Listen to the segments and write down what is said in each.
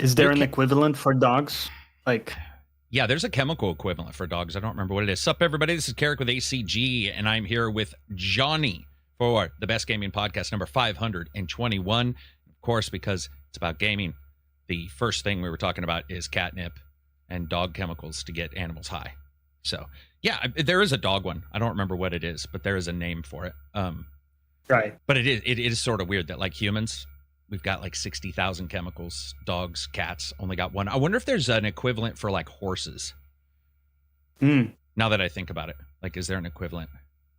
Is there an equivalent for dogs? Like, yeah, there's a chemical equivalent for dogs. I don't remember what it is. Sup, everybody? This is Karak with ACG, and I'm here with Johnny for the Best Gaming Podcast number 521. Of course, because it's about gaming, the first thing we were talking about is catnip and dog chemicals to get animals high. So, yeah, there is a dog one. I don't remember what it is, but there is a name for it. right. But it is sort of weird that, like humans, we've got like 60,000 chemicals. Dogs, cats only got one. I wonder if there's an equivalent for like horses. Now that I think about it, like, is there an equivalent?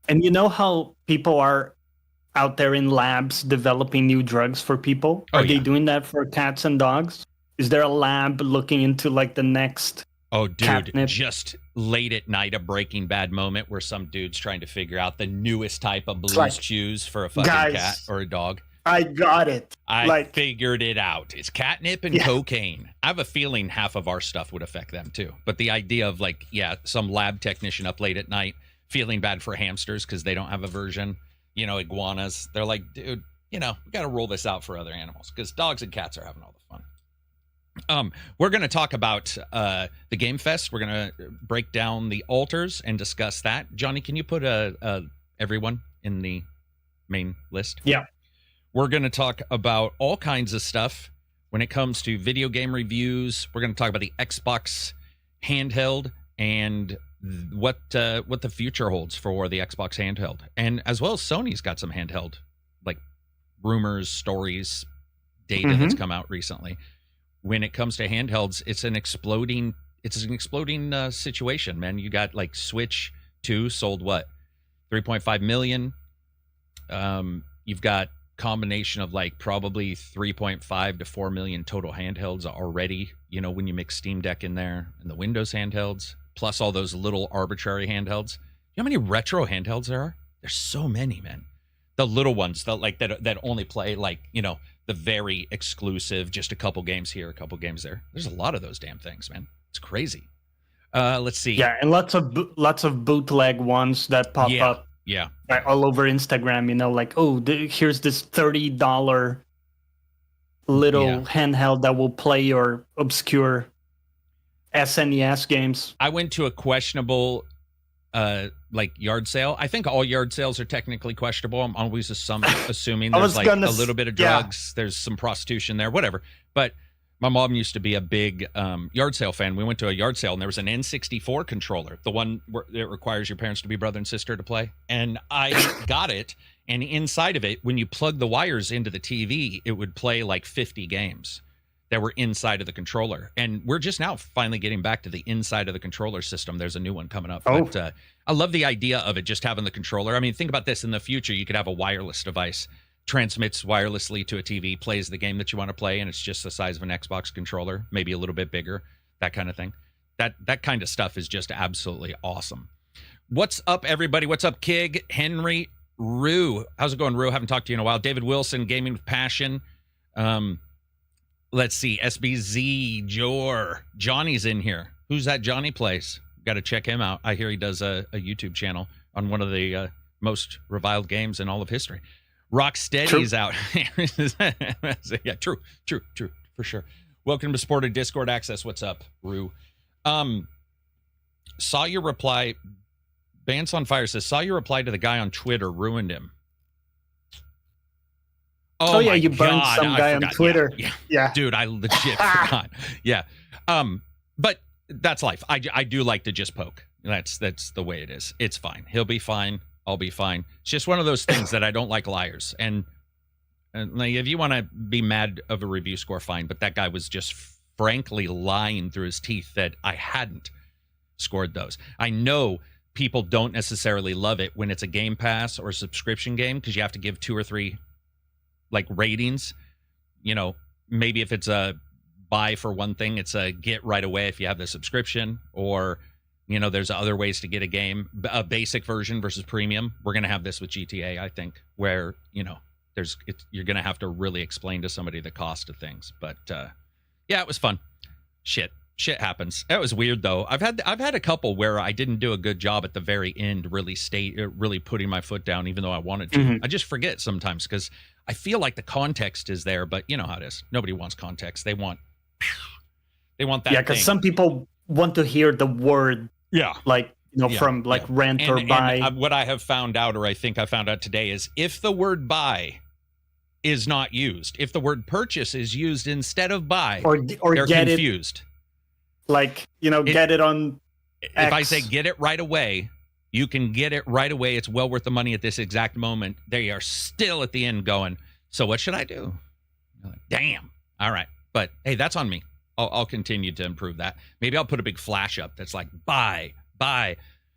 And you know how people are out there in labs developing new drugs for people? Are they doing that for cats and dogs? Is there a lab looking into like the next? Oh, dude, catnip? Just late at night, a Breaking Bad moment where some dude's trying to figure out the newest type of blues chews for a fucking cat or a dog. I got it. I figured it out. It's catnip and cocaine. I have a feeling half of our stuff would affect them too. But the idea of like, some lab technician up late at night feeling bad for hamsters because they don't have a version, iguanas. They're like, dude, we got to roll this out for other animals because dogs and cats are having all the fun. We're going to talk about the Gamefest. We're going to break down the altars and discuss that. Johnny, can you put everyone in the main list? Yeah. We're going to talk about all kinds of stuff when it comes to video game reviews. We're going to talk about the Xbox handheld and what the future holds for the Xbox handheld. And as well as Sony's got some handheld, like rumors, stories, data that's come out recently. When it comes to handhelds, it's an exploding situation, man. You got like Switch 2 sold what? 3.5 million. You've got combination of like probably 3.5 to 4 million total handhelds already, when you mix Steam Deck in there and the Windows handhelds, plus all those little arbitrary handhelds. You know how many retro handhelds there are? There's so many, man. The little ones that only play like, the very exclusive, just a couple games here, a couple games there. There's a lot of those damn things, man. It's crazy. Let's see. Yeah, and lots of bootleg ones that pop up. Yeah. Right, all over Instagram, like, here's this $30 little handheld that will play your obscure SNES games. I went to a questionable yard sale. I think all yard sales are technically questionable. I'm always assuming there's like a little bit of drugs, there's some prostitution there, whatever. But my mom used to be a big yard sale fan. We went to a yard sale and there was an N64 controller, the one that requires your parents to be brother and sister to play. And I got it. And inside of it, when you plug the wires into the TV, it would play like 50 games that were inside of the controller. And we're just now finally getting back to the inside of the controller system. There's a new one coming up. Oh. But I love the idea of it just having the controller. I mean, think about this. In the future, you could have a wireless device, transmits wirelessly to a TV, plays the game that you want to play, and it's just the size of an Xbox controller, maybe a little bit bigger, that kind of thing. That kind of stuff is just absolutely awesome. What's up, everybody? What's up, Kig, Henry, Rue? How's it going, Rue? Haven't talked to you in a while. David Wilson, Gaming with Passion. Let's see, SBZ, Jor, Johnny's in here. Who's that Johnny Plays? Got to check him out. I hear he does a YouTube channel on one of the most reviled games in all of history. Rocksteady's out. Yeah, true, for sure. Welcome to Supported Discord Access. What's up, Rue? Saw your reply. Bance on Fire says, saw your reply to the guy on Twitter, ruined him. Oh yeah, you burned some guy on Twitter. Yeah. Dude, I legit forgot. Yeah. But that's life. I do like to just poke. That's the way it is. It's fine. He'll be fine. I'll be fine. It's just one of those things that I don't like liars. And like, if you want to be mad of a review score, fine. But that guy was just frankly lying through his teeth that I hadn't scored those. I know people don't necessarily love it when it's a Game Pass or a subscription game because you have to give 2 or 3 like ratings. Maybe if it's a buy for one thing, it's a get right away if you have the subscription, or there's other ways to get a game, a basic version versus premium. We're going to have this with GTA, I think, where, you're going to have to really explain to somebody the cost of things. But yeah, it was fun. Shit happens. That was weird though. I've had a couple where I didn't do a good job at the very end, really putting my foot down, even though I wanted to. I just forget sometimes because I feel like the context is there, but you know how it is. Nobody wants context. They want They want that. Yeah, because thing. some people want to hear the word. Yeah. Like, from like rent or buy. And what I have found out, or I think I found out today, is if the word buy is not used, if the word purchase is used instead of buy, or they're get confused. It, like, get it on If X. I say get it right away, you can get it right away. It's well worth the money at this exact moment. They are still at the end going, so what should I do? Like, damn. All right. But hey, that's on me. I'll continue to improve that. Maybe I'll put a big flash up that's like buy,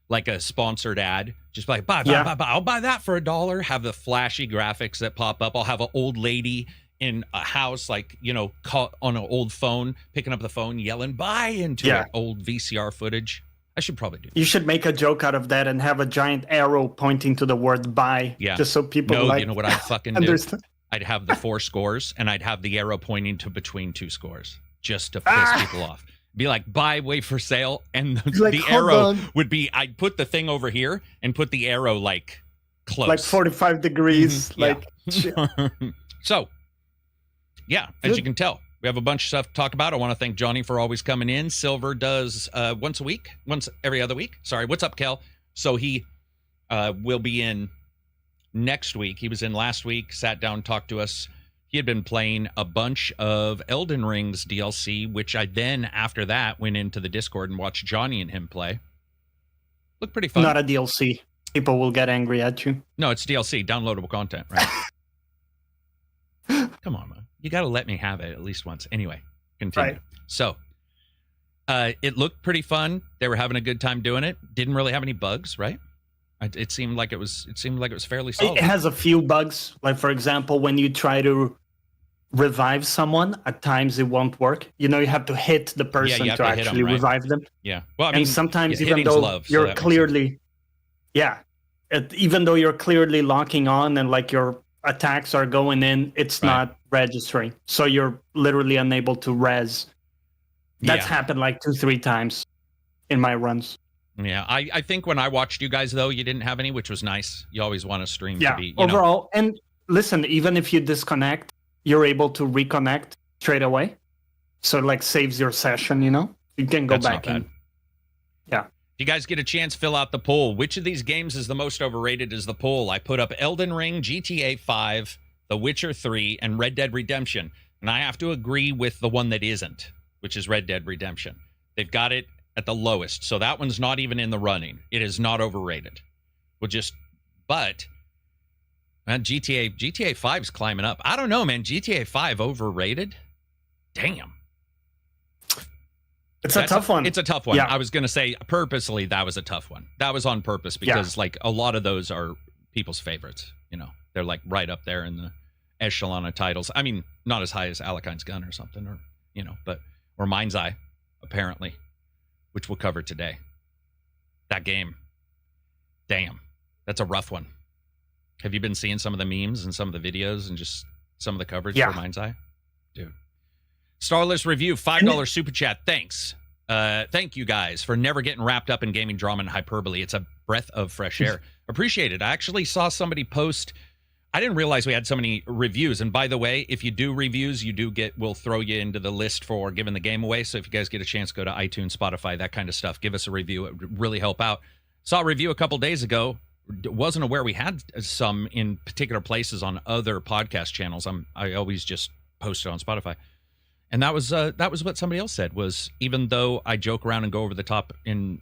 like a sponsored ad. Just like buy. I'll buy that for $1. Have the flashy graphics that pop up. I'll have an old lady in a house, like, caught on an old phone, picking up the phone, yelling buy into an old VCR footage. I should probably do that. You should make a joke out of that and have a giant arrow pointing to the word buy. Yeah. Just so people you know what I'd fucking do? Understand. I'd have the 4 scores and I'd have the arrow pointing to between 2 scores just to piss people off. Be like, buy, wait for sale. And the arrow would be, I'd put the thing over here and put the arrow like close. Like 45 degrees. So, yeah, as you can tell, we have a bunch of stuff to talk about. I want to thank Johnny for always coming in. Silver does once every other week. Sorry, what's up, Kel? So he will be in next week. He was in last week, sat down, talked to us. He had been playing a bunch of Elden Ring's DLC, which I then, after that, went into the Discord and watched Johnny and him play. Looked pretty fun. Not a DLC. People will get angry at you. No, it's DLC, downloadable content, right? Come on, man. You got to let me have it at least once. Anyway, continue. Right. So, it looked pretty fun. They were having a good time doing it. Didn't really have any bugs, right? It seemed like it was fairly solid. It has a few bugs. Like, for example, when you try to revive someone, at times it won't work. You have to hit the person to actually them, right? Revive them. Yeah. Well, I mean, and sometimes even though you're clearly, even though you're clearly locking on and like your attacks are going in, it's not registering. So you're literally unable to res. That's happened like 2-3 times in my runs. Yeah, I think when I watched you guys, though, you didn't have any, which was nice. You always want a stream to be, overall. And listen, even if you disconnect, you're able to reconnect straight away. So it like saves your session, You can go back in. Yeah. If you guys get a chance, fill out the poll. Which of these games is the most overrated is the poll. I put up Elden Ring, GTA 5, The Witcher 3, and Red Dead Redemption. And I have to agree with the one that isn't, which is Red Dead Redemption. They've got it at the lowest. So that one's not even in the running. It is not overrated. But man, GTA 5 is climbing up. I don't know, man. GTA 5 overrated? Damn. That's a tough one. It's a tough one. Yeah. I was going to say purposely that was a tough one. That was on purpose because like a lot of those are people's favorites. They're like right up there in the echelon of titles. I mean, not as high as Alakine's Gun or something, or or Mindseye, apparently, which we'll cover today. That game, damn, that's a rough one. Have you been seeing some of the memes and some of the videos and just some of the coverage for Mindseye? Dude. Starless Review, $5 super chat. Thanks. Thank you guys for never getting wrapped up in gaming drama and hyperbole. It's a breath of fresh air. Appreciate it. I actually saw somebody post. I didn't realize we had so many reviews. And by the way, if you do reviews, we'll throw you into the list for giving the game away. So if you guys get a chance, go to iTunes, Spotify, that kind of stuff. Give us a review. It would really help out. Saw a review a couple days ago. Wasn't aware we had some in particular places on other podcast channels. I always just post it on Spotify. And that was what somebody else said, was even though I joke around and go over the top in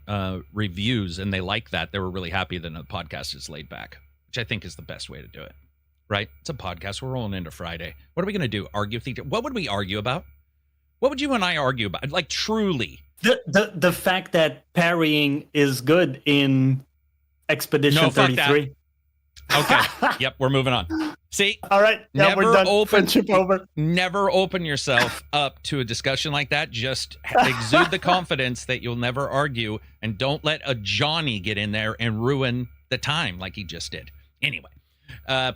reviews and they like that, they were really happy that the podcast is laid back, which I think is the best way to do it. Right? It's a podcast. We're rolling into Friday. What are we going to do? Argue with each other? What would we argue about? What would you and I argue about? Like, truly. The fact that parrying is good in Expedition 33. Okay. Yep, we're moving on. See? All right. Yeah, we're done. Friendship over. Never open yourself up to a discussion like that. Just exude the confidence that you'll never argue, and don't let a Johnny get in there and ruin the time like he just did. Anyway.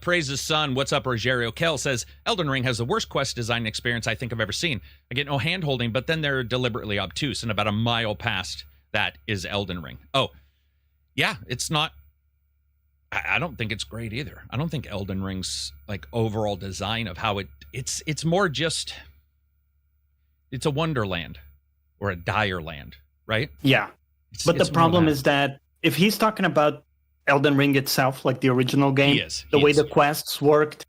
Praises Son, what's up, Rogerio? Kel says, Elden Ring has the worst quest design experience I think I've ever seen. I get no hand-holding, but then they're deliberately obtuse, and about a mile past that is Elden Ring. Oh, yeah, it's not... I don't think it's great either. I don't think Elden Ring's like overall design of how it's more just... it's a wonderland or a dire land, right? Yeah. But the problem is that if he's talking about Elden Ring itself, like the original game, the way the quests worked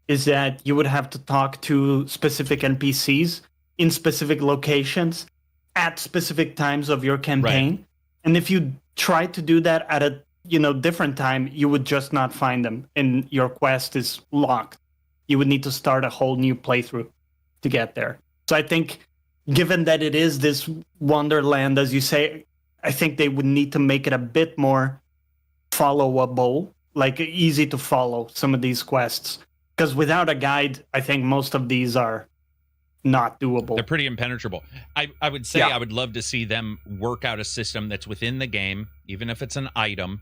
is that you would have to talk to specific NPCs in specific locations at specific times of your campaign. Right. And if you try to do that at a different time, you would just not find them and your quest is locked. You would need to start a whole new playthrough to get there. So I think given that it is this wonderland, as you say, I think they would need to make it a bit more followable, like easy to follow some of these quests. Because without a guide, I think most of these are not doable. They're pretty impenetrable. I would say I would love to see them work out a system that's within the game, even if it's an item,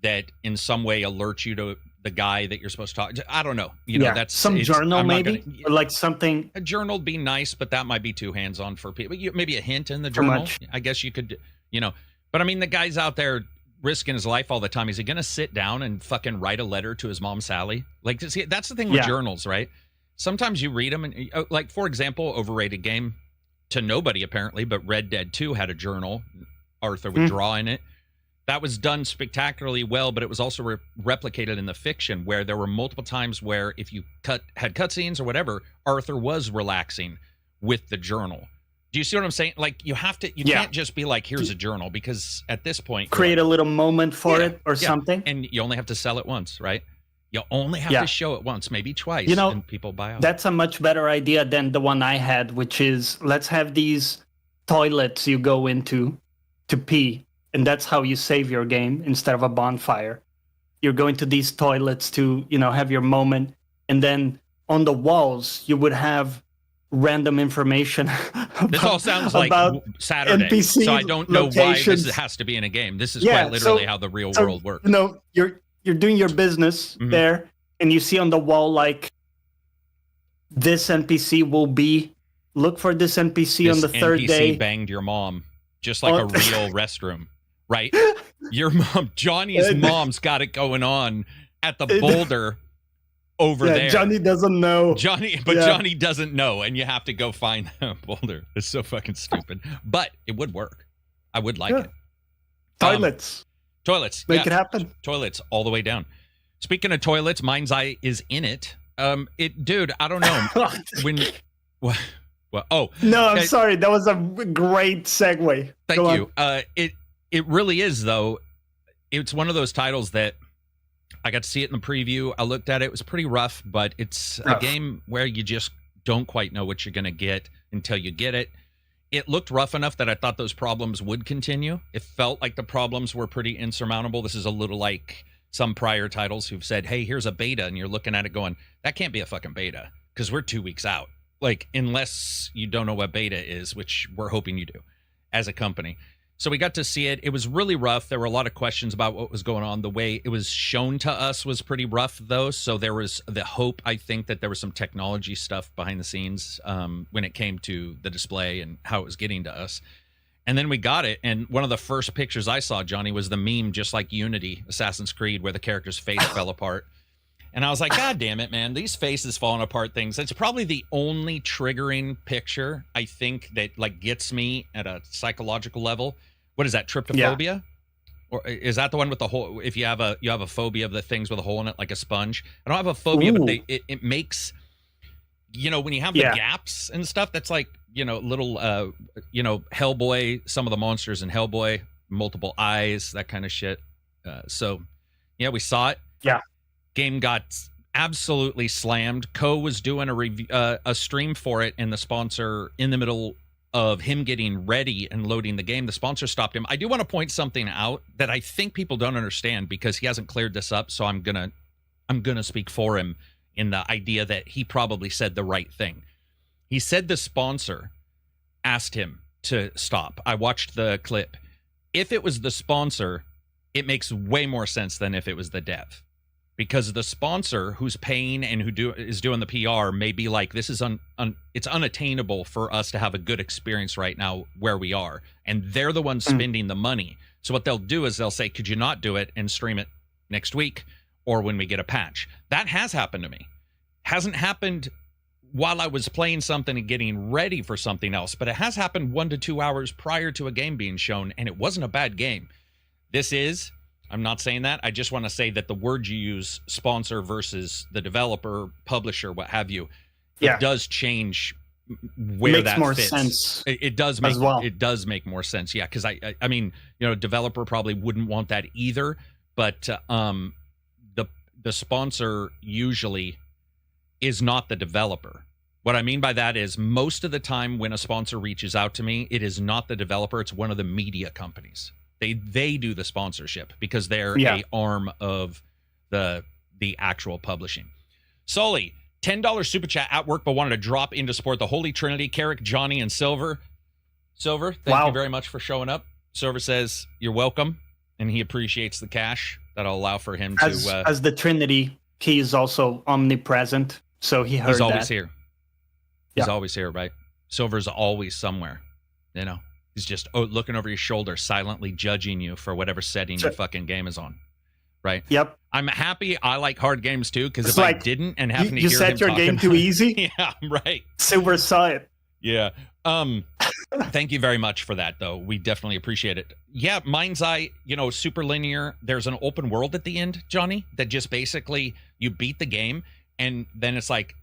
that in some way alerts you to the guy that you're supposed to talk to. I don't know. That's some journal maybe, or like something. A journal would be nice, but that might be too hands-on for people. Maybe a hint in the journal. I guess you could, But I mean, the guy's out there risking his life all the time. Is he going to sit down and fucking write a letter to his mom, Sally? Like, see, that's the thing with journals, right? Sometimes you read them, and like, for example, overrated game to nobody apparently, but Red Dead 2 had a journal. Arthur would draw in it. That was done spectacularly well, but it was also replicated in the fiction, where there were multiple times where if you had cutscenes or whatever, Arthur was relaxing with the journal. Do you see what I'm saying? Like, you can't just be like, here's a journal, because at this point, create a little moment for it or something. And you only have to sell it once, right? You only have to show it once, maybe twice, and people buy out. That's a much better idea than the one I had, which is let's have these toilets you go into to pee, and that's how you save your game instead of a bonfire. You're going to these toilets to, have your moment, and then on the walls you would have random information. This all sounds like Saturday, NPC so I don't know locations. Why this has to be in a game. This is quite literally how the real world works. You're doing your business there, and you see on the wall, like, this NPC will be, look for this NPC on the third day. NPC banged your mom, just like a real restroom, right? Your mom, Johnny's mom's got it going on at the boulder over there. Johnny doesn't know. Johnny doesn't know, and you have to go find the boulder. It's so fucking stupid, but it would work. I would like it. Toilets. Make it happen. Toilets all the way down. Speaking of toilets, Mindseye is in it. Dude, I don't know. I'm sorry. That was a great segue. Thank you. It really is, though. It's one of those titles that I got to see it in the preview. I looked at it. It was pretty rough, but it's a game where you just don't quite know what you're going to get until you get it. It looked rough enough that I thought those problems would continue. It felt like the problems were pretty insurmountable. This is a little like some prior titles who've said, hey, here's a beta, and you're looking at it going, that can't be a fucking beta, because we're 2 weeks out. Like, unless you don't know what beta is, which we're hoping you do as a company. So we got to see it. It was really rough. There were a lot of questions about what was going on. The way it was shown to us was pretty rough, though. So there was the hope, I think, that there was some technology stuff behind the scenes when it came to the display and how it was getting to us. And then we got it. And one of the first pictures I saw, Johnny, was the meme, just like Unity, Assassin's Creed, where the character's face fell apart. And I was like, God damn it, man. These faces falling apart things. It's probably the only triggering picture, I think, that like gets me at a psychological level. What is that, tryptophobia? Yeah. Or is that the one with the hole? If you have a phobia of the things with a hole in it, like a sponge. I don't have a phobia, but it makes, when you have the gaps and stuff, that's like, little, Hellboy, some of the monsters in Hellboy, multiple eyes, that kind of shit. So we saw it. Yeah. Game got absolutely slammed. Ko was doing a stream for it, and the sponsor, in the middle of him getting ready and loading the game, the sponsor stopped him. I do want to point something out that I think people don't understand, because he hasn't cleared this up, so I'm gonna speak for him in the idea that he probably said the right thing. He said the sponsor asked him to stop. I watched the clip. If it was the sponsor, it makes way more sense than if it was the dev. Because the sponsor who's paying and is doing the PR may be like, this is it's unattainable for us to have a good experience right now where we are. And they're the ones spending the money. So what they'll do is they'll say, could you not do it and stream it next week or when we get a patch? That has happened to me. Hasn't happened while I was playing something and getting ready for something else, but it has happened 1 to 2 hours prior to a game being shown, and it wasn't a bad game. I'm not saying that. I just want to say that the word you use, sponsor versus the developer, publisher, what have you, it does change where makes that more fits. Sense. It does make as well. It does make more sense. Yeah, because I mean, developer probably wouldn't want that either, but the sponsor usually is not the developer. What I mean by that is most of the time when a sponsor reaches out to me, it is not the developer, it's one of the media companies. They do the sponsorship because they're a arm of the actual publishing. Sully, $10 super chat at work, but wanted to drop in to support the Holy Trinity, Karak, Johnny, and Silver. Silver, thank you very much for showing up. Silver says you're welcome, and he appreciates the cash. That'll allow for him to... As the Trinity, he is also omnipresent, so he heard that. He's always here. He's always here, right? Silver's always somewhere, He's just looking over your shoulder, silently judging you for whatever setting your fucking game is on, right? Yep. I'm happy. I like hard games too, because if I didn't and happened to hear him set your game too easy. Yeah, right. Silver saw it. Yeah. Thank you very much for that, though. We definitely appreciate it. Yeah, Mindseye, super linear. There's an open world at the end, Johnny, that just basically you beat the game, and then it's like,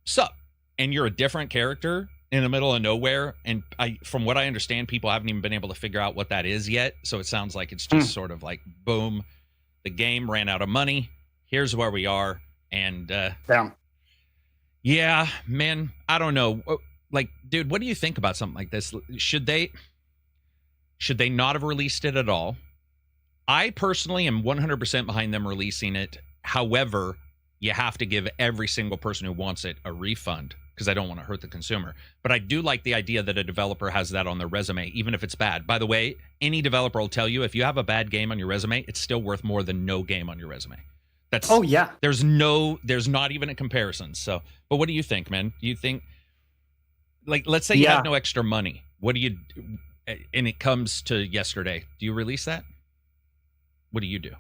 sup, and you're a different character in the middle of nowhere. And from what I understand, people haven't even been able to figure out what that is yet. So it sounds like it's just sort of like, boom, the game ran out of money. Here's where we are. And yeah, man, I don't know. Like, dude, what do you think about something like this? Should they not have released it at all? I personally am 100% behind them releasing it. However, you have to give every single person who wants it a refund, because I don't want to hurt the consumer. But I do like the idea that a developer has that on their resume, even if it's bad. By the way, any developer will tell you if you have a bad game on your resume, it's still worth more than no game on your resume. There's not even a comparison. So, but what do you think, man? Do you think, like, let's say you have no extra money. What do you, and it comes to yesterday, do you release that? What do you do?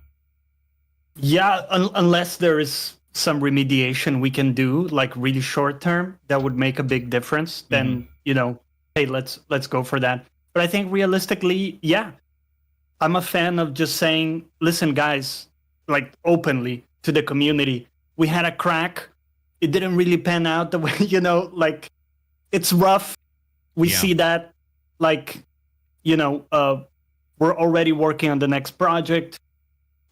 Yeah, unless there is some remediation we can do, like really short term, that would make a big difference. Then, hey, let's go for that. But I think realistically, I'm a fan of just saying, listen, guys, like openly to the community, we had a crack. It didn't really pan out the way, like it's rough. We see that, like, we're already working on the next project.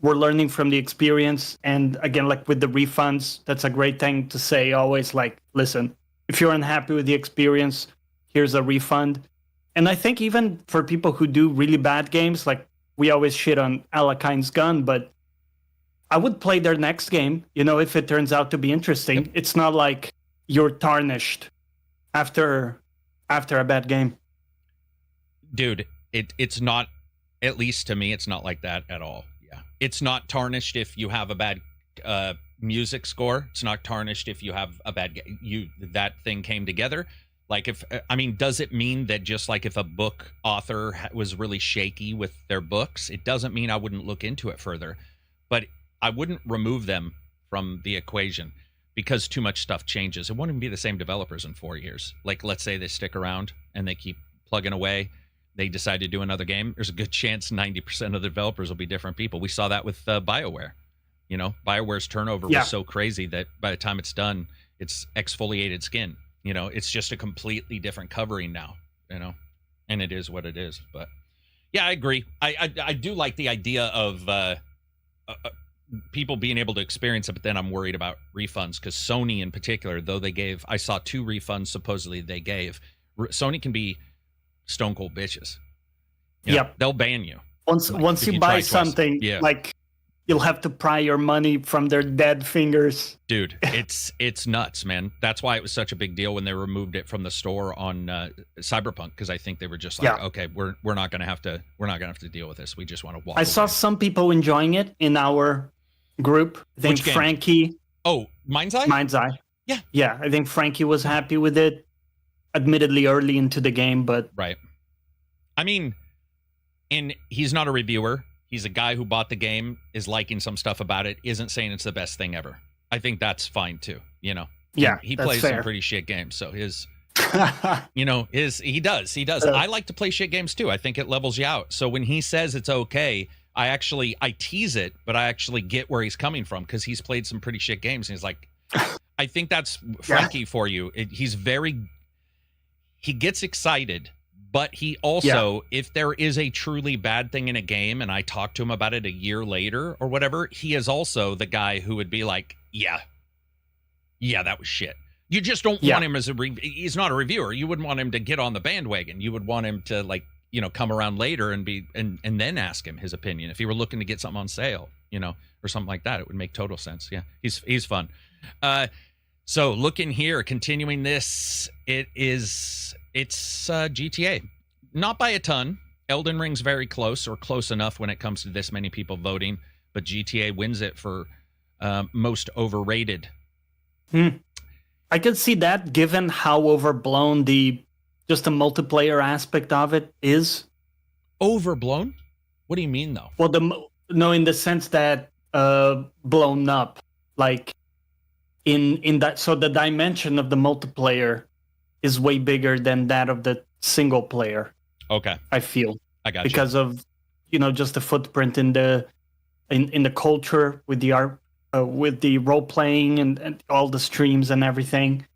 We're learning from the experience. And again, like with the refunds, that's a great thing to say always, like, listen, if you're unhappy with the experience, here's a refund. And I think even for people who do really bad games, like we always shit on Alakine's Gun, but I would play their next game, if it turns out to be interesting. Yep. It's not like you're tarnished after a bad game. Dude, it's not, at least to me, it's not like that at all. It's not tarnished if you have a bad music score. It's not tarnished if you have a bad that thing came together. Like, does it mean that just like if a book author was really shaky with their books, it doesn't mean I wouldn't look into it further, but I wouldn't remove them from the equation because too much stuff changes. It won't even be the same developers in 4 years. Like, let's say they stick around and they keep plugging away. They decide to do another game, there's a good chance 90% of the developers will be different people. We saw that with BioWare. BioWare's turnover was so crazy that by the time it's done, it's exfoliated skin. It's just a completely different covering now, and it is what it is. But yeah, I agree. I do like the idea of people being able to experience it, but then I'm worried about refunds because Sony in particular, though I saw 2 refunds supposedly they gave. Sony can be stone cold bitches. They'll ban you once you buy something. Like, you'll have to pry your money from their dead fingers. Dude, it's nuts, man. That's why it was such a big deal when they removed it from the store on Cyberpunk, because I think they were just like, okay, we're not gonna have to deal with this. We just want to walk. I saw some people enjoying it in our group. I think Frankie. Oh, Mindseye. Yeah. I think Frankie was happy with it. Admittedly early into the game, but right. And he's not a reviewer. He's a guy who bought the game, is liking some stuff about it, isn't saying it's the best thing ever. I think that's fine too, Yeah, he that's plays fair. some pretty shit games. So he does. I like to play shit games too. I think it levels you out. So when he says it's okay, I tease it, but I actually get where he's coming from because he's played some pretty shit games. And he's like, I think that's Frankie for you. He gets excited, but he also, if there is a truly bad thing in a game and I talk to him about it a year later or whatever, he is also the guy who would be like, yeah, that was shit. You just don't want him as he's not a reviewer. You wouldn't want him to get on the bandwagon. You would want him to come around later and then ask him his opinion. If he were looking to get something on sale, or something like that, it would make total sense. Yeah. He's fun. So looking here, continuing this, it's GTA. Not by a ton. Elden Ring's very close or close enough when it comes to this many people voting, but GTA wins it for most overrated. I can see that given how overblown just the multiplayer aspect of it is. Overblown? What do you mean, though? Well, in the sense that blown up, like in that. So the dimension of the multiplayer is way bigger than that of the single player. Okay, I feel I got because of just the footprint in the culture with the art. With the role playing and all the streams and everything,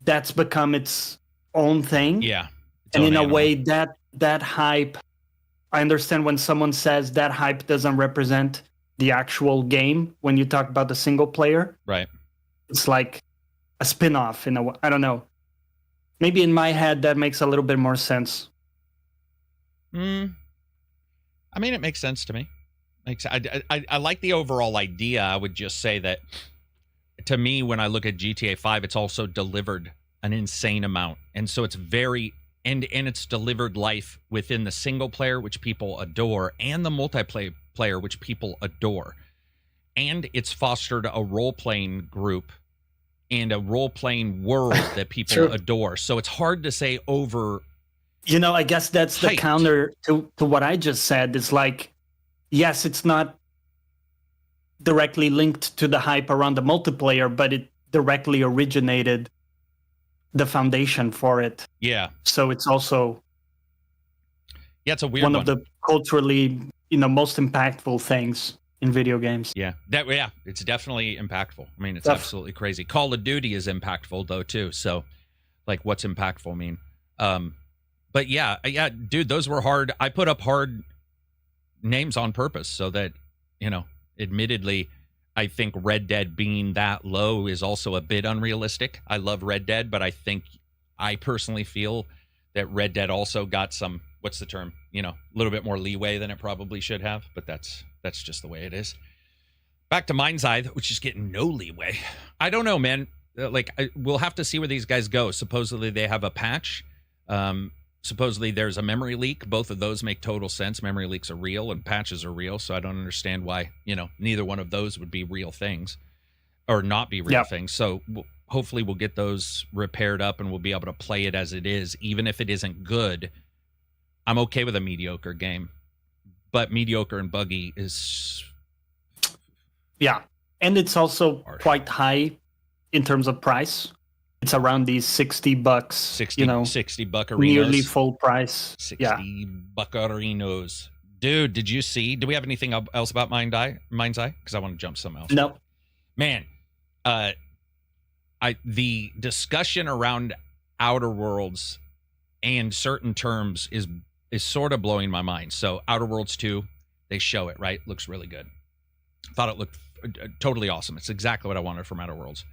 that's become its own thing. Yeah, and in a way that hype, I understand when someone says that hype doesn't represent the actual game. When you talk about the single player, right? It's like a spin-off in a way. I don't know. Maybe in my head that makes a little bit more sense. I mean, it makes sense to me. I like the overall idea. I would just say that to me, when I look at GTA 5, it's also delivered an insane amount. And so it's and it's delivered life within the single player, which people adore, and the multiplayer, which people adore. And it's fostered a role-playing group and a role-playing world that people adore. So it's hard to say over. I guess that's the counter to what I just said. It's like, yes, it's not directly linked to the hype around the multiplayer, but it directly originated the foundation for it. Yeah. So it's also it's a weird one of the culturally, most impactful things in video games. Yeah. It's definitely impactful. I mean, it's absolutely crazy. Call of Duty is impactful though too. So like what's impactful mean? But yeah, dude, those were hard. I put up hard names on purpose so that, admittedly, I think Red Dead being that low is also a bit unrealistic. I love Red Dead, but I personally feel that Red Dead also got some, what's the term? A little bit more leeway than it probably should have, but that's just the way it is. Back to Mindseye, which is getting no leeway. I don't know, man. We'll have to see where these guys go. Supposedly they have a patch. Supposedly there's a memory leak. Both of those make total sense. Memory leaks are real and patches are real. So I don't understand why, neither one of those would be real things or not be real things. So hopefully we'll get those repaired up and we'll be able to play it as it is. Even if it isn't good, I'm okay with a mediocre game. But mediocre and buggy is... Yeah. And it's also quite high in terms of price. It's around these $60, $60 arenas. Nearly full price. 60 buccarinos. Dude, did you see? Do we have anything else about Mindeye? Because I want to jump something else. No. Man, the discussion around Outer Worlds and certain terms is sort of blowing my mind. So Outer Worlds 2, they show it, right? Looks really good. Thought it looked totally awesome. It's exactly what I wanted from Outer Worlds.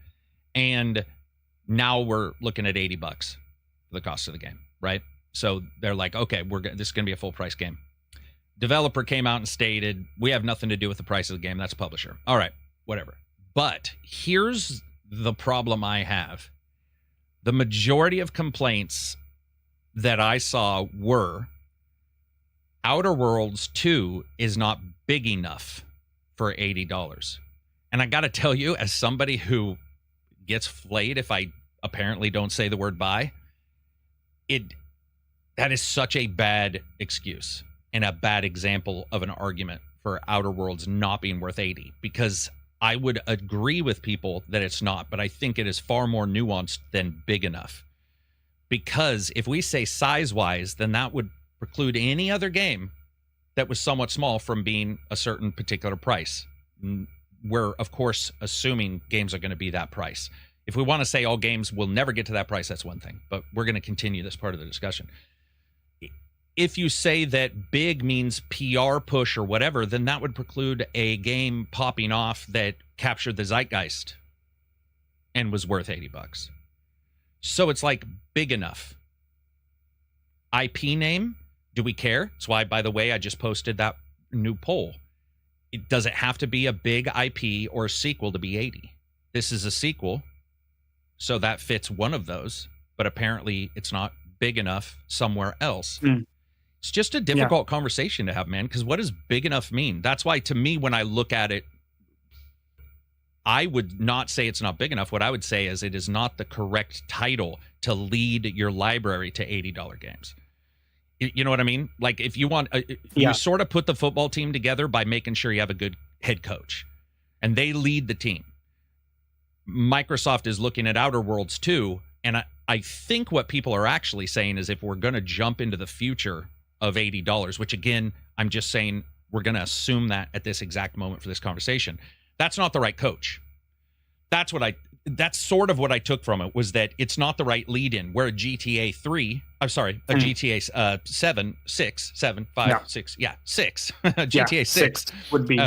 And now we're looking at $80 for the cost of the game, right? So they're like, okay, this is going to be a full price game. Developer came out and stated, we have nothing to do with the price of the game. That's publisher. All right, whatever. But here's the problem I have. The majority of complaints that I saw were Outer Worlds 2 is not big enough for $80. And I got to tell you, as somebody who gets flayed if I apparently don't say the word buy, that is such a bad excuse and a bad example of an argument for Outer Worlds not being worth $80, because I would agree with people that it's not, but I think it is far more nuanced than big enough. Because if we say size-wise, then that would preclude any other game that was somewhat small from being a certain particular price. We're, of course, assuming games are going to be that price. If we want to say all games will never get to that price, that's one thing. But we're going to continue this part of the discussion. If you say that big means PR push or whatever, then that would preclude a game popping off that captured the zeitgeist and was worth $80. So it's like big enough. IP name, do we care? That's why, by the way, I just posted that new poll. Does it have to be a big IP or a sequel to be 80? This is a sequel, so that fits one of those, but apparently it's not big enough somewhere else. It's just a difficult conversation to have, man, because what does big enough mean? That's why, to me, when I look at it, I would not say it's not big enough. What I would say is it is not the correct title to lead your library to $80 games. You know what I mean? Like, if you want, you sort of put the football team together by making sure you have a good head coach, and they lead the team. Microsoft is looking at Outer Worlds too, and I think what people are actually saying is if we're going to jump into the future of $80, which again, I'm just saying we're going to assume that at this exact moment for this conversation, that's not the right coach. That's sort of what I took from it, was that it's not the right lead-in. Where a GTA 3, I'm sorry, a GTA 7, 6, 7, 5, 6, 6. GTA 6 would be.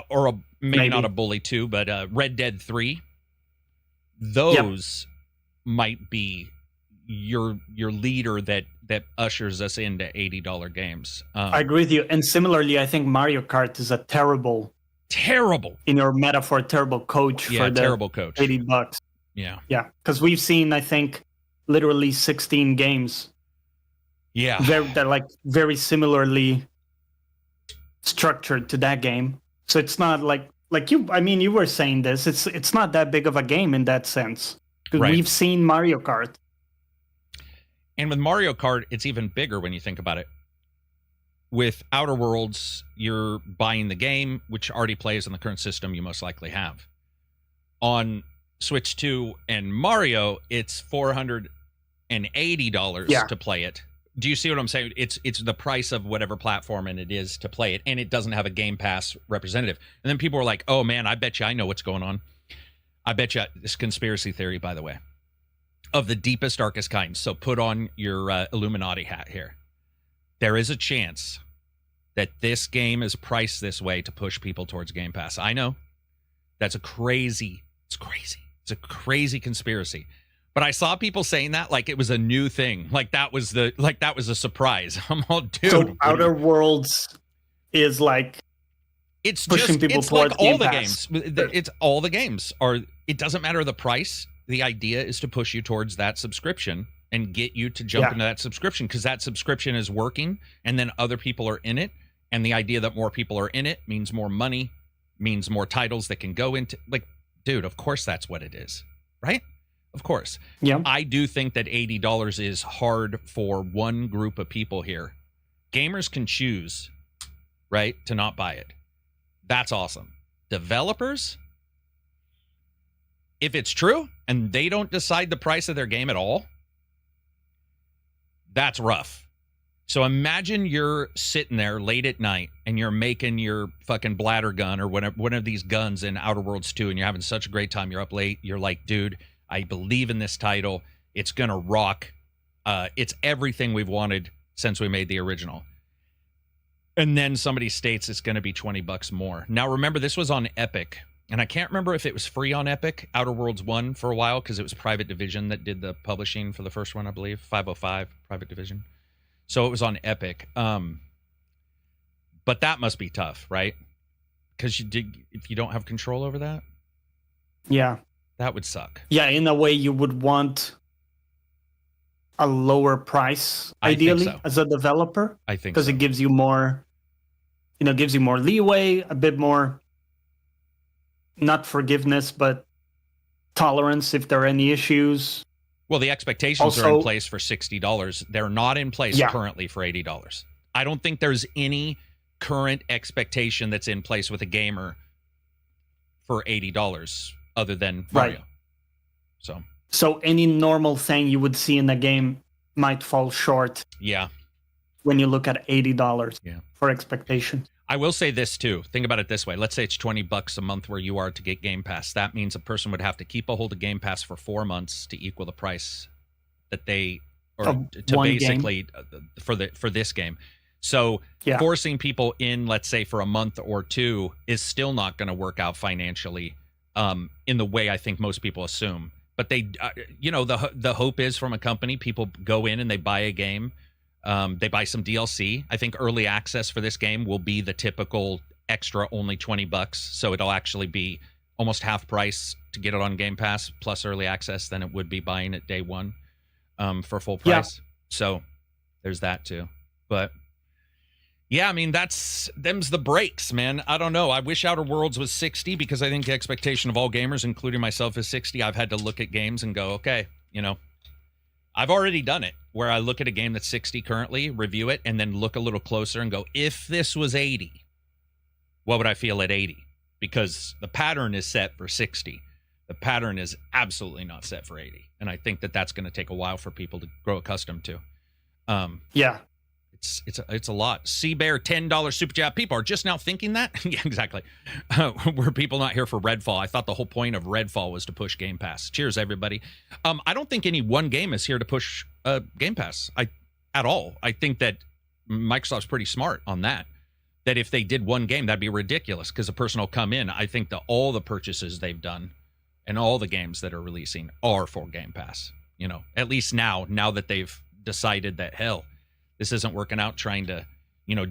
Or maybe not a Bully 2, but Red Dead 3. Those might be your leader that ushers us into $80 games. I agree with you. And similarly, I think Mario Kart is a terrible, in your metaphor, terrible coach for the terrible coach. $80. Yeah. Because we've seen, I think, literally 16 games. Yeah. They're like very similarly structured to that game. So it's not like you. I mean, you were saying this. It's not that big of a game in that sense. Because we've seen Mario Kart. And with Mario Kart, it's even bigger when you think about it. With Outer Worlds, you're buying the game, which already plays on the current system you most likely have. On Switch 2 and Mario, it's $480 to play it. Do you see what I'm saying? It's the price of whatever platform and it is to play it, and it doesn't have a Game Pass representative. And then people are like, oh man, I bet you I know what's going on. I bet you this conspiracy theory, by the way, of the deepest, darkest kind. So put on your Illuminati hat here. There is a chance that this game is priced this way to push people towards Game Pass. I know that's it's crazy. It's a crazy conspiracy. But I saw people saying that like it was a new thing. Like that was a surprise. I'm all, dude. So Outer Worlds is like it's pushing just people it's towards like all Game the Pass. games. It's all the games are. It doesn't matter the price. The idea is to push you towards that subscription and get you to jump into that subscription, because that subscription is working, and then other people are in it. And the idea that more people are in it means more money, means more titles that can go into. Like, dude, of course that's what it is, right? Of course. Yeah. I do think that $80 is hard for one group of people here. Gamers can choose, right, to not buy it. That's awesome. Developers, if it's true and they don't decide the price of their game at all, that's rough. So imagine you're sitting there late at night and you're making your fucking bladder gun or one of these guns in Outer Worlds 2, and you're having such a great time. You're up late. You're like, dude, I believe in this title. It's going to rock. It's everything we've wanted since we made the original. And then somebody states it's going to be $20 more. Now, remember, this was on Epic. And I can't remember if it was free on Epic, Outer Worlds 1 for a while, because it was Private Division that did the publishing for the first one, I believe. 505, Private Division. So it was on Epic. But that must be tough, right? Because if you don't have control over that? Yeah. That would suck. Yeah, in a way you would want a lower price, ideally, as a developer. I think because it gives you more, gives you more leeway, a bit more, not forgiveness, but tolerance if there are any issues. Well, the expectations are in place for $60. They're not in place currently for $80. I don't think there's any current expectation that's in place with a gamer for $80 other than Mario. Right. So any normal thing you would see in the game might fall short. Yeah. When you look at $80 for expectation. I will say this too. Think about it this way. Let's say it's $20 a month where you are to get Game Pass. That means a person would have to keep a hold of Game Pass for 4 months to equal the price that they, or to basically for this game. So forcing people in, let's say for a month or two, is still not going to work out financially in the way I think most people assume. But they, the hope is from a company, people go in and they buy a game. They buy some DLC. I think early access for this game will be the typical extra only $20. So it'll actually be almost half price to get it on Game Pass plus early access than it would be buying it day one for full price. So there's that too. But yeah, I mean, them's the breaks, man. I don't know. I wish Outer Worlds was 60 because I think the expectation of all gamers, including myself, is 60. I've had to look at games and go, okay, I've already done it where I look at a game that's 60 currently, review it, and then look a little closer and go, if this was 80, what would I feel at 80? Because the pattern is set for 60. The pattern is absolutely not set for 80. And I think that that's going to take a while for people to grow accustomed to. It's a lot. Seabear, $10 super chat. People are just now thinking that? Yeah, exactly. Were people not here for Redfall? I thought the whole point of Redfall was to push Game Pass. Cheers, everybody. I don't think any one game is here to push Game Pass at all. I think that Microsoft's pretty smart on that. That if they did one game, that'd be ridiculous because a person will come in. I think that all the purchases they've done and all the games that are releasing are for Game Pass. At least now that they've decided that, hell, this isn't working out, trying to,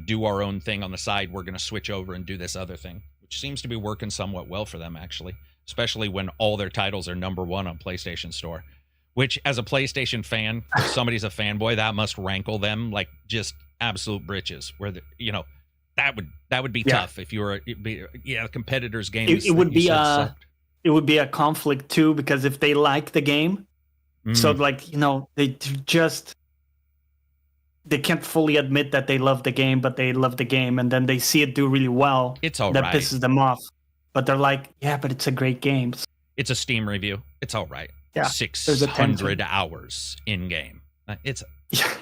do our own thing on the side. We're going to switch over and do this other thing, which seems to be working somewhat well for them, actually, especially when all their titles are #1 on PlayStation Store, which as a PlayStation fan, if somebody's a fanboy, that must rankle them like just absolute britches where, that would be tough if you were, a competitor's game. It would be a conflict too, because if they like the game, so they can't fully admit that they love the game, but they love the game, and then they see it do really well. It's all that right. pisses them off. But they're like, yeah, but it's a great game. It's a Steam review. It's all right. Yeah, 600 hours in game. It's okay.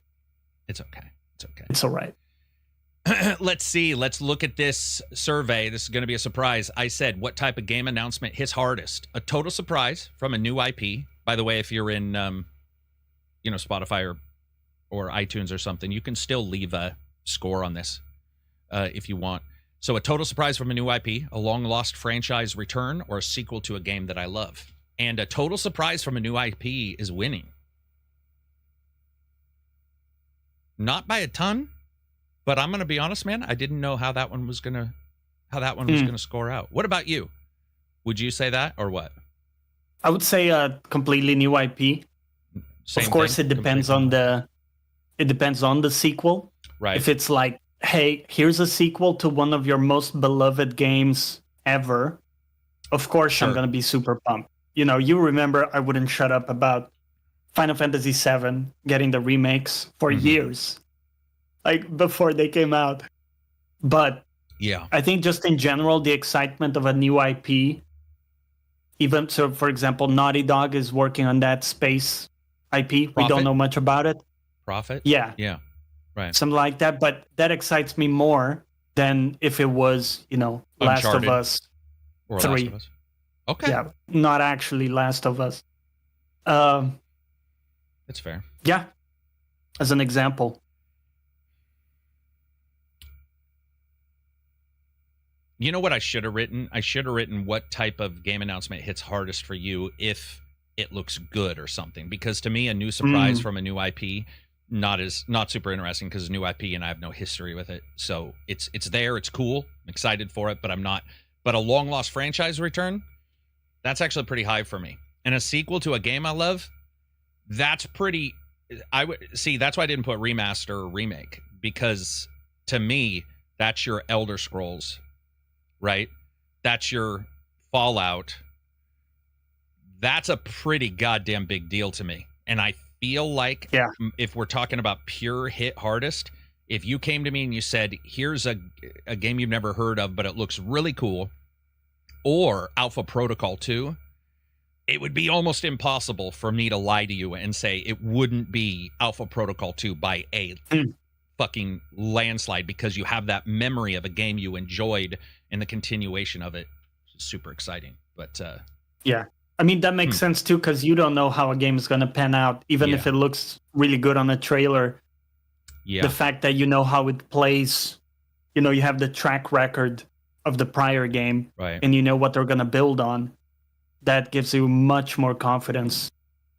It's okay. It's all right. Let's see. Let's look at this survey. This is going to be a surprise. I said, what type of game announcement hits hardest? A total surprise from a new IP. By the way, if you're in, Spotify or iTunes or something, you can still leave a score on this if you want. So a total surprise from a new IP, a long-lost franchise return, or a sequel to a game that I love. And a total surprise from a new IP is winning. Not by a ton, but I'm going to be honest, man, I didn't know how that one was going to score out. What about you? Would you say that or what? I would say a completely new IP. Same of course, thing, it depends on the sequel. Right. If it's like, hey, here's a sequel to one of your most beloved games ever, of course I'm going to be super pumped. You remember I wouldn't shut up about Final Fantasy VII getting the remakes for years, like before they came out. But yeah, I think just in general, the excitement of a new IP, even so, for example, Naughty Dog is working on that space IP. Prophet? We don't know much about it. Prophet? Yeah. Right. Something like that, but that excites me more than if it was, Last of Us or 3. Last of Us. Okay. Yeah, not actually Last of Us. That's fair. Yeah, as an example. You know what I should have written? I should have written what type of game announcement hits hardest for you if it looks good or something. Because to me, a new surprise from a new IP, not super interesting because it's a new IP and I have no history with it. So it's there, it's cool, I'm excited for it, but I'm not. But a long lost franchise return, that's actually pretty high for me. And a sequel to a game I love, that's pretty. That's why I didn't put remaster or remake, because to me, that's your Elder Scrolls, right? That's your Fallout. That's a pretty goddamn big deal to me. And I feel like if we're talking about pure hit hardest, if you came to me and you said, here's a game you've never heard of, but it looks really cool, or Alpha Protocol 2, it would be almost impossible for me to lie to you and say it wouldn't be Alpha Protocol 2 by a fucking landslide, because you have that memory of a game you enjoyed and the continuation of it. It's super exciting. But yeah, I mean, that makes sense too, because you don't know how a game is going to pan out, even if it looks really good on a trailer. The fact that you know how it plays, you have the track record of the prior game, right, and you know what they're going to build on. That gives you much more confidence.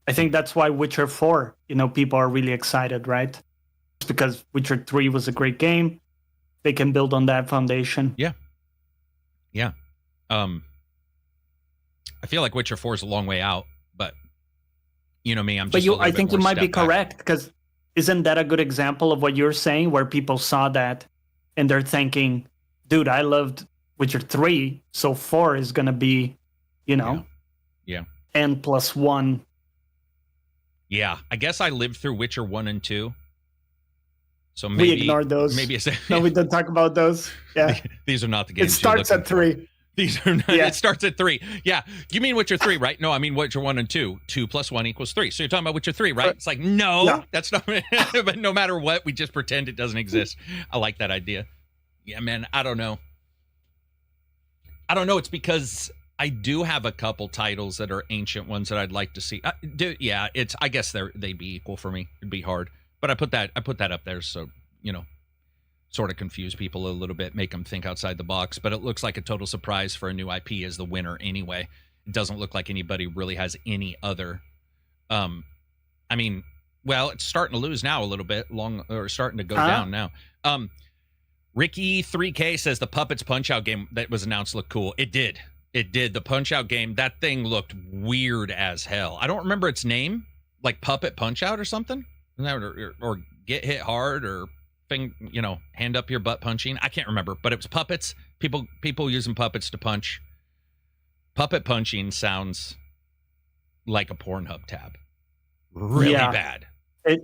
I think that's why Witcher 4, people are really excited, right? It's because Witcher 3 was a great game. They can build on that foundation. Yeah. I feel like Witcher 4 is a long way out, but you know me, I'm just I think you might be correct, because isn't that a good example of what you're saying, where people saw that and they're thinking, dude, I loved Witcher 3, so 4 is going to be, N+1. Yeah, I guess I lived through Witcher 1 and 2. So maybe we ignored those. Maybe no, we didn't talk about those. Yeah, these are not the games. It starts at 3. These are not. Yeah. It starts at 3. Yeah, you mean Witcher 3, right? No, I mean Witcher 1 and 2. 2 + 1 = 3. So you're talking about Witcher 3, right? It's like no, that's not. But no matter what, we just pretend it doesn't exist. I like that idea. Yeah, man. I don't know. It's because I do have a couple titles that are ancient ones that I'd like to see. I guess they'd be equal for me. It'd be hard, but I put that up there so sort of confuse people a little bit, make them think outside the box. But it looks like a total surprise for a new IP as the winner anyway. It doesn't look like anybody really has any other. I mean, well, it's starting to lose now a little bit, starting to go down now. Ricky 3K says the Puppets Punch-Out game that was announced looked cool. It did. The Punch-Out game, that thing looked weird as hell. I don't remember its name, like Puppet Punch-Out or something, or Get Hit Hard, or hand up your butt punching. I can't remember, but it was puppets. People using puppets to punch. Puppet punching sounds like a Pornhub tab. Really bad.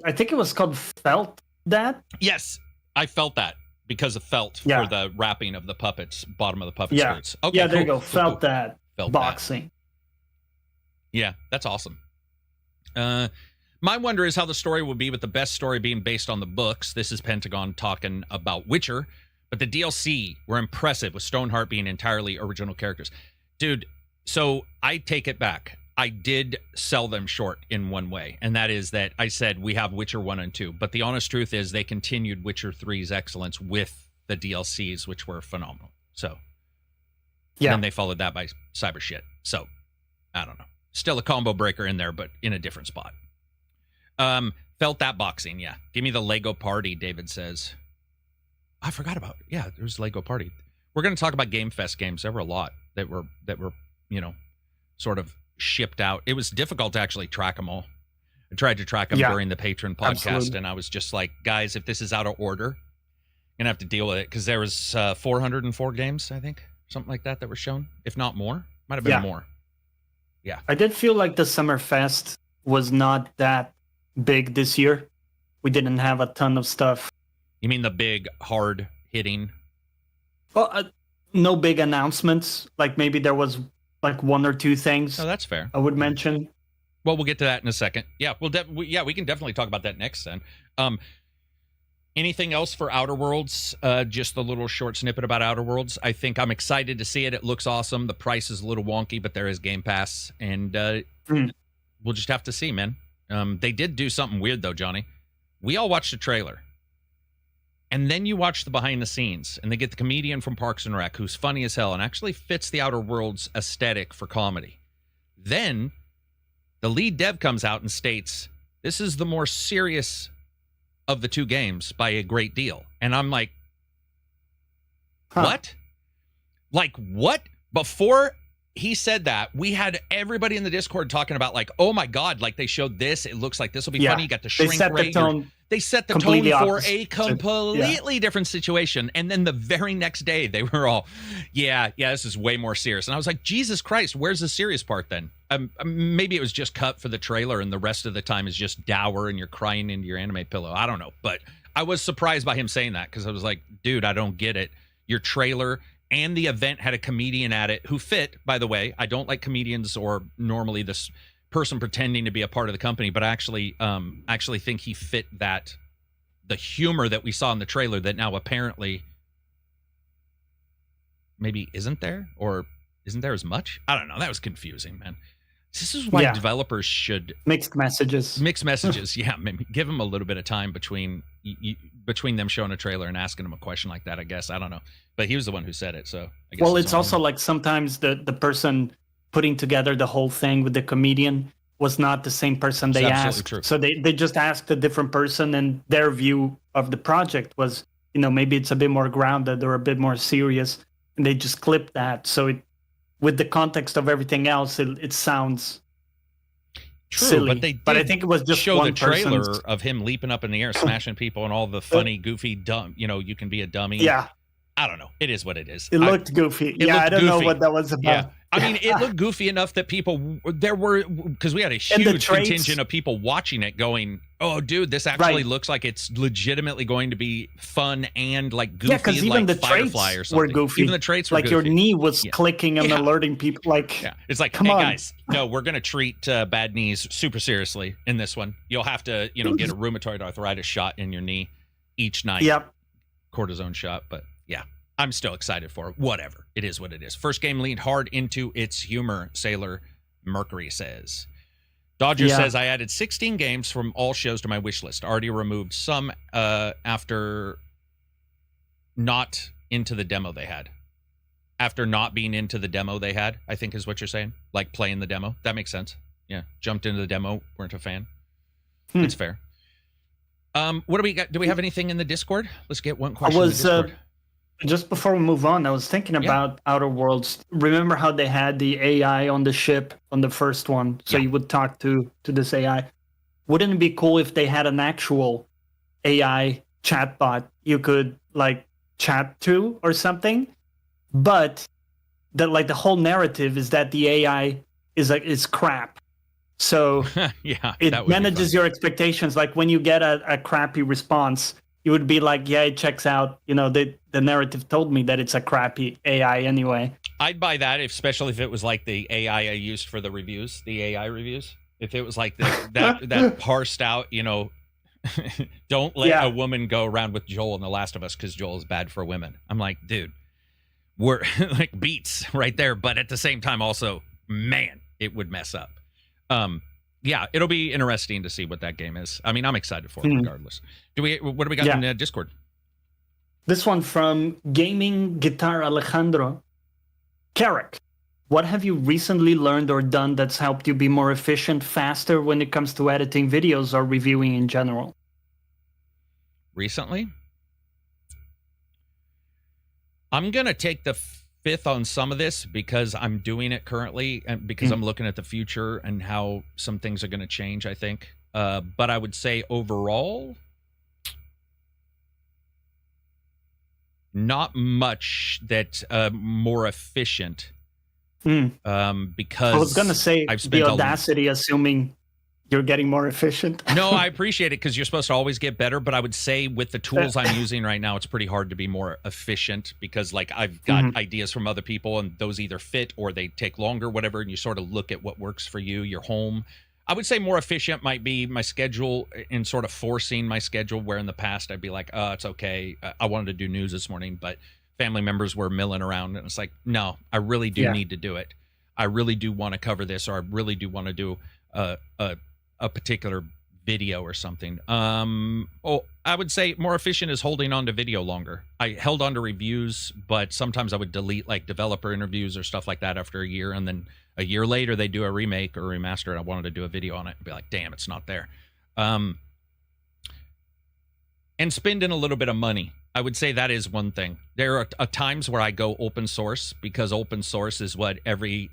I think it was called Felt That. Yes, I felt that because of felt for the wrapping of the puppets, bottom of the puppet skirts. Okay, yeah, there you go. Felt That. Felt boxing. That. Yeah, that's awesome. My wonder is how the story will be, with the best story being based on the books. This is Pentagon talking about Witcher, but the DLC were impressive, with Stoneheart being entirely original characters. Dude, so I take it back. I did sell them short in one way, and that is that I said we have Witcher 1 and 2, but the honest truth is they continued Witcher 3's excellence with the DLCs, which were phenomenal. So, and then they followed that by cyber shit. So, I don't know. Still a combo breaker in there, but in a different spot. Felt That boxing, yeah. Give me the Lego Party, David says. I forgot about it. Yeah, there's Lego Party. We're going to talk about Gamefest games. There were a lot that were sort of shipped out. It was difficult to actually track them all. I tried to track them during the Patreon podcast, and I was just like, guys, if this is out of order, I'm going to have to deal with it, because there was 404 games, I think, something like that were shown, if not more. Might have been more. Yeah. I did feel like the Summer Fest was not that big this year. We didn't have a ton of stuff. You mean the big, hard-hitting? Well, no big announcements. Like maybe there was like one or two things. Oh, that's fair. I would mention. Well, we'll get to that in a second. Yeah, we can definitely talk about that next then. Anything else for Outer Worlds? Just a little short snippet about Outer Worlds. I think I'm excited to see it. It looks awesome. The price is a little wonky, but there is Game Pass, and we'll just have to see, man. They did do something weird, though, Johnny. We all watched the trailer, and then you watch the behind the scenes, and they get the comedian from Parks and Rec, who's funny as hell and actually fits the Outer Worlds aesthetic for comedy. Then the lead dev comes out and states, this is the more serious of the two games by a great deal. And I'm like, what? Like, what? Before he said that, we had everybody in the Discord talking about, like, oh my God, like they showed this. It looks like this will be funny. You got the shrink rate. They set the tone for a completely different situation. And then the very next day, they were all, yeah, this is way more serious. And I was like, Jesus Christ, where's the serious part then? Maybe it was just cut for the trailer and the rest of the time is just dour and you're crying into your anime pillow. I don't know. But I was surprised by him saying that, because I was like, dude, I don't get it. Your trailer and the event had a comedian at it who fit, by the way. I don't like comedians or normally this person pretending to be a part of the company, but I actually think he fit that, the humor that we saw in the trailer that now apparently maybe isn't there, or isn't there as much. I don't know. That was confusing, man. This is why developers should mixed messages. Yeah, maybe give them a little bit of time between them showing a trailer and asking them a question like that, I guess. I don't know, but he was the one who said it, so I guess. Well, it's also like sometimes the person putting together the whole thing with the comedian was not the same person they asked. True. So they just asked a different person, and their view of the project was, maybe it's a bit more grounded or a bit more serious, and they just clipped that. So it, with the context of everything else, it sounds true, silly. But I think it was just show one the trailer person's... of him leaping up in the air, smashing people, and all the funny, goofy, dumb. You can be a dummy. Yeah, I don't know. It is what it is. It looked goofy. I don't know what that was about. Yeah. I mean, it looked goofy enough that because we had a huge contingent of people watching it going, oh, dude, this actually looks like it's legitimately going to be fun and like goofy. Yeah, because even the Firefly traits or something. were goofy. Even the traits were like goofy. Your knee was clicking and alerting people. Like, it's like, come hey, on. guys, no, we're going to treat bad knees super seriously in this one. You'll have to, get a rheumatoid arthritis shot in your knee each night. Yep. Cortisone shot, but yeah. I'm still excited for it. Whatever. It is what it is. First game leaned hard into its humor, Sailor Mercury says. Dodger says, I added 16 games from all shows to my wish list. Already removed some after not into the demo they had. After not being into the demo they had, I think is what you're saying. Like playing the demo. That makes sense. Yeah. Jumped into the demo. Weren't a fan. It's fair. What do we got? Do we have anything in the Discord? Let's get one question in the Discord. Just before we move on, I was thinking about Outer Worlds. Remember how they had the AI on the ship on the first one? So you would talk to this AI. Wouldn't it be cool if they had an actual AI chatbot you could like chat to or something? But the whole narrative is that the AI is crap. So it manages your expectations. Like when you get a crappy response, you would be like, yeah, it checks out. The narrative told me that it's a crappy AI anyway. I'd buy that, especially if it was like the AI I used for the reviews, the AI reviews. If it was like that parsed out, don't let a woman go around with Joel in The Last of Us because Joel is bad for women. I'm like, dude, we're like beats right there. But at the same time, also, man, it would mess up. Yeah, it'll be interesting to see what that game is. I mean, I'm excited for it regardless. What do we got in Discord? This one from Gaming Guitar Alejandro. Karak, what have you recently learned or done that's helped you be more efficient, faster when it comes to editing videos or reviewing in general? Recently? I'm going to take the fifth on some of this because I'm doing it currently and because I'm looking at the future and how some things are going to change, I think. But I would say overall, not much that more efficient. Because I was going to say the audacity, assuming you're getting more efficient. No, I appreciate it because you're supposed to always get better. But I would say with the tools I'm using right now, it's pretty hard to be more efficient because like I've got ideas from other people and those either fit or they take longer, whatever. And you sort of look at what works for you, your home. I would say more efficient might be my schedule in sort of forcing my schedule where in the past I'd be like, it's okay. I wanted to do news this morning, but family members were milling around. And it's like, no, I really do need to do it. I really do want to cover this or I really do want to do a particular video or something. I would say more efficient is holding on to video longer. I held on to reviews, but sometimes I would delete like developer interviews or stuff like that after a year. And then a year later, they do a remake or remaster and I wanted to do a video on it and be like, damn, it's not there. And spending a little bit of money. I would say that is one thing. There are times where I go open source because open source is what every,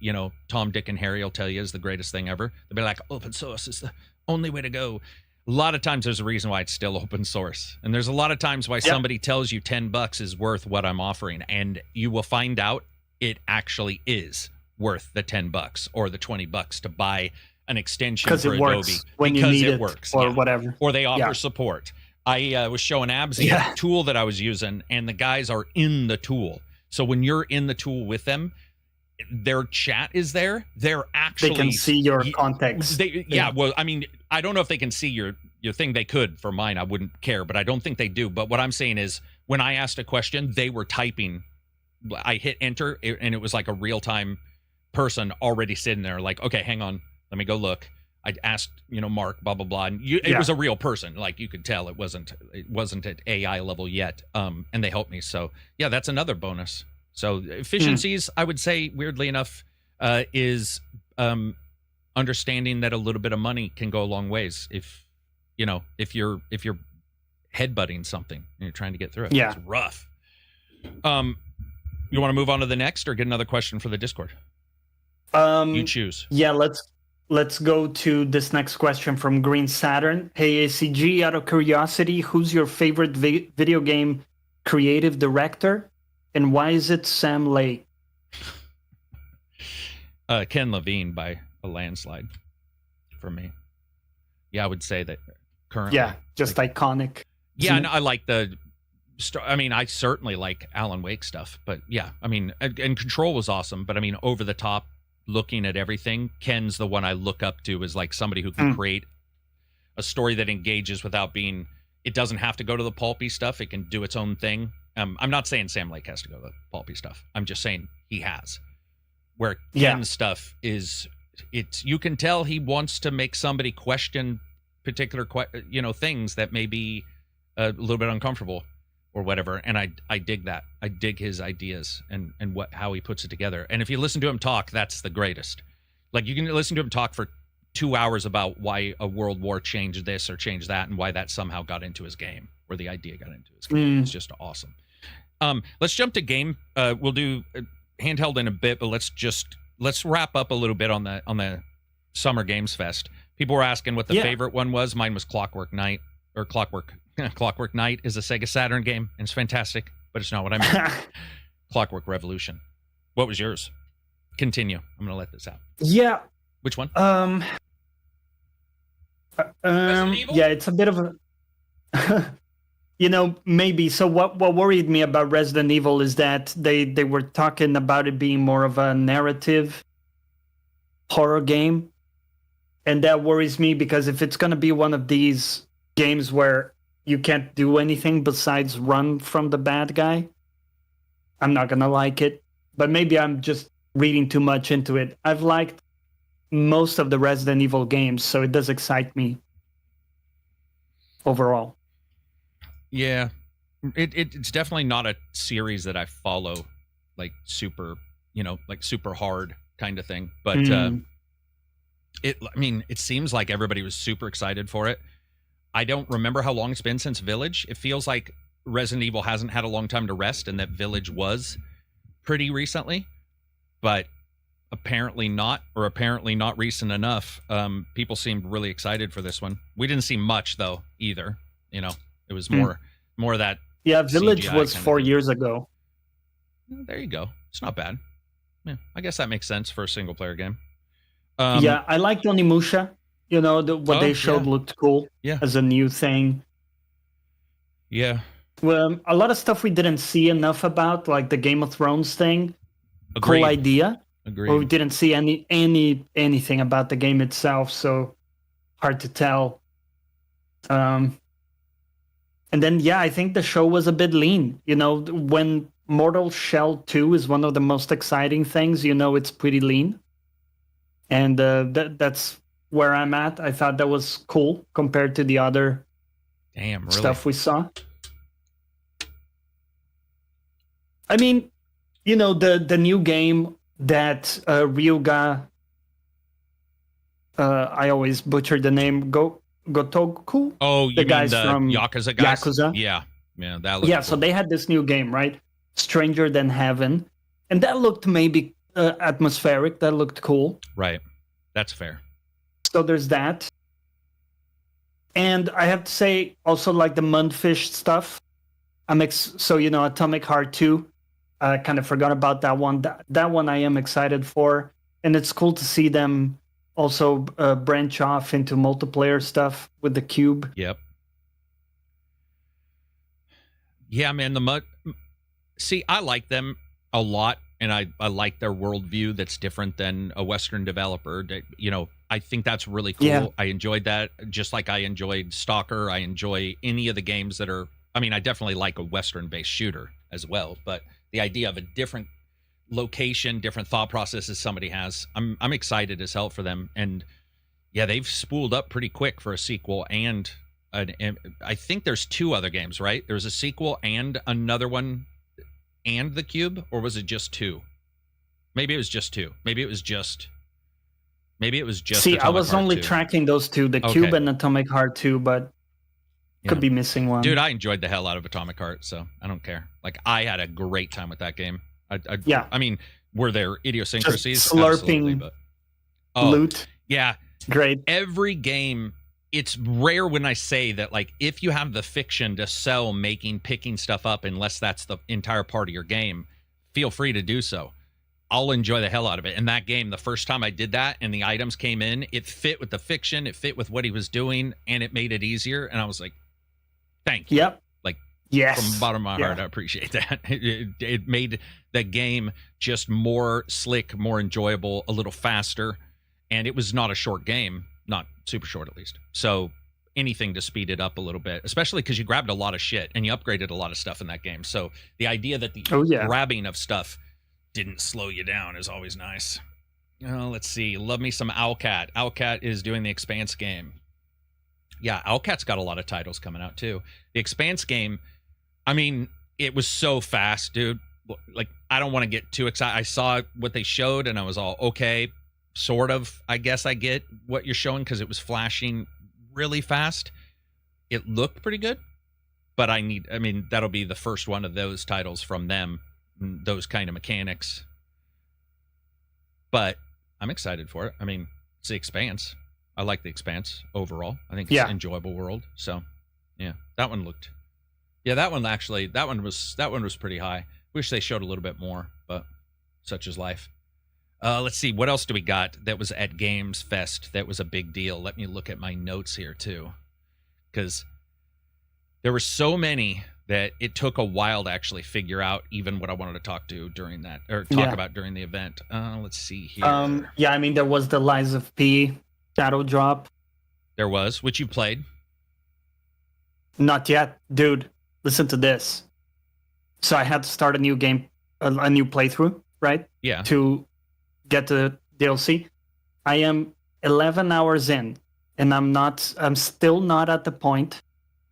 Tom, Dick, and Harry will tell you is the greatest thing ever. They'll be like, open source is the only way to go. A lot of times there's a reason why it's still open source. And there's a lot of times why somebody tells you $10 is worth what I'm offering. And you will find out it actually is worth the $10 or the $20 to buy an extension for Adobe. When you need it works. Or whatever. Or they offer support. I was showing Absy a tool that I was using, and the guys are in the tool. So when you're in the tool with them, their chat is there. They're actually, they can see your context. Well, I mean, I don't know if they can see your thing. They could for mine. I wouldn't care, but I don't think they do. But what I'm saying is, when I asked a question, they were typing. I hit enter, and it was like a real-time person already sitting there. Like, okay, hang on, let me go look. I asked, Mark, blah blah blah, and it was a real person. Like, you could tell it wasn't at AI level yet. And they helped me. So yeah, that's another bonus. So efficiencies, I would say, weirdly enough, is understanding that a little bit of money can go a long ways. If you're headbutting something and you're trying to get through it, it's rough. You want to move on to the next, or get another question for the Discord? You choose. Yeah, let's go to this next question from Green Saturn. Hey ACG, out of curiosity, who's your favorite video game creative director, and why is it Sam Lake? Ken Levine by a landslide for me. Yeah, I would say that currently. Yeah, just iconic. Yeah, no, I like I certainly like Alan Wake stuff, but yeah, I mean, and Control was awesome, but I mean, over the top, looking at everything, Ken's the one I look up to as like somebody who can create a story that engages without being, it doesn't have to go to the pulpy stuff. It can do its own thing. I'm not saying Sam Lake has to go to the pulpy stuff. I'm just saying he has. Where Ken's stuff is, you can tell he wants to make somebody question particular things that may be a little bit uncomfortable or whatever, and I dig that. I dig his ideas and how he puts it together. And if you listen to him talk, that's the greatest. Like, you can listen to him talk for 2 hours about why a world war changed this or changed that, and why that somehow got into his game, or the idea got into his game. It's just awesome. Let's jump to game. We'll do handheld in a bit, but let's wrap up a little bit on the Summer Games Fest. People were asking what the favorite one was. Mine was Clockwork Knight, or Clockwork Knight is a Sega Saturn game, and it's fantastic, but it's not what I meant. Clockwork Revolution. What was yours? Continue. I'm going to let this out. Yeah. Which one? Yeah, it's a bit of a... maybe. So what worried me about Resident Evil is that they were talking about it being more of a narrative horror game. And that worries me, because if it's going to be one of these games where you can't do anything besides run from the bad guy, I'm not going to like it. But maybe I'm just reading too much into it. I've liked most of the Resident Evil games, so it does excite me overall. Yeah, it's definitely not a series that I follow, like super hard kind of thing. But it seems like everybody was super excited for it. I don't remember how long it's been since Village. It feels like Resident Evil hasn't had a long time to rest, and that Village was pretty recently, but apparently not recent enough. People seemed really excited for this one. We didn't see much though either. It was more of that. Yeah, Village was 4 years ago. There you go. It's not bad. Yeah, I guess that makes sense for a single player game. Yeah, I liked Onimusha. What they showed looked cool as a new thing. Yeah. Well, a lot of stuff we didn't see enough about, like the Game of Thrones thing. Agreed. Cool idea. Agreed. But we didn't see anything about the game itself, so hard to tell. And then, I think the show was a bit lean. When Mortal Shell 2 is one of the most exciting things, it's pretty lean. And that's where I'm at. I thought that was cool compared to the other stuff we saw. I mean, the new game that Ryuga, I always butcher the name, Gotoku? Oh, you guys mean the from Yakuza guys? Yakuza? Yeah, that looked cool. So they had this new game, right? Stranger Than Heaven. And that looked maybe atmospheric. That looked cool. Right. That's fair. So there's that. And I have to say, also like the Mundfish stuff. Atomic Heart 2. I kind of forgot about that one. That one I am excited for. And it's cool to see them also branch off into multiplayer stuff with the Cube. Yep. Yeah, man, See, I like them. a lot, and I like their worldview that's different than a Western developer. You know, I think that's really cool. Yeah. I enjoyed that, just like I enjoyed Stalker. I enjoy any of the games that are, I mean, I definitely like a Western-based shooter as well, but the idea of a different location, different thought processes somebody has, I'm excited as hell for them. And yeah, they've spooled up pretty quick for a sequel, and I think there's 2 other games, right? There's a sequel and another one and the Cube, or was it just 2? Maybe it was just 2. Maybe it was just See, Atomic I was Heart only 2. tracking those 2, the Cube and Atomic Heart 2, but could be missing one. Dude, I enjoyed the hell out of Atomic Heart, so I don't care. Like, I had a great time with that game. I mean, were there idiosyncrasies? Just slurping loot. Yeah. Great. Every game, it's rare when I say that, like, if you have the fiction to sell picking stuff up, unless that's the entire part of your game, feel free to do so. I'll enjoy the hell out of it. In that game, the first time I did that and the items came in, it fit with the fiction, it fit with what he was doing, and it made it easier. And I was like, thank you. Yep. Like, yes. From the bottom of my heart, I appreciate that. It made the game just more slick, more enjoyable, a little faster. And it was not a short game, not super short at least. So anything to speed it up a little bit, especially because you grabbed a lot of shit and you upgraded a lot of stuff in that game. So the idea that the grabbing of stuff didn't slow you down is always nice. Let's see. Love me some Owlcat. Owlcat is doing the Expanse game. Yeah, Owlcat's got a lot of titles coming out too. The Expanse game, I mean, it was so fast, dude. Like, I don't want to get too excited. I saw what they showed and I was all, okay, sort of. I guess I get what you're showing because it was flashing really fast. It looked pretty good, but I mean, that'll be the first one of those titles from them, those kind of mechanics. But I'm excited for it. I mean, it's the Expanse. I like the Expanse overall. I think it's an enjoyable world. So, yeah, that one looked. Yeah, that one was pretty high. Wish they showed a little bit more, but such is life. Let's see, what else do we got that was at Gamesfest that was a big deal? Let me look at my notes here too, because there were so many that it took a while to actually figure out even what I wanted to talk about during the event. Let's see here. Yeah, I mean, there was the Lies of P Shadow Drop. There was, which you played. Not yet, dude. Listen to this. So I had to start a new game, a new playthrough, right? Yeah. To get the DLC. I am 11 hours in, and I'm still not at the point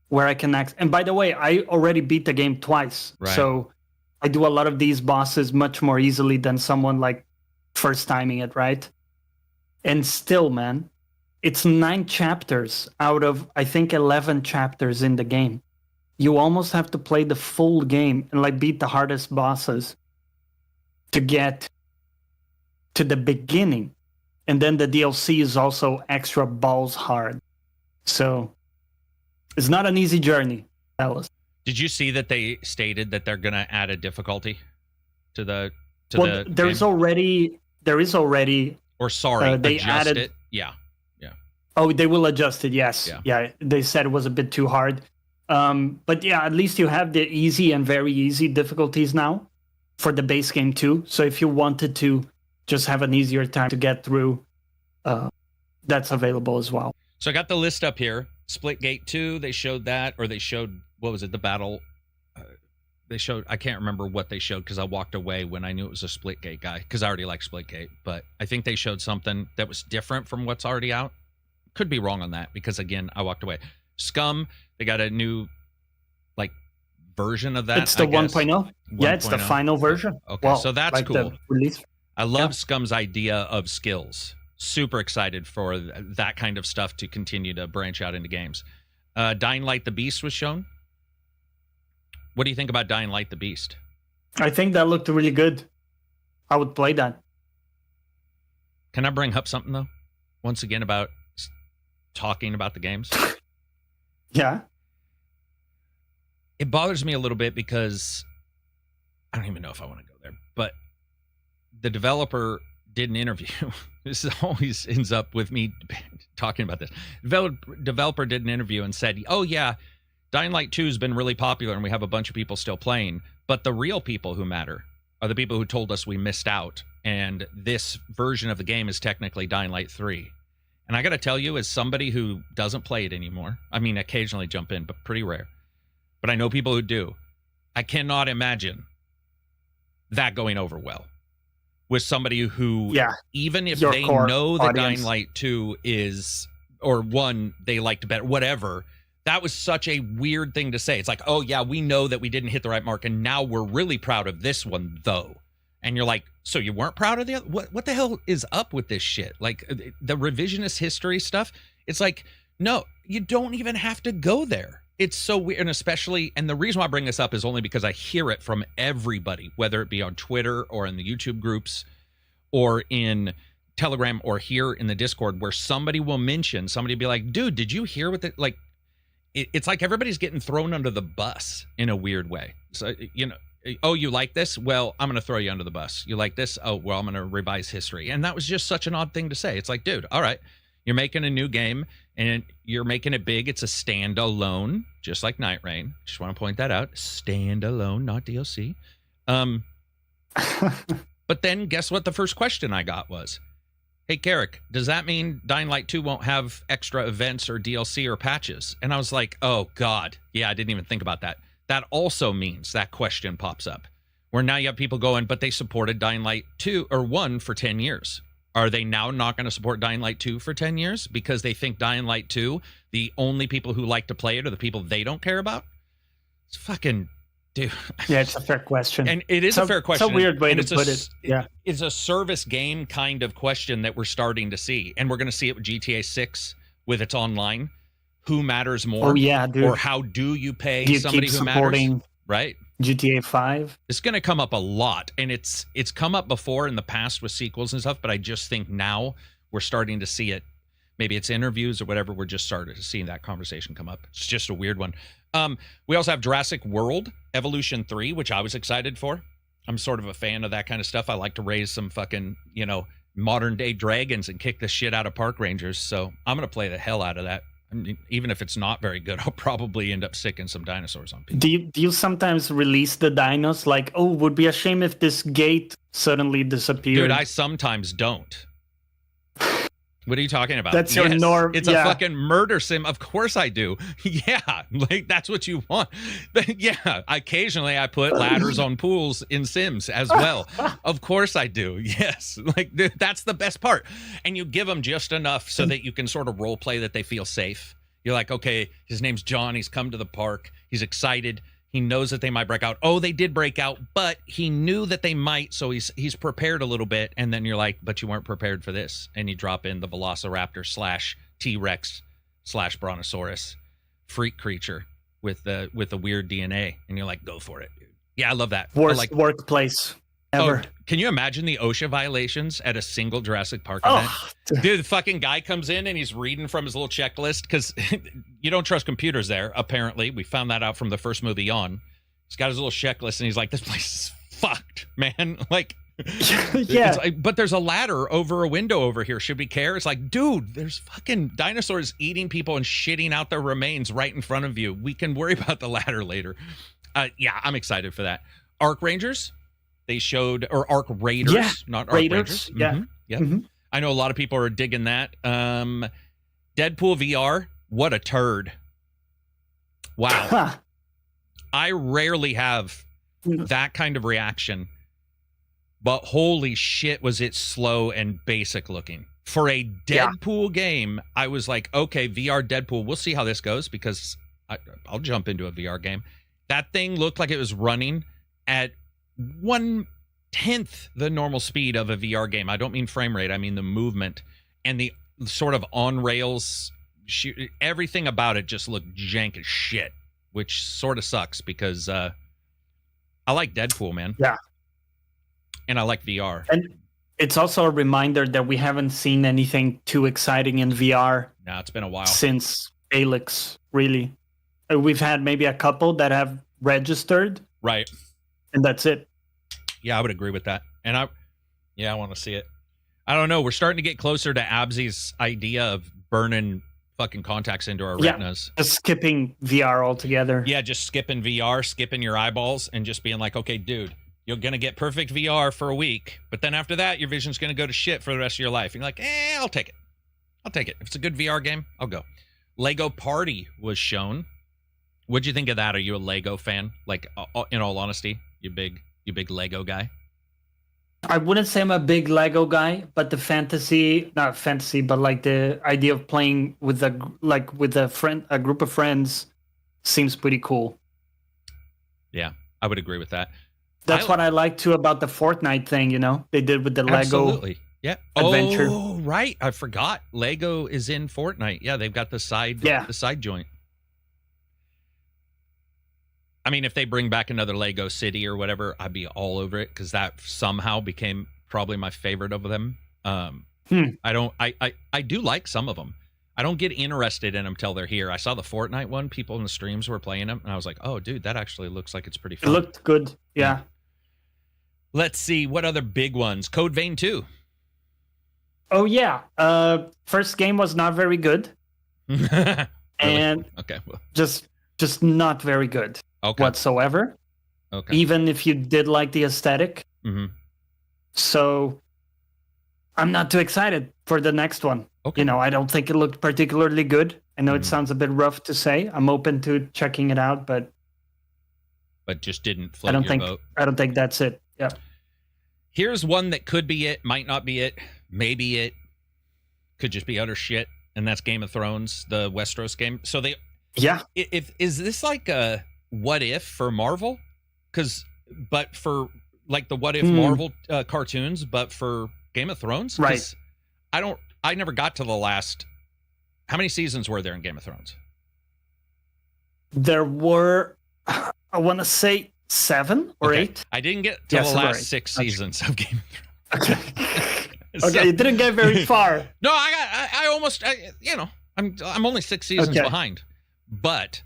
where I can and by the way, I already beat the game twice. Right. So I do a lot of these bosses much more easily than someone like first timing it, right? And still, man, it's 9 chapters out of, I think, 11 chapters in the game. You almost have to play the full game and like beat the hardest bosses to get to the beginning. And then the DLC is also extra balls hard. So it's not an easy journey, fellas. Did you see that they stated that they're going to add a difficulty to the there is already or sorry, they adjust added it. Yeah. Oh, they will adjust it. Yes. Yeah. They said it was a bit too hard. But yeah, at least you have the easy and very easy difficulties now for the base game too. So if you wanted to just have an easier time to get through, that's available as well. So I got the list up here. Splitgate 2, they showed that, or they showed, what was it, the battle? They showed, I can't remember what they showed because I walked away when I knew it was a Splitgate guy because I already like Splitgate. But I think they showed something that was different from what's already out. Could be wrong on that because, again, I walked away. Scum, they got a new like version of that. It's the 1.0. Yeah, it's the final version. Okay, well, so that's like cool. Release. I love Scum's idea of skills. Super excited for that kind of stuff to continue to branch out into games. Dying Light the Beast was shown. What do you think about Dying Light the Beast? I think that looked really good. I would play that. Can I bring up something though? Once again about talking about the games. Yeah. It bothers me a little bit because I don't even know if I want to go there, but the developer did an interview. This always ends up with me talking about this. Developer did an interview and said, oh yeah, Dying Light 2 has been really popular and we have a bunch of people still playing, but the real people who matter are the people who told us we missed out, and this version of the game is technically Dying Light 3. And I got to tell you, as somebody who doesn't play it anymore, I mean, occasionally jump in, but pretty rare. But I know people who do. I cannot imagine that going over well with somebody who, even if they know that Dying Light 2 is, or 1, they liked better, whatever, that was such a weird thing to say. It's like, oh, yeah, we know that we didn't hit the right mark, and now we're really proud of this one, though. And you're like, so you weren't proud of the other? What the hell is up with this shit? Like, the revisionist history stuff, it's like, no, you don't even have to go there. It's so weird, and especially, and the reason why I bring this up is only because I hear it from everybody, whether it be on Twitter or in the YouTube groups or in Telegram or here in the Discord, where somebody will mention, somebody be like, dude, did you hear what the, like, it's like everybody's getting thrown under the bus in a weird way. So, you know, oh, you like this? Well, I'm going to throw you under the bus. You like this? Oh, well, I'm going to revise history. And that was just such an odd thing to say. It's like, dude, all right, you're making a new game and you're making it big. It's a standalone, just like Night Rain. Just want to point that out. Standalone, not DLC. But then guess what the first question I got was, hey, Karak, does that mean Dying Light 2 won't have extra events or DLC or patches? And I was like, oh, God. Yeah, I didn't even think about that. That also means that question pops up, where now you have people going, but they supported Dying Light 2 or 1 for 10 years. Are they now not going to support Dying Light 2 for 10 years because they think Dying Light 2, the only people who like to play it are the people they don't care about? It's fucking... Dude. Yeah, it's a fair question. And it is a fair question. It's a weird way to put it. Yeah. It's a service game kind of question that we're starting to see. And we're going to see it with GTA 6 with its online. Who matters more? Oh, yeah, dude. Or how do you pay somebody who matters? Right? GTA 5. It's going to come up a lot. And it's come up before in the past with sequels and stuff. But I just think now we're starting to see it. Maybe it's interviews or whatever. We're just starting to see that conversation come up. It's just a weird one. We also have Jurassic World Evolution 3, which I was excited for. I'm sort of a fan of that kind of stuff. I like to raise some fucking, you know, modern day dragons and kick the shit out of park rangers. So I'm going to play the hell out of that. I mean, even if it's not very good, I'll probably end up sicking some dinosaurs on people. Do you sometimes release the dinos like, oh, would be a shame if this gate suddenly disappeared? Dude, I sometimes don't. What are you talking about? That's your norm. It's a fucking murder sim. Of course I do. Yeah, like that's what you want. Yeah, occasionally I put ladders on pools in Sims as well. Of course I do. Yes, like that's the best part. And you give them just enough so that you can sort of role play that they feel safe. You're like, okay, his name's John. He's come to the park. He's excited. He knows that they might break out. Oh, they did break out, but he knew that they might, so he's prepared a little bit. And then you're like, but you weren't prepared for this. And you drop in the Velociraptor / T-Rex / Brontosaurus freak creature with the weird DNA. And you're like, go for it, dude. Yeah, I love that. Worst workplace ever. Oh, can you imagine the OSHA violations at a single Jurassic Park event? Dude, the fucking guy comes in and he's reading from his little checklist because you don't trust computers there, apparently. We found that out from the first movie on. He's got his little checklist and he's like, this place is fucked, man. Like, yeah. Like, but there's a ladder over a window over here. Should we care? It's like, dude, there's fucking dinosaurs eating people and shitting out their remains right in front of you. We can worry about the ladder later. Yeah, I'm excited for that. Arc Rangers. They showed, or Arc Raiders, not Arc Rangers. Yeah. Mm-hmm. Yeah. Mm-hmm. I know a lot of people are digging that. Deadpool VR, what a turd. Wow. Huh. I rarely have that kind of reaction, but holy shit, was it slow and basic looking. For a Deadpool game, I was like, okay, VR Deadpool, we'll see how this goes because I'll jump into a VR game. That thing looked like it was running at 1/10 the normal speed of a VR game. I don't mean frame rate. I mean the movement and the sort of on rails. Everything about it just looked jank as shit, which sort of sucks because I like Deadpool, man. Yeah. And I like VR. And it's also a reminder that we haven't seen anything too exciting in VR. No, it's been a while. Since Alex, really. We've had maybe a couple that have registered. Right. And that's it. Yeah, I would agree with that. And I want to see it. I don't know. We're starting to get closer to Absy's idea of burning fucking contacts into our retinas. Just skipping VR altogether. Yeah, just skipping VR, skipping your eyeballs, and just being like, okay, dude, You're going to get perfect VR for a week, but then after that, your vision's going to go to shit for the rest of your life. And you're like, I'll take it. I'll take it. If it's a good VR game, I'll go. Lego Party was shown. What'd you think of that? Are you a Lego fan? Like, in all honesty, you big Lego guy? I wouldn't say I'm a big Lego guy, but the not fantasy, but like the idea of playing with a group of friends seems pretty cool. Yeah, I would agree with that. That's what I like too about the Fortnite thing, they did with the Absolutely. Lego adventure. adventure. Oh, right. I forgot. Lego is in Fortnite. Yeah, they've got the side joint. I mean, if they bring back another Lego City or whatever, I'd be all over it because that somehow became probably my favorite of them. I do like some of them. I don't get interested in them till they're here. I saw the Fortnite one. People in the streams were playing them, and I was like, oh, dude, that actually looks like it's pretty fun. It looked good. Yeah. Let's see. What other big ones? Code Vein 2. Oh, yeah. First game was not very good. Really? And okay, well. just not very good whatsoever. Okay. Even if you did like the aesthetic. Mm-hmm. So I'm not too excited for the next one. Okay. I don't think it looked particularly good. I know it sounds a bit rough to say. I'm open to checking it out, but just didn't float your boat. I don't think that's it. Yeah. Here's one that could be it, might not be it, maybe it could just be utter shit, and that's Game of Thrones, the Westeros game. So is this like a what if for Marvel? But for like the what if Marvel cartoons, but for Game of Thrones? Right. I never got to the last. How many seasons were there in Game of Thrones? There were, I want to say 7 or 8. I didn't get to the last 6 seasons of Game of Thrones. Okay, you didn't get very far. No, I almost, I'm only 6 seasons behind. But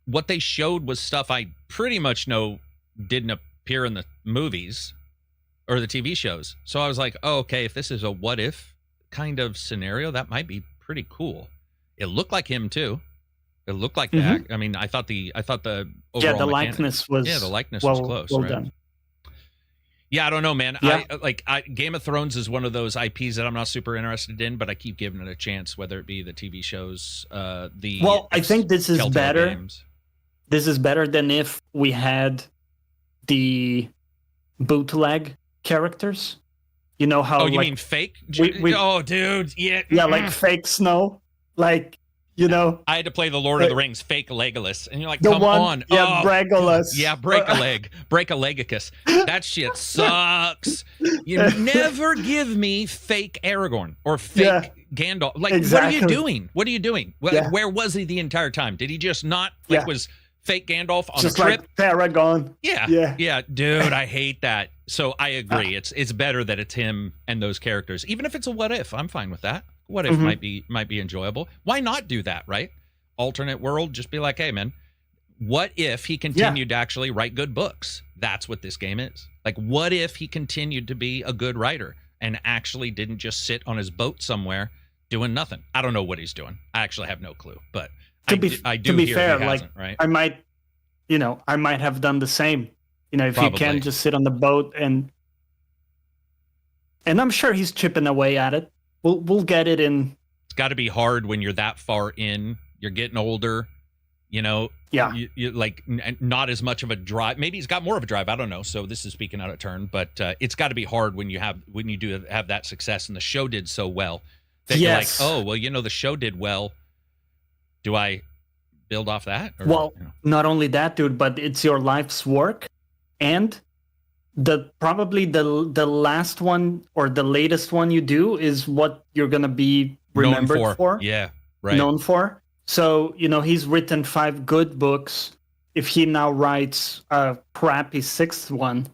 what they showed was stuff I pretty much know didn't appear in the movies or the TV shows. So I was like, oh, okay, if this is a what if kind of scenario, that might be pretty cool. It looked like him too. It looked like that. I mean, I thought the overall the likeness was was close. Well right? done. Yeah, I don't know, man. Yeah. Game of Thrones is one of those IPs that I'm not super interested in, but I keep giving it a chance, whether it be the TV shows, I think this is better. Games. This is better than if we had the bootleg characters. You know how? Oh, you mean fake? Oh, dude, yeah, like fake Snow, like. I had to play the Lord of the Rings fake Legolas, and you're like, come on. Yeah, Bregolas. Yeah, break a leg. Break a legicus. That shit sucks. You never give me fake Aragorn or fake Gandalf. Like, exactly. What are you doing? What are you doing? Where was he the entire time? Did he just not, was fake Gandalf on just a trip? Like Paragon. Yeah. Dude, I hate that. So I agree. It's better that it's him and those characters. Even if it's a what if, I'm fine with that. What if might be enjoyable? Why not do that, right? Alternate world, just be like, hey, man, what if he continued to actually write good books? That's what this game is. Like, what if he continued to be a good writer and actually didn't just sit on his boat somewhere doing nothing? I don't know what he's doing. I actually have no clue. But I do hear fair, he hasn't, right? I might have done the same. If Probably. you can just sit on the boat and I'm sure he's chipping away at it. We'll get it in. It's got to be hard when you're that far in. You're getting older, Yeah. You like not as much of a drive. Maybe he's got more of a drive. I don't know. So this is speaking out of turn, but it's got to be hard when you do have that success and the show did so well that you're like, oh well, the show did well. Do I build off that? Or, not only that, dude, but it's your life's work, and probably the last one or the latest one you do is what you're gonna be remembered for. Yeah, right. Known for. So he's written 5 good books. If he now writes a crappy 6th one,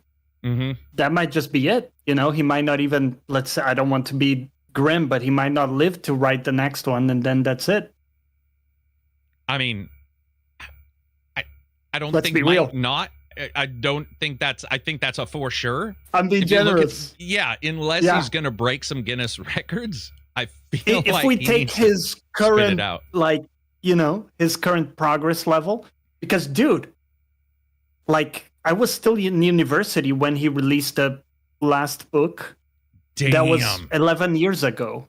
that might just be it. He might not even. Let's say, I don't want to be grim, but he might not live to write the next one, and then that's it. I mean, I don't Let's think be real. Not. I don't think that's. I think that's a for sure. I'm being generous. Unless he's going to break some Guinness records. I feel if we take his current, his current progress level, because dude, like I was still in university when he released the last book. Damn. That was 11 years ago.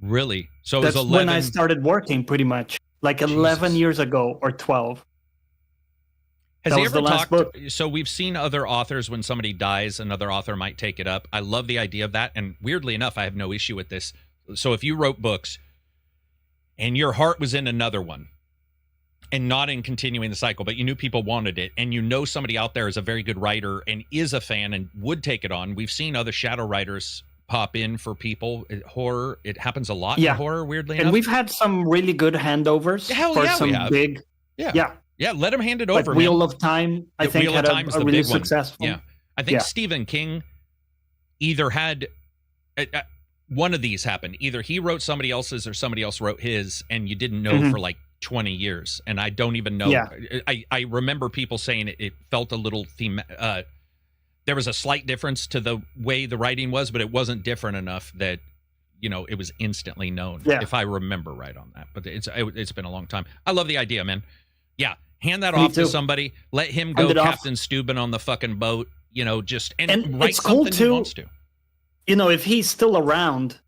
Really? So that's it was 11... when I started working, pretty much. Like 11 Jesus. years ago or 12. Has that he was ever the last talked? book. So we've seen other authors, when somebody dies, another author might take it up. I love the idea of that. And weirdly enough, I have no issue with this. So if you wrote books and your heart was in another one and not in continuing the cycle, but you knew people wanted it, and you know somebody out there is a very good writer and is a fan and would take it on. We've seen other shadow writers pop in for people. Horror, it happens a lot in horror, weirdly enough. And we've had some really good handovers for some big... Yeah, let him hand it over. Like Wheel of Time, I think, had a really successful. Yeah, I think Stephen King either had one of these happen. Either he wrote somebody else's or somebody else wrote his, and you didn't know for like 20 years. And I don't even know. Yeah. I remember people saying it felt a little there was a slight difference to the way the writing was, but it wasn't different enough that, you know, it was instantly known. Yeah. If I remember right on that. But it's been a long time. I love the idea, man. Yeah. Hand that off to somebody. Let him go Captain Steuben on the fucking boat. You know, just and write it's cool something too, he wants to. You know, if he's still around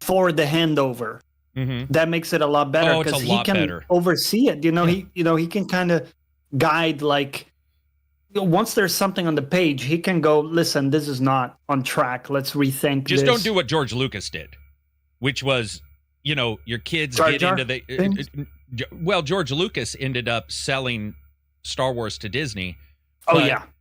for the handover, that makes it a lot better because he can oversee it. You know, he can kind of guide. Like, once there's something on the page, he can go, listen, this is not on track. Let's rethink. Just don't do what George Lucas did, which was, you know, your kids get into the. Well, George Lucas ended up selling Star Wars to Disney.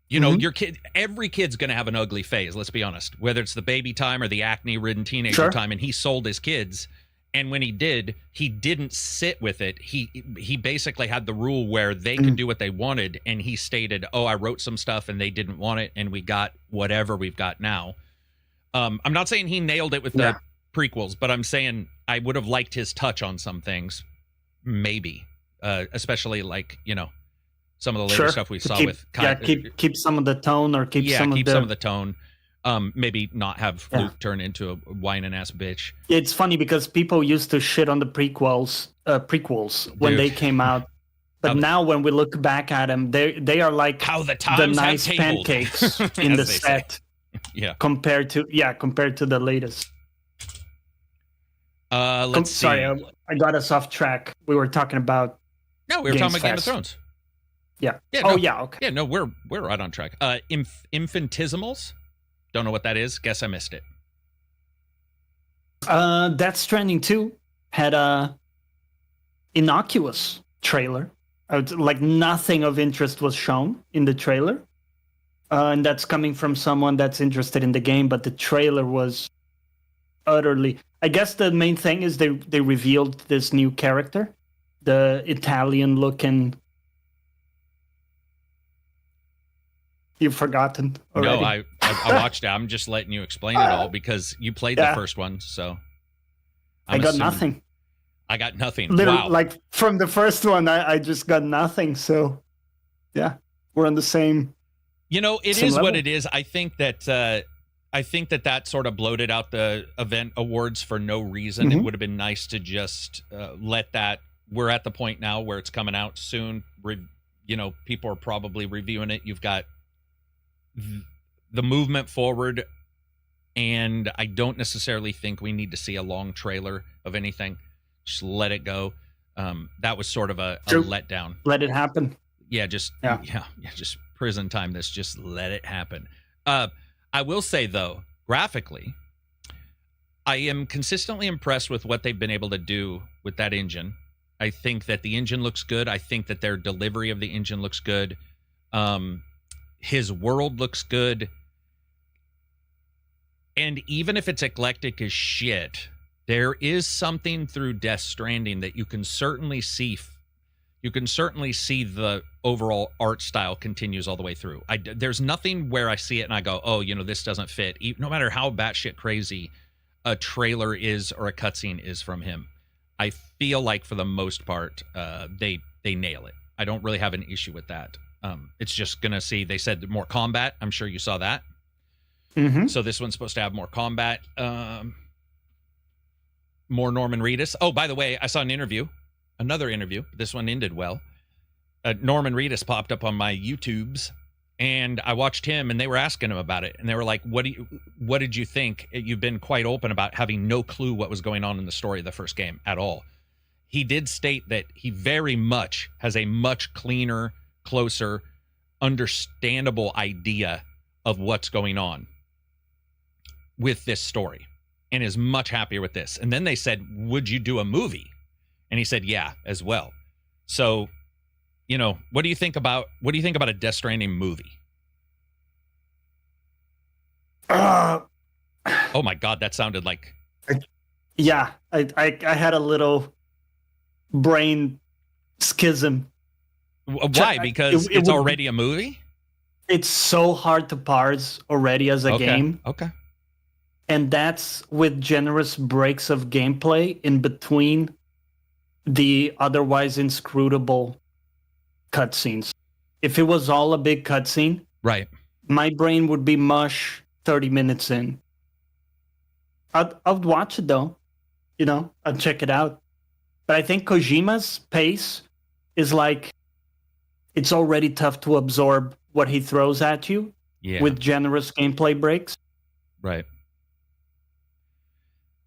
You know, your kid, every kid's going to have an ugly phase, let's be honest, whether it's the baby time or the acne-ridden teenager time, and he sold his kids. And when he did, he didn't sit with it. He basically had the rule where they could do what they wanted, and he stated, oh, I wrote some stuff and they didn't want it, and we got whatever we've got now. I'm not saying he nailed it with the prequels, but I'm saying I would have liked his touch on some things. Maybe, especially like, you know, some of the later stuff we saw with keep some of the tone or keep some of the tone. Maybe not have Luke turn into a whining ass bitch. It's funny because people used to shit on the prequels when they came out, but now when we look back at them, they are like how the nice pancakes in the set. compared to the latest. Let's see. Sorry, I got us off track. We were talking about. No, we were talking about Game of Thrones. Yeah. Okay. Yeah, no, we're right on track. Infinitesimals. Don't know what that is. Guess I missed it. Death Stranding 2 had a innocuous trailer. Like nothing of interest was shown in the trailer, and that's coming from someone that's interested in the game. But the trailer was utterly. I guess the main thing is they revealed this new character, the Italian-looking. You've forgotten already. No, I watched it. I'm just letting you explain it all because you played the first one, so. I got nothing. I got nothing. Literally, wow. Like from the first one, I just got nothing. So, yeah, we're on the same. You know, it is level. What it is. I think that sort of bloated out the event awards for no reason. It would have been nice to just let that. We're at the point now where it's coming out soon. You know, people are probably reviewing it. You've got the movement forward, and I don't necessarily think we need to see a long trailer of anything. Just let it go. That was sort of a letdown. Let it happen. Yeah, just prison time. Just let it happen. I will say though, graphically, I am consistently impressed with what they've been able to do with that engine. I think that the engine looks good. I think that their delivery of the engine looks good. His world looks good. And even if it's eclectic as shit, there is something through Death Stranding that you can certainly see. You can certainly see the overall art style continues all the way through. There's nothing where I see it and I go, oh, you know, this doesn't fit. No matter how batshit crazy a trailer is or a cutscene is from him, I feel like for the most part, they nail it. I don't really have an issue with that. It's just gonna see. They said more combat. I'm sure you saw that. So this one's supposed to have more combat. More Norman Reedus. Oh, by the way, I saw another interview. This one ended well. Norman Reedus popped up on my YouTubes, and I watched him, and they were asking him about it, and they were like, what did you think? You've been quite open about having no clue what was going on in the story of the first game at all. He did state that he very much has a much cleaner, closer, understandable idea of what's going on with this story, and is much happier with this. And then they said, would you do a movie? And he said, yeah, as well. So, you know, what do you think about a Death Stranding movie? Oh my God, that sounded like... Yeah, I had a little brain schism. Why? Because it's already a movie? It's so hard to parse already as a game. Okay. And that's with generous breaks of gameplay in between the otherwise inscrutable cutscenes. If it was all a big cutscene, right, my brain would be mush 30 minutes in. I'd watch it though. You know, I'd check it out. But I think Kojima's pace is like, it's already tough to absorb what he throws at you with generous gameplay breaks. Right.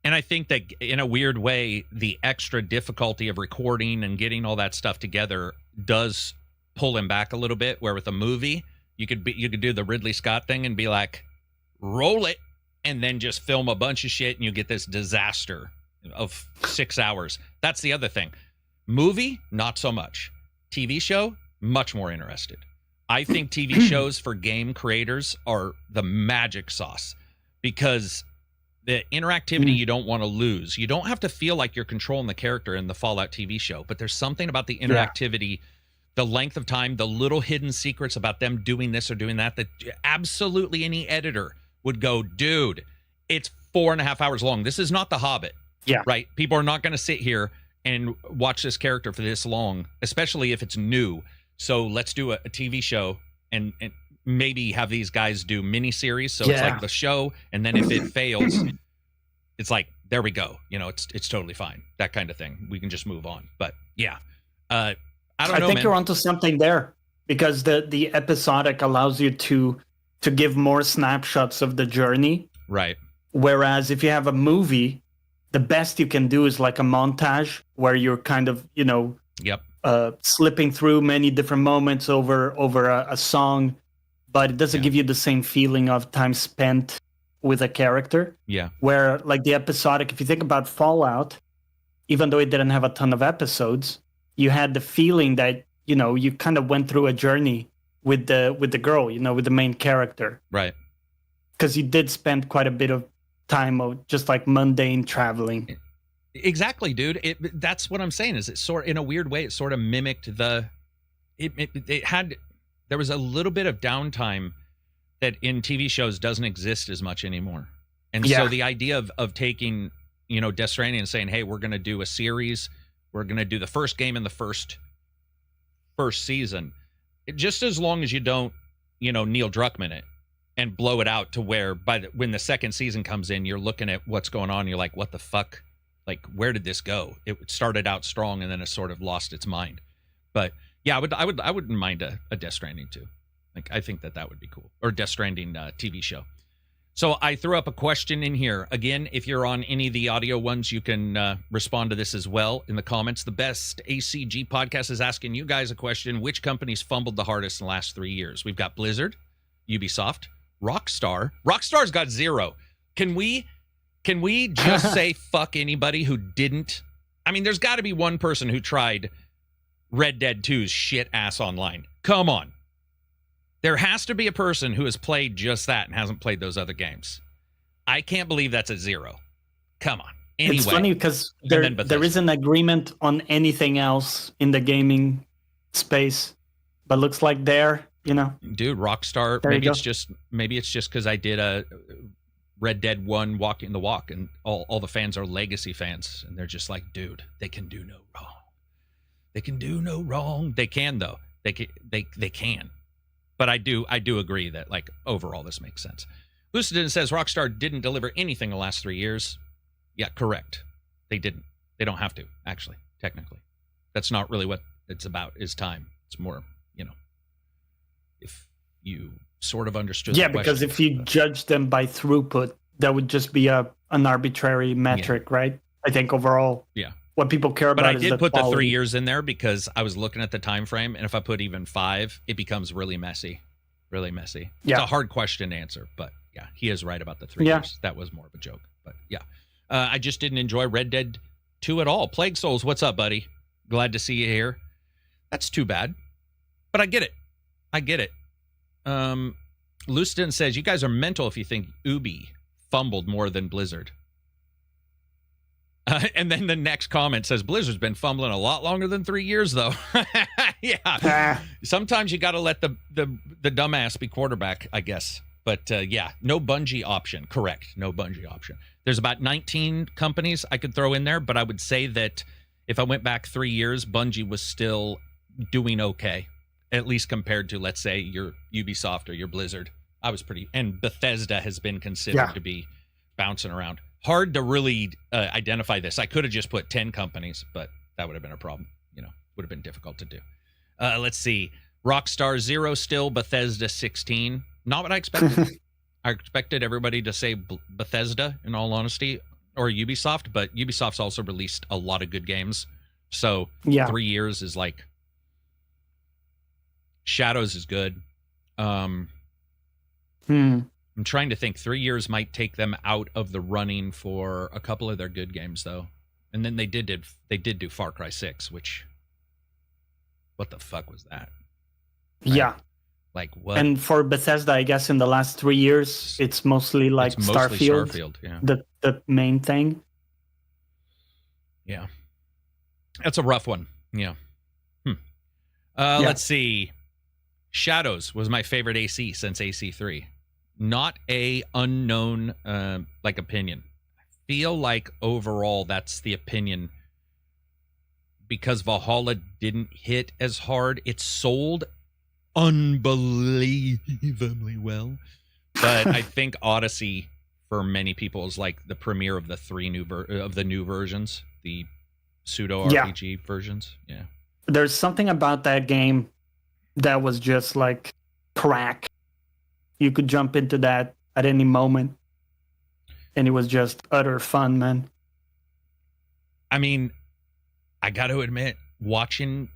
And I think that in a weird way, the extra difficulty of recording and getting all that stuff together does pull him back a little bit. Where with a movie, you could do the Ridley Scott thing and be like, roll it, and then just film a bunch of shit, and you get this disaster of 6 hours. That's the other thing. Movie, not so much. TV show, much more interested. I think TV shows for game creators are the magic sauce, because the interactivity you don't want to lose. You don't have to feel like you're controlling the character in the Fallout TV show, but there's something about the interactivity, the length of time, the little hidden secrets about them doing this or doing that, that absolutely any editor would go, dude, it's 4.5 hours long. This is not The Hobbit. Yeah. Right? People are not going to sit here and watch this character for this long, especially if it's new. So let's do a TV show and maybe have these guys do miniseries. So it's like the show, and then if it fails, it's like, there we go. You know, it's totally fine. That kind of thing. We can just move on. But yeah, I don't know. I think you're onto something there, because the episodic allows you to give more snapshots of the journey. Right. Whereas if you have a movie, the best you can do is like a montage where you're kind of, you know, slipping through many different moments over a song, but it doesn't give you the same feeling of time spent with a character. Yeah. Where like the episodic, if you think about Fallout, even though it didn't have a ton of episodes, you had the feeling that, you know, you kind of went through a journey with the girl, you know, with the main character. Right. Because you did spend quite a bit of time of just like mundane traveling. Exactly, dude. That's what I'm saying. Is it sort, in a weird way, it sort of mimicked there was a little bit of downtime that in TV shows doesn't exist as much anymore. And so the idea of taking, you know, Death Stranding and saying, hey, we're going to do a series. We're going to do the first game in the first season. Just as long as you don't, you know, Neil Druckmann it and blow it out to where when the second season comes in, you're looking at what's going on. And you're like, what the fuck? Like, where did this go? It started out strong and then it sort of lost its mind. But yeah, I wouldn't mind a Death Stranding too. Like, I think that would be cool. Or Death Stranding TV show. So I threw up a question in here. Again, if you're on any of the audio ones, you can respond to this as well in the comments. The Best ACG podcast is asking you guys a question. Which companies fumbled the hardest in the last 3 years? We've got Blizzard, Ubisoft, Rockstar. Rockstar's got 0. Can we just say fuck anybody who didn't? I mean, there's got to be one person who tried Red Dead 2's shit ass online. Come on. There has to be a person who has played just that and hasn't played those other games. I can't believe that's a 0. Come on. Anyway, it's funny because there is an agreement on anything else in the gaming space, but looks like you know. Dude, Rockstar, maybe it's just because I did a Red Dead 1 Walking the Walk, and all the fans are legacy fans, and they're just like, dude, they can do no wrong. They can do no wrong. They can though. They can. But I do agree that, like, overall this makes sense. Lucidin says Rockstar didn't deliver anything the last 3 years. Yeah, correct. They didn't. They don't have to, actually, technically. That's not really what it's about, is time. It's more, if you sort of understood. Yeah, the because question, if you judge them by throughput, that would just be an arbitrary metric, right? I think overall, what people care but about I is did put quality. the 3 years in there because I was looking at the time frame, and if I put even 5, it becomes really messy. Really messy. Yeah. It's a hard question to answer, but yeah, he is right about the 3 years. That was more of a joke, but yeah. I just didn't enjoy Red Dead 2 at all. Plague Souls, what's up, buddy? Glad to see you here. That's too bad, but I get it. Leuston says, you guys are mental if you think Ubi fumbled more than Blizzard. And then the next comment says, Blizzard's been fumbling a lot longer than 3 years, though. Yeah. Sometimes you got to let the dumbass be quarterback, I guess. But yeah, no Bungie option. Correct. No Bungie option. There's about 19 companies I could throw in there, but I would say that if I went back 3 years, Bungie was still doing okay, at least compared to, let's say, your Ubisoft or your Blizzard. I was pretty, and Bethesda has been considered to be bouncing around. Hard to really identify this. I could have just put 10 companies, but that would have been a problem. Would have been difficult to do. Let's see. Rockstar 0 still, Bethesda 16. Not what I expected. I expected everybody to say Bethesda, in all honesty, or Ubisoft, but Ubisoft's also released a lot of good games. So 3 years is like... Shadows is good. I'm trying to think. 3 years might take them out of the running for a couple of their good games, though. And then they did do Far Cry 6, which... What the fuck was that? Right? Yeah. Like what? And for Bethesda, I guess in the last 3 years, it's mostly like Starfield. Yeah. The main thing. Yeah. That's a rough one. Yeah. Let's see. Shadows was my favorite AC since AC3. Not a unknown opinion. I feel like overall that's the opinion because Valhalla didn't hit as hard. It sold unbelievably well. But I think Odyssey for many people is like the premiere of the new versions, the pseudo RPG versions. Yeah. There's something about that game that was just like crack. You could jump into that at any moment. And it was just utter fun, man. I mean, I got to admit, watching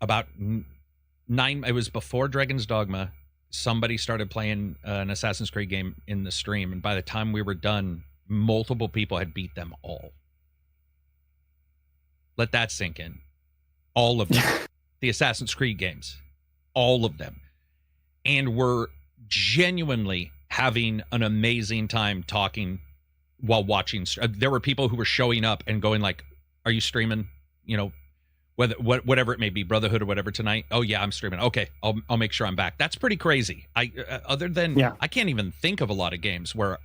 about 9, it was before Dragon's Dogma, somebody started playing an Assassin's Creed game in the stream. And by the time we were done, multiple people had beat them all. Let that sink in. All of them. The Assassin's Creed games. All of them. And we're genuinely having an amazing time talking while watching. There were people who were showing up and going like, are you streaming? Whatever it may be, Brotherhood or whatever tonight. Oh yeah, I'm streaming. Okay, I'll make sure I'm back. That's pretty crazy. I can't even think of a lot of games where,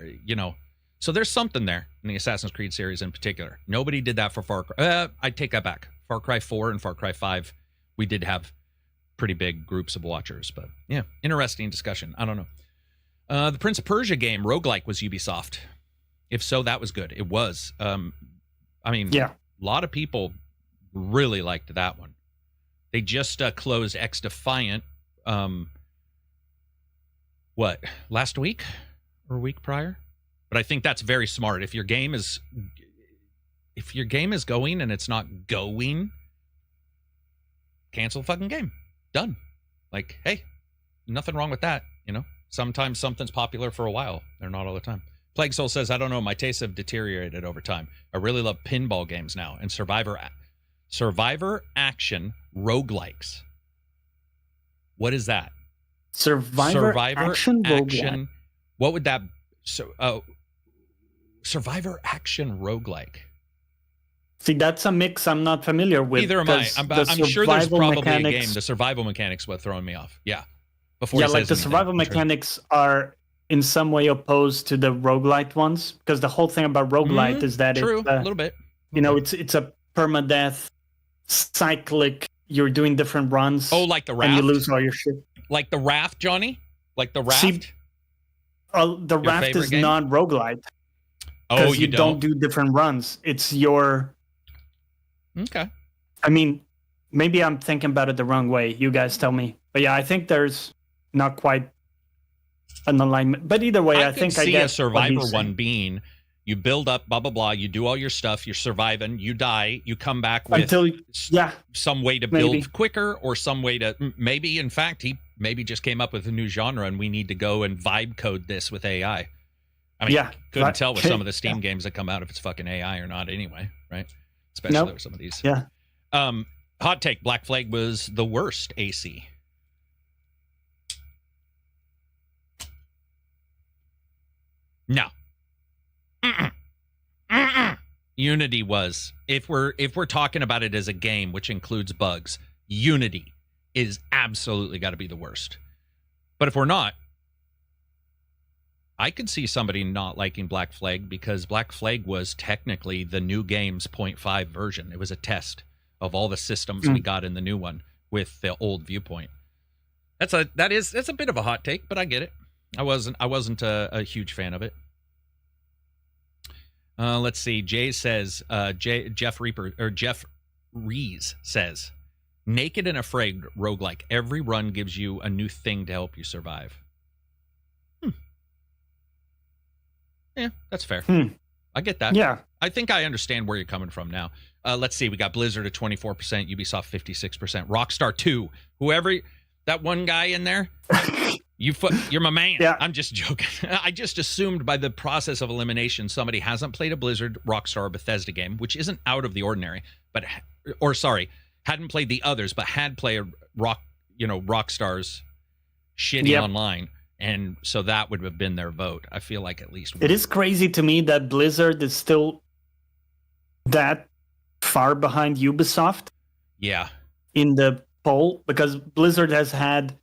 so there's something there in the Assassin's Creed series in particular. Nobody did that for Far Cry. I take that back. Far Cry 4 and Far Cry 5, we did have pretty big groups of watchers, but yeah, interesting discussion. I don't know. The Prince of Persia game, roguelike, was Ubisoft. If so, that was good. It was. A lot of people really liked that one. They just closed X Defiant, last week or a week prior? But I think that's very smart. If your game is going and it's not going, cancel the fucking game. Done. Like, hey, nothing wrong with that, Sometimes something's popular for a while. They're not all the time. Plague Soul says, I don't know, my tastes have deteriorated over time. I really love pinball games now and survivor action roguelikes. What is that? Survivor action roguelike. What would that survivor action roguelike? See, that's a mix I'm not familiar with. Neither am I. I'm sure there's probably a game. The survival mechanics were throwing me off. Yeah. The survival mechanics are in some way opposed to the roguelite ones, because the whole thing about roguelite is that it's a little bit. It's a permadeath cyclic. You're doing different runs. Oh, like the raft? And you lose all your shit. Like the raft, Johnny? Like the raft? See, the raft is not roguelite. Oh, because you don't do different runs. It's your... Okay. I mean, maybe I'm thinking about it the wrong way. You guys tell me. But yeah, I think there's not quite an alignment. But either way, I think I see get a Survivor one being you build up, blah, blah, blah. You do all your stuff. You're surviving. You die. You come back with some way to build quicker or some way to maybe, in fact, he maybe just came up with a new genre and we need to go and vibe code this with AI. I mean, couldn't tell with some of the Steam games that come out if it's fucking AI or not anyway, right? Especially with some of these. Yeah. Hot take, Black Flag was the worst AC. No. Unity was. If we're talking about it as a game, which includes bugs, Unity is absolutely got to be the worst. But if we're not, I could see somebody not liking Black Flag because Black Flag was technically the new game's 0.5 version. It was a test of all the systems we got in the new one with the old viewpoint. That's a bit of a hot take, but I get it. I wasn't a huge fan of it. Let's see. Jay says, Jeff Rees says, Naked and Afraid roguelike. Every run gives you a new thing to help you survive. Yeah, that's fair. I get that. Yeah. I think I understand where you're coming from now. Let's see. We got Blizzard at 24%, Ubisoft 56%, Rockstar 2. Whoever, that one guy in there, you're my man. Yeah. I'm just joking. I just assumed by the process of elimination, somebody hasn't played a Blizzard, Rockstar, or Bethesda game, which isn't out of the ordinary, hadn't played the others, but had played Rockstar's shitty online. And so that would have been their vote. I feel like at least it is crazy to me that Blizzard is still that far behind Ubisoft. Yeah. In the poll, because Blizzard has had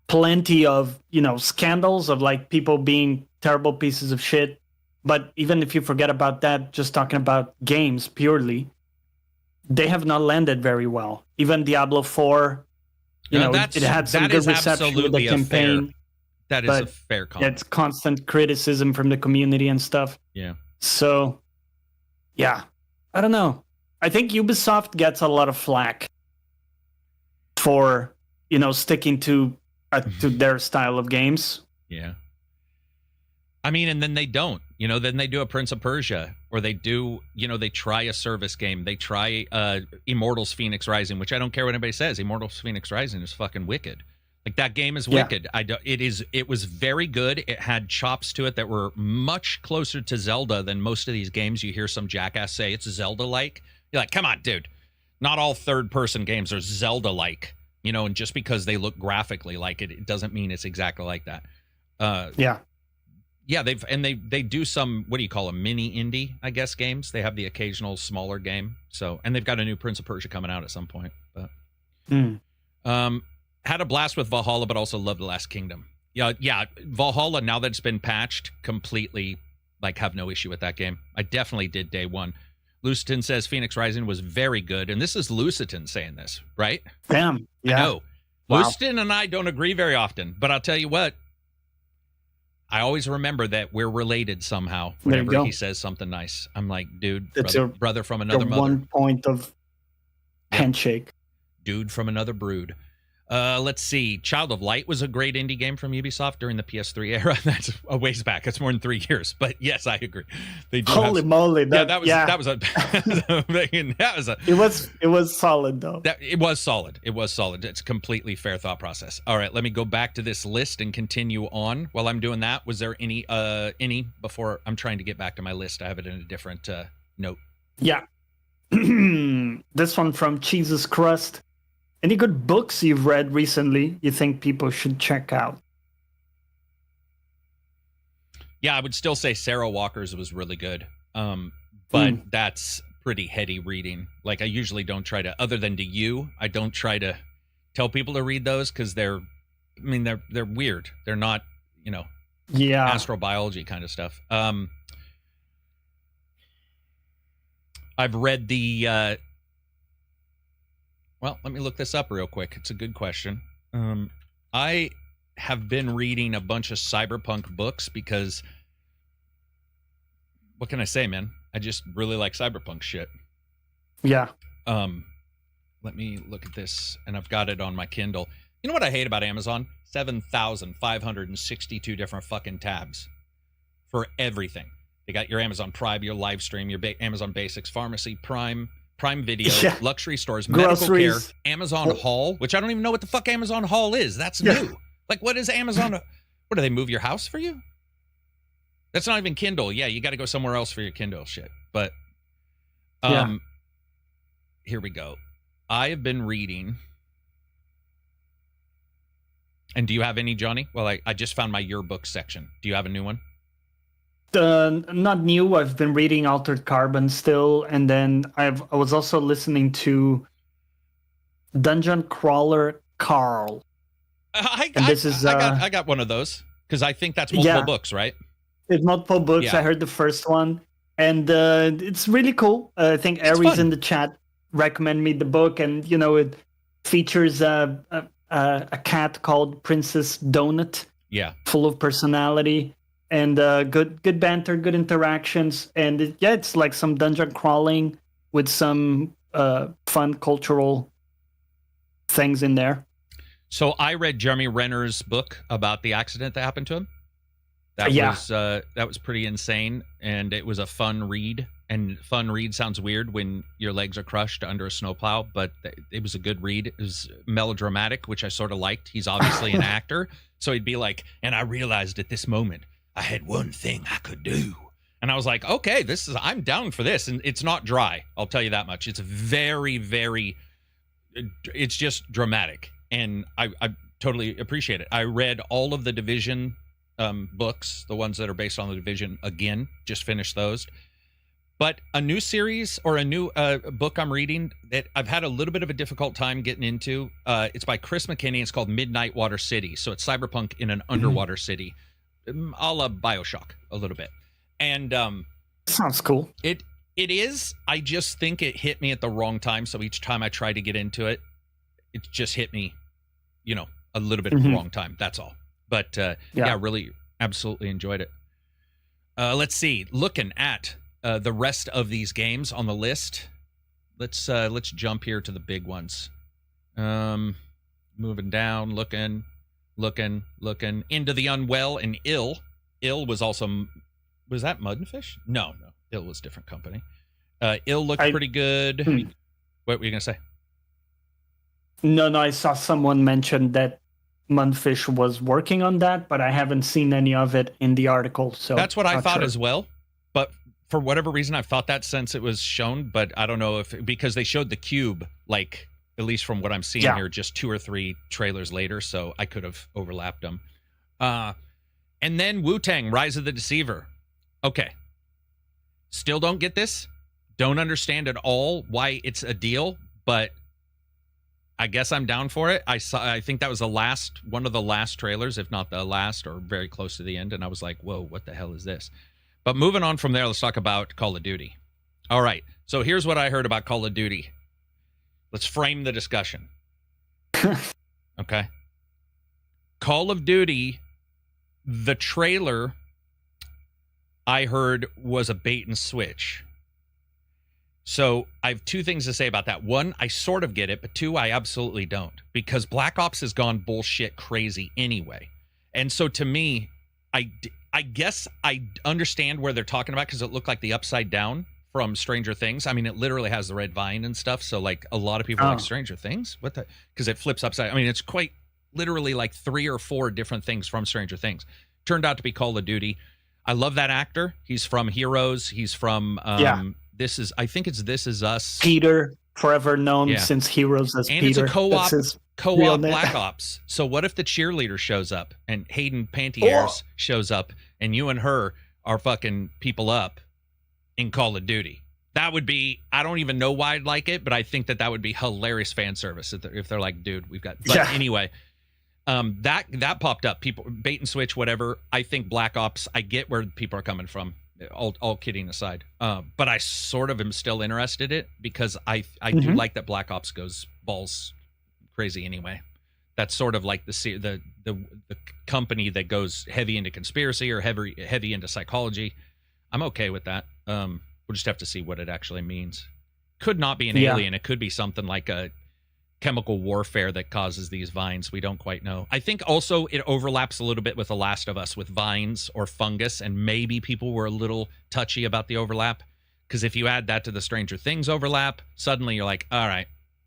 plenty of, scandals of like people being terrible pieces of shit. But even if you forget about that, just talking about games purely, they have not landed very well. Even Diablo 4, it had some good reception with the campaign. That is a fair comment. It's constant criticism from the community and stuff. Yeah. So, yeah. I don't know. I think Ubisoft gets a lot of flack for, sticking to their style of games. Yeah. I mean, and then they don't. Then they do a Prince of Persia, or they do, they try a service game. They try Immortals Phoenix Rising, which I don't care what anybody says. Immortals Phoenix Rising is fucking wicked. Like, that game is wicked. It was very good. It had chops to it that were much closer to Zelda than most of these games. You hear some jackass say it's Zelda-like. You're like, come on, dude. Not all third-person games are Zelda-like. And just because they look graphically like it doesn't mean it's exactly like that. Yeah, they do some, what do you call them, mini indie, I guess, games. They have the occasional smaller game. So, and they've got a new Prince of Persia coming out at some point. But had a blast with Valhalla, but also loved The Last Kingdom. Yeah, Valhalla, now that it's been patched, completely, have no issue with that game. I definitely did day one. Lucitan says Phoenix Rising was very good, and this is Lucitan saying this, right? Damn, yeah. I know. Wow. Lucitan and I don't agree very often, but I'll tell you what, I always remember that we're related somehow whenever he says something nice. I'm like, dude, brother from another mother. 1 point of handshake. Dude from another brood. Let's see. Child of Light was a great indie game from Ubisoft during the PS3 era. That's a ways back. That's more than 3 years. But yes, I agree. They do Holy moly! That was It was solid though. It was solid. It's a completely fair thought process. All right, let me go back to this list and continue on. While I'm doing that, was there any before I'm trying to get back to my list? I have it in a different note. Yeah. This one from Jesus Crust. Any good books you've read recently you think people should check out? Yeah, I would still say Sarah Walker's was really good. But that's pretty heady reading. Like, I usually don't try to, other than to you, I don't try to tell people to read those because they're weird. They're not, astrobiology kind of stuff. I've read the... Well, let me look this up real quick. It's a good question. I have been reading a bunch of cyberpunk books because, what can I say, man? I just really like cyberpunk shit. Yeah. Let let me look at this, and I've got it on my Kindle. You know what I hate about Amazon? 7,562 different fucking tabs for everything. They got your Amazon Prime, your live stream, your Amazon Basics, Pharmacy, Prime Video, luxury stores, medical care, Amazon Haul, which I don't even know what the fuck Amazon Haul is. That's new. Like, what is Amazon? What, do they move your house for you? That's not even Kindle. Yeah, you got to go somewhere else for your Kindle shit. But here we go. I have been reading. And do you have any, Johnny? Well, I just found my yearbook section. Do you have a new one? Not new. I've been reading Altered Carbon still, and then I was also listening to Dungeon Crawler Carl. I got one of those because I think that's multiple books, right? It's multiple books. Yeah. I heard the first one, and it's really cool. I think Aries in the chat recommended me the book, and it features a cat called Princess Donut. Yeah, full of personality. And good banter, good interactions, and it's like some dungeon crawling with some fun cultural things in there. So I read Jeremy Renner's book about the accident that happened to him. That was pretty insane, and it was a fun read. And fun read sounds weird when your legs are crushed under a snowplow, but it was a good read. It was melodramatic, which I sort of liked. He's obviously an actor, so he'd be like, and I realized at this moment I had one thing I could do. And I was like, okay, I'm down for this. And it's not dry. I'll tell you that much. It's very, very, it's just dramatic. And I totally appreciate it. I read all of the Division books, the ones that are based on the Division again, just finished those. But a new series or a new book I'm reading that I've had a little bit of a difficult time getting into. It's by Chris McKinney. It's called Midnight Water City. So it's cyberpunk in an underwater city. A la BioShock a little bit. And sounds cool. It is. I just think it hit me at the wrong time. So each time I try to get into it, it just hit me, a little bit at the wrong time. That's all. But really absolutely enjoyed it. Let's see. Looking at the rest of these games on the list. Let's jump here to the big ones. Moving down, looking into the unwell and ill. Ill was also, was that Mudfish? No, Ill was a different company. Ill looked pretty good. What were you gonna say? No, I saw someone mention that Mudfish was working on that, but I haven't seen any of it in the article. So that's what I thought as well. But for whatever reason, I've thought that since it was shown. But I don't know because they showed the cube, like, at least from what I'm seeing here, just 2 or 3 trailers later, so I could have overlapped them. And then Wu-Tang, Rise of the Deceiver. Okay. Still don't get this. Don't understand at all why it's a deal, but I guess I'm down for it. I think that was one of the last trailers, if not the last, or very close to the end, and I was like, whoa, what the hell is this? But moving on from there, let's talk about Call of Duty. All right, so here's what I heard about Call of Duty. Let's frame the discussion. Okay. Call of Duty, the trailer I heard was a bait and switch. So I have 2 things to say about that. 1, I sort of get it, but 2, I absolutely don't. Because Black Ops has gone bullshit crazy anyway. And so to me, I guess I understand where they're talking about because it looked like the Upside Down from Stranger Things. I mean, it literally has the red vine and stuff. So, like, a lot of people are like, Stranger Things? What the? Because it flips upside. I mean, it's quite literally like 3 or 4 different things from Stranger Things. Turned out to be Call of Duty. I love that actor. He's from Heroes. He's from This Is Us. Peter, forever known since Heroes as and Peter. And it's a co-op Black Ops. So what if the cheerleader shows up and Hayden Pantiers shows up and you and her are fucking people up in Call of Duty? That would be, I don't even know why I'd like it, but I think that would be hilarious fan service if they're like, dude, we've got, but anyway, that popped up. People, bait and switch, whatever. I think Black Ops, I get where people are coming from, all kidding aside. But I sort of am still interested in it because I do like that Black Ops goes balls crazy anyway. That's sort of like the company that goes heavy into conspiracy or heavy into psychology. I'm okay with that. We'll just have to see what it actually means. Could not be an alien. It could be something like chemical warfare that causes these vines. We don't quite know. I think also it overlaps a little bit with The Last of Us with vines or fungus, and maybe people were a little touchy about the overlap, because if you add that to the Stranger Things overlap, suddenly you're like, all right,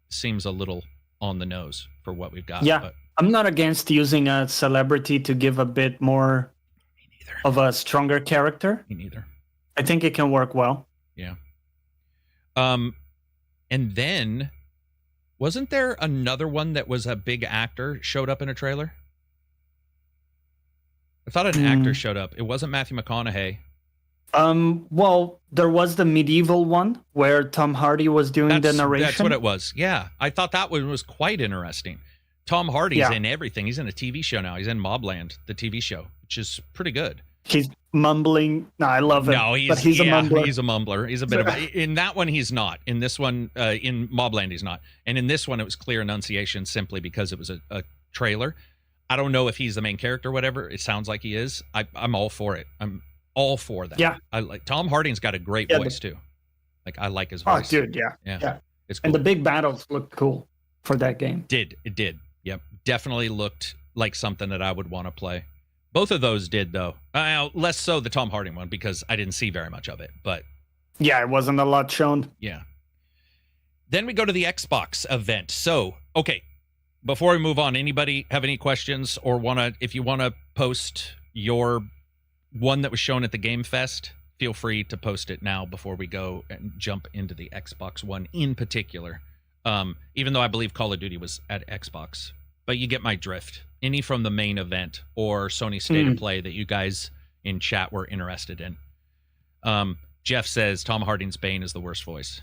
seems a little on the nose for what we've got. Yeah, but I'm not against using a celebrity to give a bit more of a stronger character. Me neither. I think it can work well. Yeah. And then, wasn't there another one that was a big actor showed up in a trailer? I thought an actor showed up. It wasn't Matthew McConaughey. Well, there was the medieval one where Tom Hardy was doing the narration. That's what it was. Yeah. I thought that one was quite interesting. Tom Hardy's in everything. He's in a TV show now. He's in Mobland, the TV show, which is pretty good. He's mumbling. No, I love it. No, but he's a mumbler. He's a mumbler. He's a bit of in that one, he's not. In this one, in Mobland, he's not. And in this one, it was clear enunciation simply because it was a trailer. I don't know if he's the main character or whatever. It sounds like he is. I'm all for it. I'm all for that. Yeah. I like Tom Hardy's got a great voice too. Like I like his voice. Oh, dude, yeah. It's cool. And the big battles look cool for that game. It did. Yep. Definitely looked like something that I would want to play. Both of those did, though. Less so the Tom Hardy one, because I didn't see very much of it. But yeah, it wasn't a lot shown. Yeah. Then we go to the Xbox event. So, okay, before we move on, anybody have any questions or if you want to post your one that was shown at the Game Fest, feel free to post it now before we go and jump into the Xbox One in particular. Even though I believe Call of Duty was at Xbox. But you get my drift. Any from the main event or Sony State of Play that you guys in chat were interested in. Jeff says Tom Hardy's Bane is the worst voice.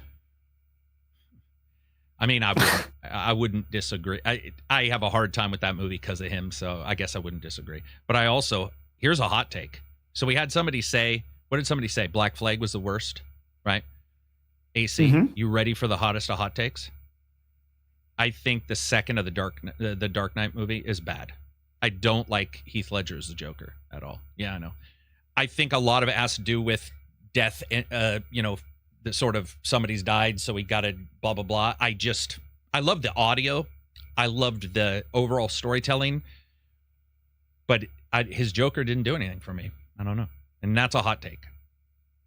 I mean, I wouldn't disagree. I have a hard time with that movie because of him, so I guess I wouldn't disagree. But I also, here's a hot take. So we had somebody say, what did somebody say? Black Flag was the worst, right? AC, you ready for the hottest of hot takes? I think the second of the Dark Knight movie is bad. I don't like Heath Ledger as the Joker at all. Yeah, I know. I think a lot of it has to do with death. The sort of somebody's died, so we got to blah blah blah. I love the audio. I loved the overall storytelling, but his Joker didn't do anything for me. I don't know, and that's a hot take.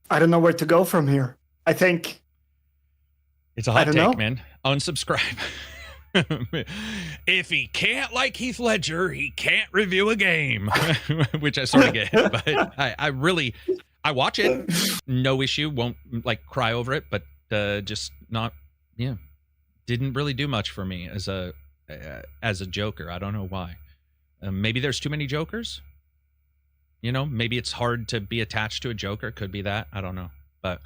I don't know where to go from here. I think it's a hot take, man. Unsubscribe. If he can't like Heath Ledger, he can't review a game, which I sort of get. But I watch it, no issue. Won't like cry over it, but just not. Yeah, didn't really do much for me as a Joker. I don't know why. Maybe there's too many Jokers. Maybe it's hard to be attached to a Joker. Could be that. I don't know. But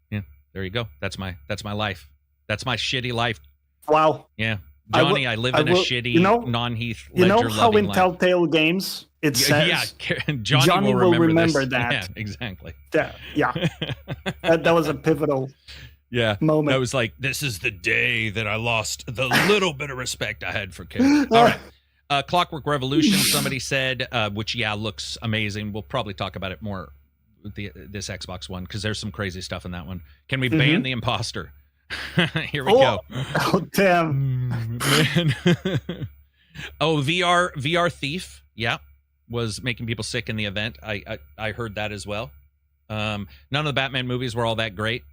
yeah, there you go. That's my life. That's my shitty life. Wow. Yeah. Johnny, I live in a shitty, non-Heath Ledger You know how in life. Telltale Games it says... Yeah, Johnny will remember that. Yeah, exactly. That was a pivotal moment. That was like, this is the day that I lost the little bit of respect I had for kids. All right. Clockwork Revolution, somebody said, which, looks amazing. We'll probably talk about it more with this Xbox One, because there's some crazy stuff in that one. Can we ban the imposter? Here we go. Oh, damn. Man. VR Thief, was making people sick in the event. I heard that as well. None of the Batman movies were all that great.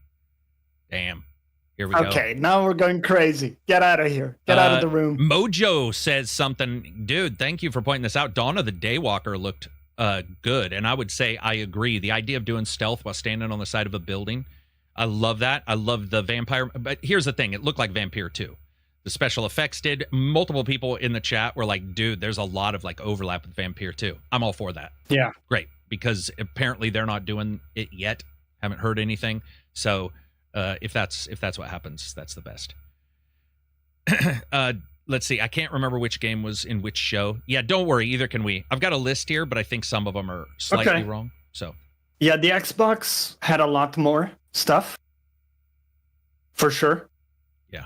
Damn. Here we go. Okay, now we're going crazy. Get out of here. Get out of the room. Mojo says something. Dude, thank you for pointing this out. Dawn of the Daywalker looked good, and I would say I agree. The idea of doing stealth while standing on the side of a building, I love that. I love the vampire. But here's the thing. It looked like Vampire 2. The special effects did. Multiple people in the chat were like, dude, there's a lot of like overlap with Vampire 2. I'm all for that. Yeah. Great. Because apparently they're not doing it yet. Haven't heard anything. So if that's what happens, that's the best. Let's see. I can't remember which game was in which show. Yeah, don't worry. Either can we. I've got a list here, but I think some of them are slightly wrong. So yeah, the Xbox had a lot more stuff, for sure. Yeah,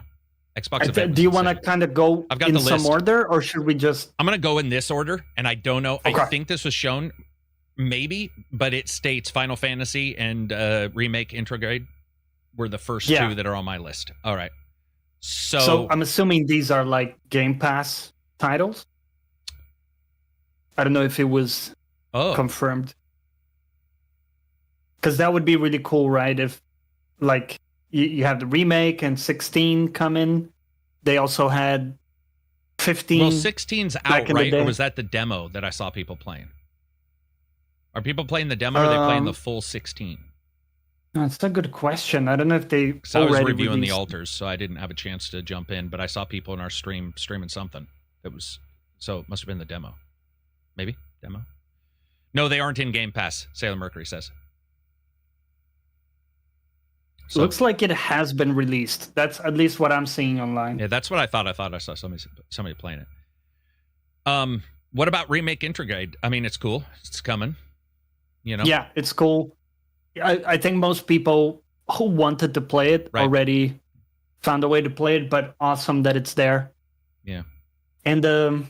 Xbox. Do you want to kind of go I've got in the some list. order, or should we just? I'm going to go in this order, and I don't know. Okay. I think this was shown, maybe, but it states Final Fantasy and Remake Intrograde were the first two that are on my list. All right. So I'm assuming these are like Game Pass titles. I don't know if it was confirmed. Because that would be really cool, right? If like you have the remake and 16 come in. They also had 15. Well, 16's out, right? Or was that the demo that I saw people playing? Are people playing the demo or are they playing the full 16? That's a good question. I don't know if they already I was reviewing the altars, so I didn't have a chance to jump in, but I saw people in our stream streaming something. So it must have been the demo. Maybe? Demo? No, they aren't in Game Pass, Sailor Mercury says. So, looks like it has been released. That's at least what I'm seeing online. Yeah, that's what I thought. I thought I saw somebody playing it. What about Remake Intrigued? I mean, it's cool. It's coming. You know? Yeah, it's cool. I think most people who wanted to play it already found a way to play it, but awesome that it's there. Yeah. And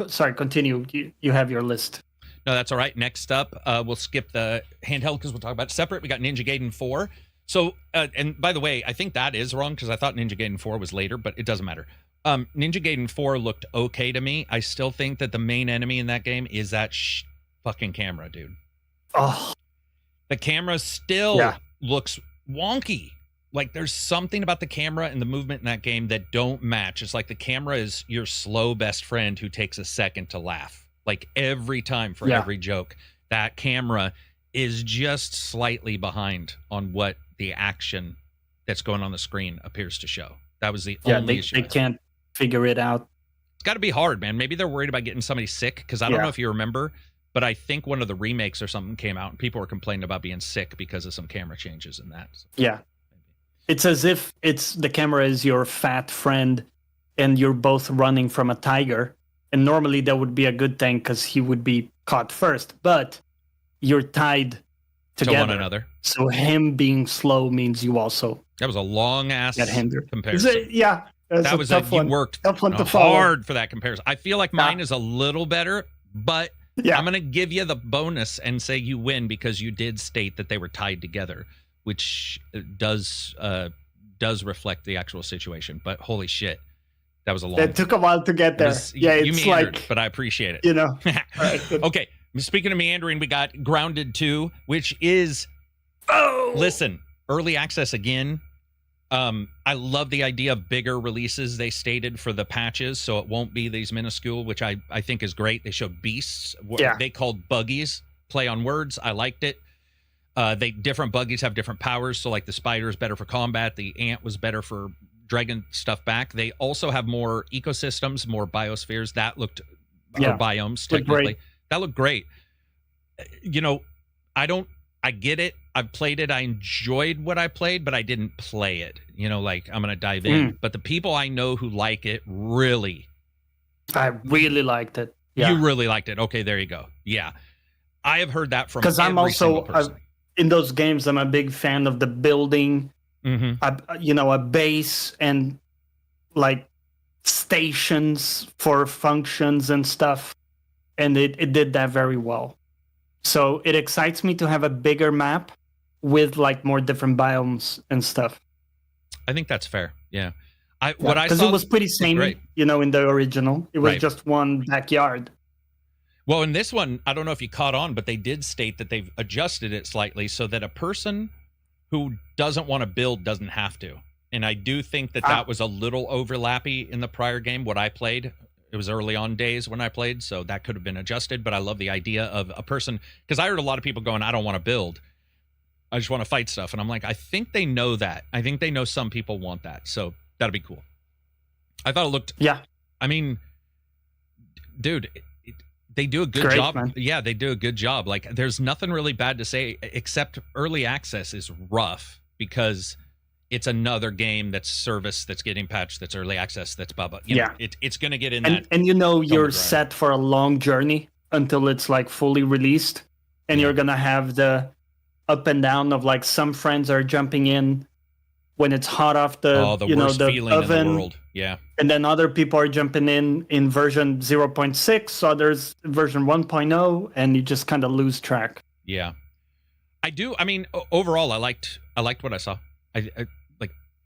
sorry, continue. You have your list. No, that's all right. Next up, we'll skip the handheld because we'll talk about it separate. We got Ninja Gaiden 4. So, and by the way, I think that is wrong because I thought Ninja Gaiden 4 was later, but it doesn't matter. Ninja Gaiden 4 looked okay to me. I still think that the main enemy in that game is that fucking camera, dude. Oh. The camera still looks wonky. Like there's something about the camera and the movement in that game that don't match. It's like the camera is your slow best friend who takes a second to laugh. Like every time for every joke, that camera is just slightly behind on what the action that's going on the screen appears to show. That was the only issue. They can't figure it out. It's got to be hard, man. Maybe they're worried about getting somebody sick because I don't know if you remember, but I think one of the remakes or something came out and people were complaining about being sick because of some camera changes in that. So yeah. It's as if the camera is your fat friend and you're both running from a tiger. And normally that would be a good thing because he would be caught first. But you're tied together. To one another. So him being slow means you also that was a long ass comparison. That was a tough one. You worked hard for that comparison. I feel like mine is a little better, but I'm going to give you the bonus and say you win because you did state that they were tied together, which does reflect the actual situation. But holy shit, that was a long. It took a while to get there. It's meandered, but I appreciate it. You know. Okay. Speaking of meandering, we got Grounded 2, which is listen, early access again. I love the idea of bigger releases they stated for the patches, so it won't be these minuscule, which I think is great. They showed beasts. They called buggies, play on words. I liked it. Different buggies have different powers, so like the spider is better for combat, the ant was better for dragging stuff back. They also have more ecosystems, more biospheres. That looked or biomes technically. That looked great. You know, I get it. I've played it. I enjoyed what I played, but I didn't play it. You know, like I'm going to dive in. But the people I know who like it I really liked it. Yeah. You really liked it. Okay, there you go. Yeah. I have heard that from because I'm also in those games. I'm a big fan of the building, a base and like stations for functions and stuff. And it did that very well. So it excites me to have a bigger map with like more different biomes and stuff. I think that's fair. Yeah. Because it was pretty samey, in the original. It was just one backyard. Well, in this one, I don't know if you caught on, but they did state that they've adjusted it slightly so that a person who doesn't want to build doesn't have to. And I do think that was a little overlappy in the prior game, what I played. It was early on days when I played, so that could have been adjusted. But I love the idea of a person, because I heard a lot of people going, I don't want to build. I just want to fight stuff. And I'm like, I think they know that. I think they know some people want that. So that'd be cool. I thought it looked... Yeah. I mean, dude, they do a good job. Man. Yeah, they do a good job. Like, there's nothing really bad to say, except early access is rough because it's another game that's service that's getting patched, that's early access, that's blah, blah. You know, it's going to get in that. And you're set for a long journey until it's like fully released. And you're going to have the up and down of like some friends are jumping in when it's hot off the worst the feeling oven. In the world. Yeah. And then other people are jumping in version 0.6, others version 1.0, and you just kind of lose track. Yeah. I do. I mean, overall, I liked what I saw.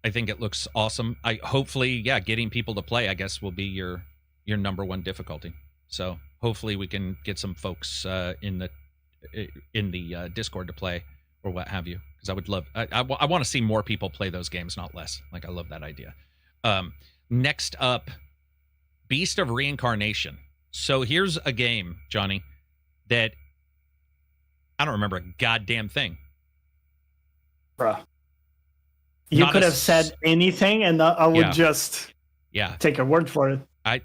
I think it looks awesome. Hopefully, getting people to play, I guess, will be your number one difficulty. So hopefully we can get some folks in the Discord to play or what have you, because I would love. I want to see more people play those games, not less. Like, I love that idea. Next up, Beast of Reincarnation. So here's a game, Johnny, that I don't remember a goddamn thing. Bruh. You could have said anything, and I would just take your word for it. I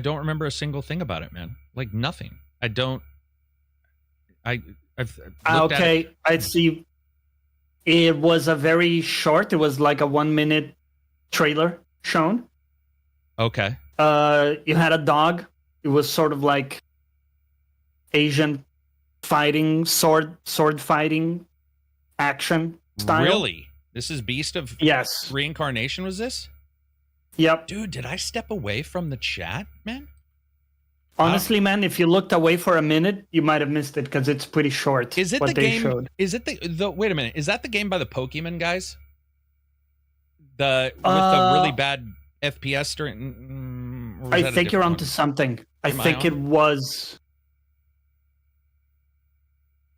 don't remember a single thing about it, man. Like, nothing. I've looked at it. I see. It was a very short. It was like a 1-minute trailer shown. Okay. You had a dog. It was sort of like Asian fighting, sword fighting action style. Really? This is Beast of Reincarnation, was this? Yep. Dude, did I step away from the chat, man? Honestly, man, if you looked away for a minute, you might have missed it because it's pretty short. Is it what the they game? Showed. Is it the wait a minute? Is that the game by the Pokemon guys? With the really bad FPS during. I think you're onto something. I think it was.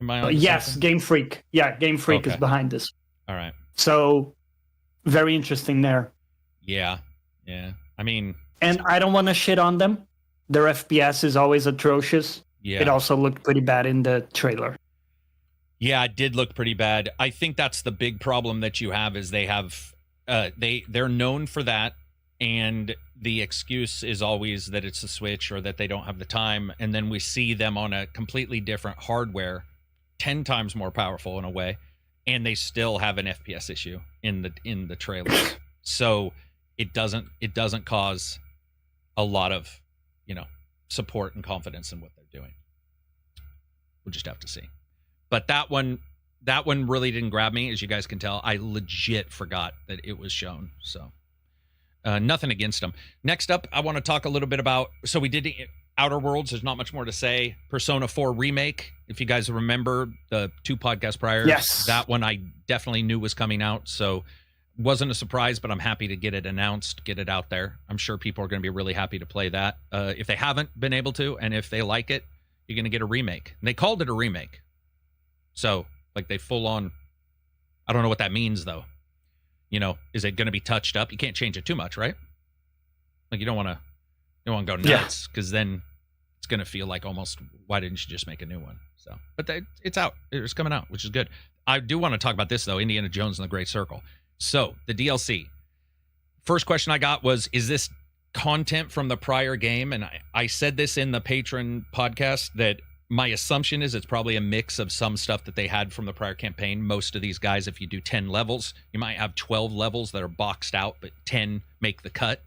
Am I on yes, something? Game Freak. Yeah, Game Freak is behind this. All right. So, very interesting there. Yeah. I mean, and I don't want to shit on them. Their FPS is always atrocious. Yeah. It also looked pretty bad in the trailer. Yeah, it did look pretty bad. I think that's the big problem that you have is they have they're known for that, and the excuse is always that it's a Switch or that they don't have the time, and then we see them on a completely different hardware, 10 times more powerful in a way, and they still have an FPS issue in the trailers. So it doesn't cause a lot of, support and confidence in what they're doing. We'll just have to see. But that one really didn't grab me, as you guys can tell. I legit forgot that it was shown. So nothing against them. Next up, I want to talk a little bit about, so we did Outer Worlds. There's not much more to say. Persona 4 Remake. If you guys remember the 2 podcasts prior, that one I definitely knew was coming out. So wasn't a surprise, but I'm happy to get it announced, get it out there. I'm sure people are going to be really happy to play that. If they haven't been able to, and if they like it, you're going to get a remake. And they called it a remake. So, like, they full on, I don't know what that means, though. Is it going to be touched up? You can't change it too much, right? Like, you don't want to go nuts, because then it's going to feel like almost, why didn't you just make a new one? So, but it's out. It's coming out, which is good. I do want to talk about this, though, Indiana Jones and the Great Circle. So, the DLC. First question I got was, is this content from the prior game? And I said this in the Patron podcast, that my assumption is it's probably a mix of some stuff that they had from the prior campaign. Most of these guys, if you do 10 levels, you might have 12 levels that are boxed out, but 10 make the cut.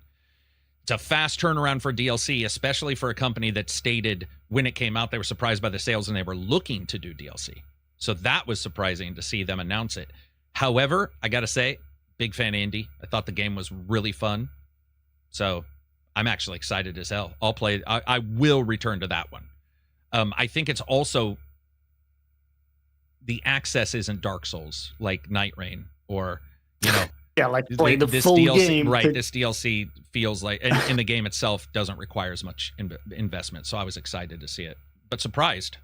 It's a fast turnaround for DLC, especially for a company that stated when it came out they were surprised by the sales and they were looking to do DLC. So that was surprising to see them announce it. However, I got to say, big fan of Indy. I thought the game was really fun. So I'm actually excited as hell. I'll play. I will return to that one. I think it's also, the access isn't Dark Souls like Night Rain or, like play the full DLC, game. Right, this DLC feels like, and the game itself doesn't require as much investment. So I was excited to see it, but surprised.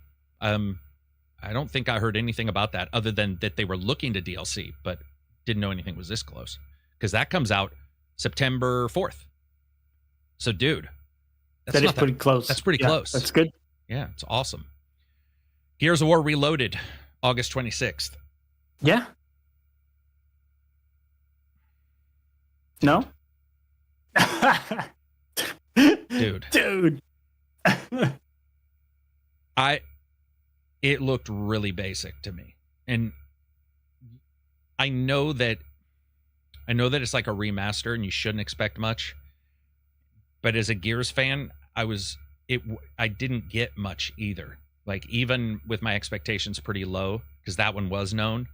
I don't think I heard anything about that other than that they were looking to DLC, but didn't know anything was this close, because that comes out September 4th. So, dude, that is pretty close. That's pretty close. That's good. Yeah, it's awesome. Gears of War Reloaded, August 26th. Yeah. No? Dude. It looked really basic to me. And I know that it's like a remaster and you shouldn't expect much. But as a Gears fan, I didn't get much either. Like, even with my expectations pretty low, because that one was known,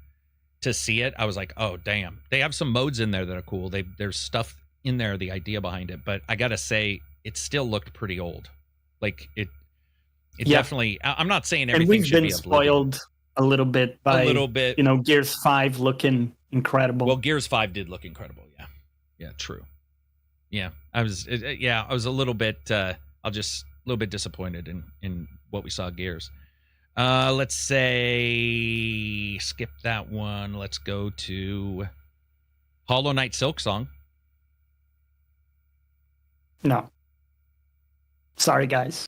to see it, I was like, oh, damn. They have some modes in there that are cool. There's stuff in there, the idea behind it. But I got to say, it still looked pretty old. Like, it definitely, I'm not saying everything should be spoiled a little bit by, Gears 5 looking, incredible. Well, Gears 5 did look incredible. Yeah, true. Yeah, I was a little bit disappointed in what we saw Gears. Let's say skip that one. Let's go to Hollow Knight Silksong. No. Sorry, guys.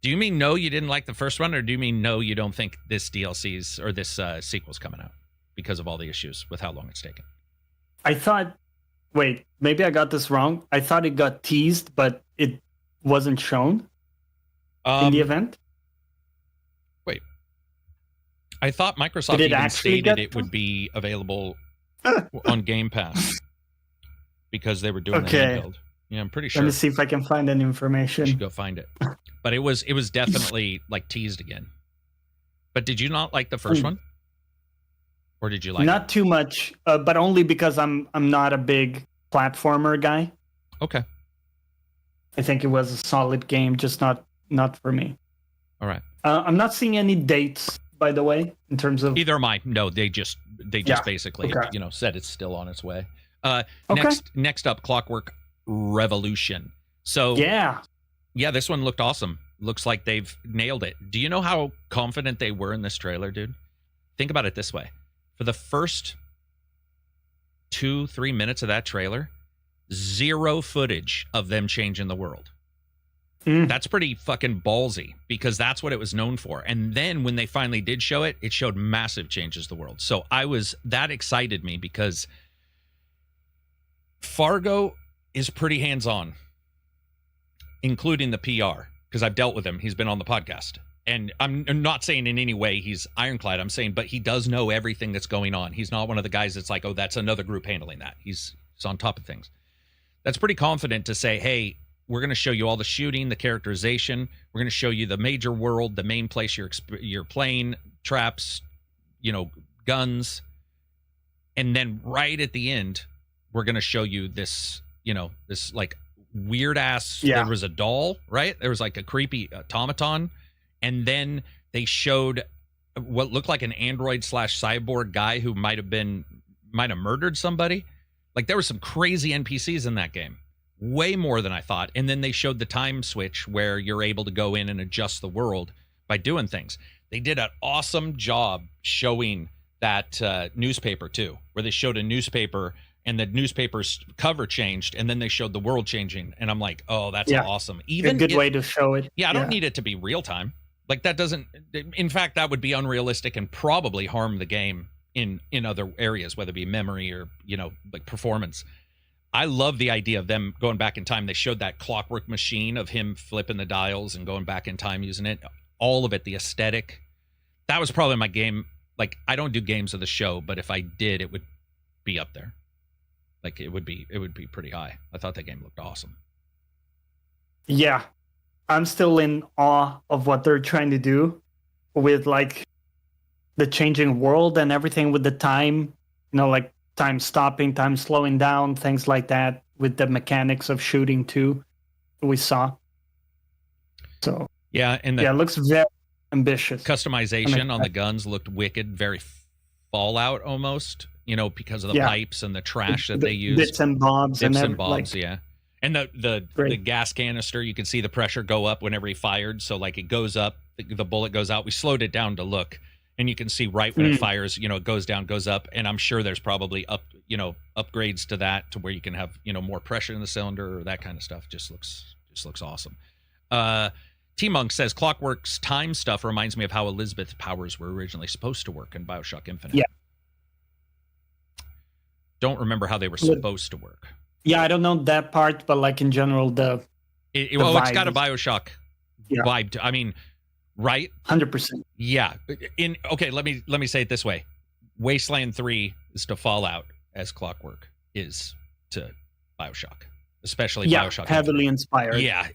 Do you mean no, you didn't like the first one, or do you mean no, you don't think this DLC's or this sequel's coming out because of all the issues with how long it's taken? I thought, wait, maybe I got this wrong. I thought it got teased, but it wasn't shown in the event. Wait. I thought Microsoft even stated it would be available on Game Pass because they were doing the handheld. Yeah, I'm pretty sure. Let me see if I can find any information. You should go find it. But it was definitely like teased again. But did you not like the first one? Or did you like Not too much, but only because I'm not a big platformer guy. Okay. I think it was a solid game, just not for me. All right. I'm not seeing any dates, by the way, in terms of either am I. No, they just basically said it's still on its way. Next up, Clockwork Revolution. So yeah, this one looked awesome. Looks like they've nailed it. Do you know how confident they were in this trailer, dude? Think about it this way. For the first 2-3 minutes of that trailer, zero footage of them changing the world. That's pretty fucking ballsy because that's what it was known for. And then when they finally did show it, it showed massive changes to the world. So that excited me because Fargo is pretty hands-on, including the PR, because I've dealt with him. He's been on the podcast. And I'm not saying in any way he's ironclad. I'm saying, but he does know everything that's going on. He's not one of the guys that's like, oh, that's another group handling that. He's on top of things. That's pretty confident to say, hey, we're going to show you all the shooting, the characterization. We're going to show you the major world, the main place you're playing, traps, guns. And then right at the end, we're going to show you this, this like weird ass, there was a doll, right? There was like a creepy automaton. And then they showed what looked like an android/cyborg guy who might have murdered somebody. Like there were some crazy NPCs in that game, way more than I thought. And then they showed the time switch where you're able to go in and adjust the world by doing things. They did an awesome job showing that newspaper too, where they showed a newspaper and the newspaper's cover changed, and then they showed the world changing. And I'm like, oh, that's awesome. Even a good way to show it. Yeah, I don't need it to be real time. Like that doesn't, in fact, that would be unrealistic and probably harm the game in other areas, whether it be memory or, like performance. I love the idea of them going back in time. They showed that clockwork machine of him flipping the dials and going back in time using it. All of it, the aesthetic. That was probably my game. Like I don't do games of the show, but if I did, it would be up there. Like it would be pretty high. I thought that game looked awesome. Yeah. I'm still in awe of what they're trying to do with like the changing world and everything with the time, like time stopping, time slowing down, things like that with the mechanics of shooting too. We saw. So yeah, and it looks very ambitious. Customization on the guns looked wicked, very Fallout almost, because of the pipes and the trash that they used. Bits and bobs. Yeah. And the gas canister, you can see the pressure go up whenever he fired. So like it goes up, the bullet goes out. We slowed it down to look, and you can see right when it fires, it goes down, goes up. And I'm sure there's probably upgrades to that to where you can have, more pressure in the cylinder or that kind of stuff. Just looks awesome. T-Monk says Clockwork's time stuff reminds me of how Elizabeth's powers were originally supposed to work in BioShock Infinite. Yeah. Don't remember how they were supposed to work. Yeah, I don't know that part, but like in general, it's got a BioShock vibe. I mean, right? 100%. Yeah. Let me say it this way: Wasteland 3 is to Fallout as Clockwork is to BioShock, especially BioShock. Heavily inspired. Yeah,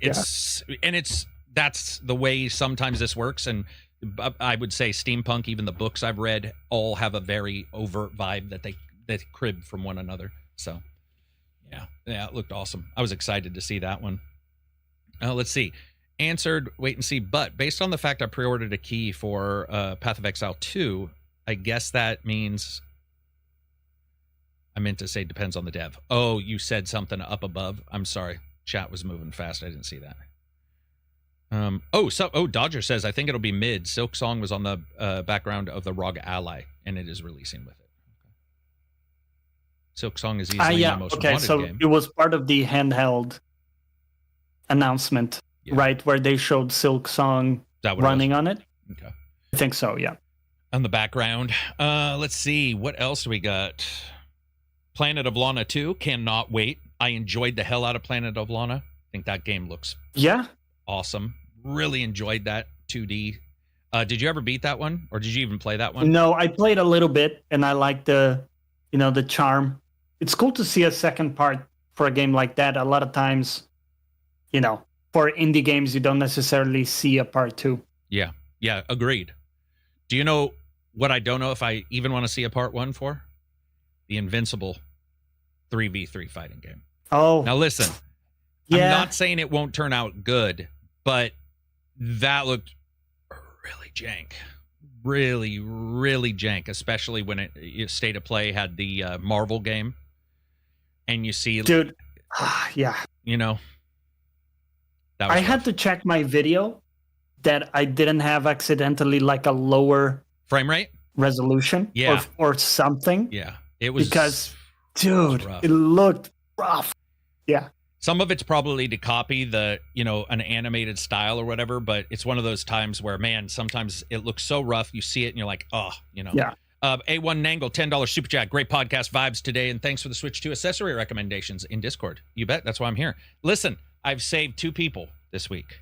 that's the way sometimes this works, and I would say steampunk. Even the books I've read all have a very overt vibe that they crib from one another. So. Yeah, it looked awesome. I was excited to see that one. Let's see. Answered, wait and see. But based on the fact I pre-ordered a key for Path of Exile 2, I guess that means I meant to say depends on the dev. Oh, you said something up above. I'm sorry. Chat was moving fast. I didn't see that. Dodger says, I think it'll be mid. Silk Song was on the background of the ROG Ally, and it is releasing with it. Silk Song is easily my most wanted game. It was part of the handheld announcement, right, where they showed Silk Song running on it. Okay. I think so, yeah. On the background. Let's see. What else do we got? Planet of Lana 2. Cannot wait. I enjoyed the hell out of Planet of Lana. I think that game looks awesome. Really enjoyed that 2D. Did you ever beat that one? Or did you even play that one? No, I played a little bit, and I liked the charm. It's cool to see a second part for a game like that. A lot of times, for indie games, you don't necessarily see a part 2. Yeah, agreed. Do you know what I don't know if I even want to see a part 1 for? The Invincible 3v3 fighting game. Oh. Now listen, I'm not saying it won't turn out good, but that looked really jank. Really, really jank, especially when State of Play had the Marvel game. And you see... Dude, yeah. I had to check my video that I didn't have accidentally like a lower... frame rate? Resolution? Yeah. Or something. Yeah. It was... Because, dude, it looked rough. Yeah. Some of it's probably to copy the, an animated style or whatever, but it's one of those times where, man, sometimes it looks so rough, you see it and you're like, oh, Yeah. A1 Nangle, $10 super chat. Great podcast vibes today, and thanks for the Switch 2 accessory recommendations in Discord. You bet. That's why I'm here. Listen, I've saved 2 people this week.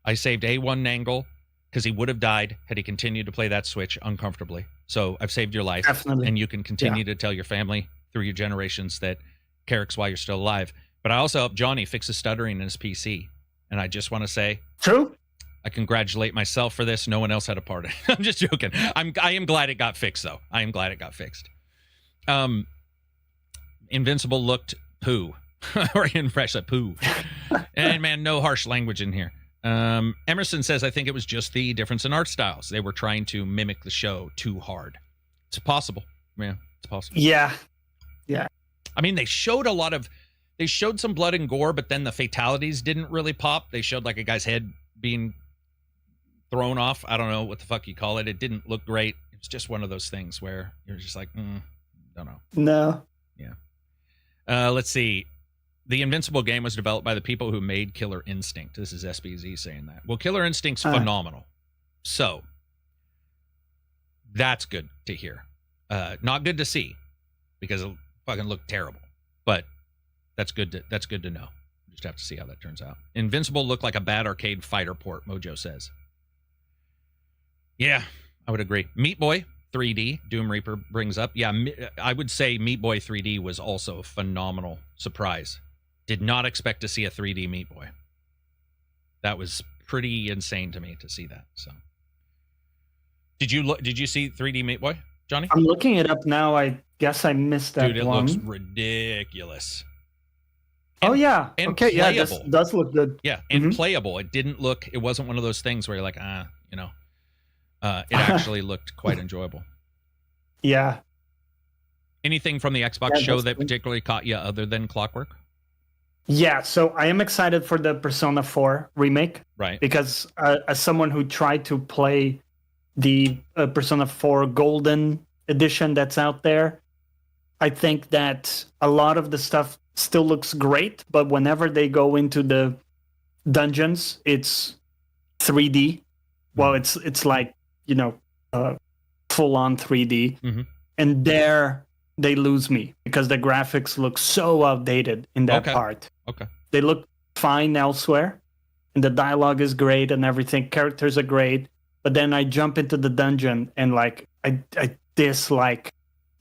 I saved A1 Nangle because he would have died had he continued to play that Switch uncomfortably. So I've saved your life. Definitely. And you can continue to tell your family through your generations that Karak's why you're still alive. But I also helped Johnny fix his stuttering in his PC. And I just want to say... True. I congratulate myself for this. No one else had a part in it. I'm just joking. I am glad it got fixed, though. I am glad it got fixed. Invincible looked poo. Or impressive poo. And, man, no harsh language in here. Emerson says, I think it was just the difference in art styles. They were trying to mimic the show too hard. It's possible. Yeah, it's possible. Yeah. Yeah. I mean, they showed some blood and gore, but then the fatalities didn't really pop. They showed like a guy's head being thrown off. I don't know what the fuck you call it. It didn't look great. It's just one of those things where you're just like, don't know. No. Yeah. Let's see. The Invincible game was developed by the people who made Killer Instinct. This is SBZ saying that. Well, Killer Instinct's phenomenal. So that's good to hear. Not good to see because it fucking looked terrible, but that's good to know. Just have to see how that turns out. Invincible looked like a bad arcade fighter port, Mojo says. Yeah, I would agree. Meat Boy 3D, Doom Reaper brings up. Yeah, I would say Meat Boy 3D was also a phenomenal surprise. Did not expect to see a 3D Meat Boy. That was pretty insane to me to see that. So, did you see 3D Meat Boy, Johnny? I'm looking it up now. I guess I missed that one. Dude, it looks ridiculous. And, okay, playable. Yeah, this does look good. Yeah, and playable. It wasn't one of those things where you're like, it actually looked quite enjoyable. Yeah. Anything from the Xbox show that particularly caught you other than Clockwork? Yeah, so I am excited for the Persona 4 remake. Right. Because as someone who tried to play the Persona 4 Golden edition that's out there, I think that a lot of the stuff still looks great, but whenever they go into the dungeons, it's 3D. Well, it's like, full-on 3D. Mm-hmm. And there they lose me because the graphics look so outdated in that part. Okay. They look fine elsewhere, and the dialogue is great and everything. Characters are great, but then I jump into the dungeon and like I dislike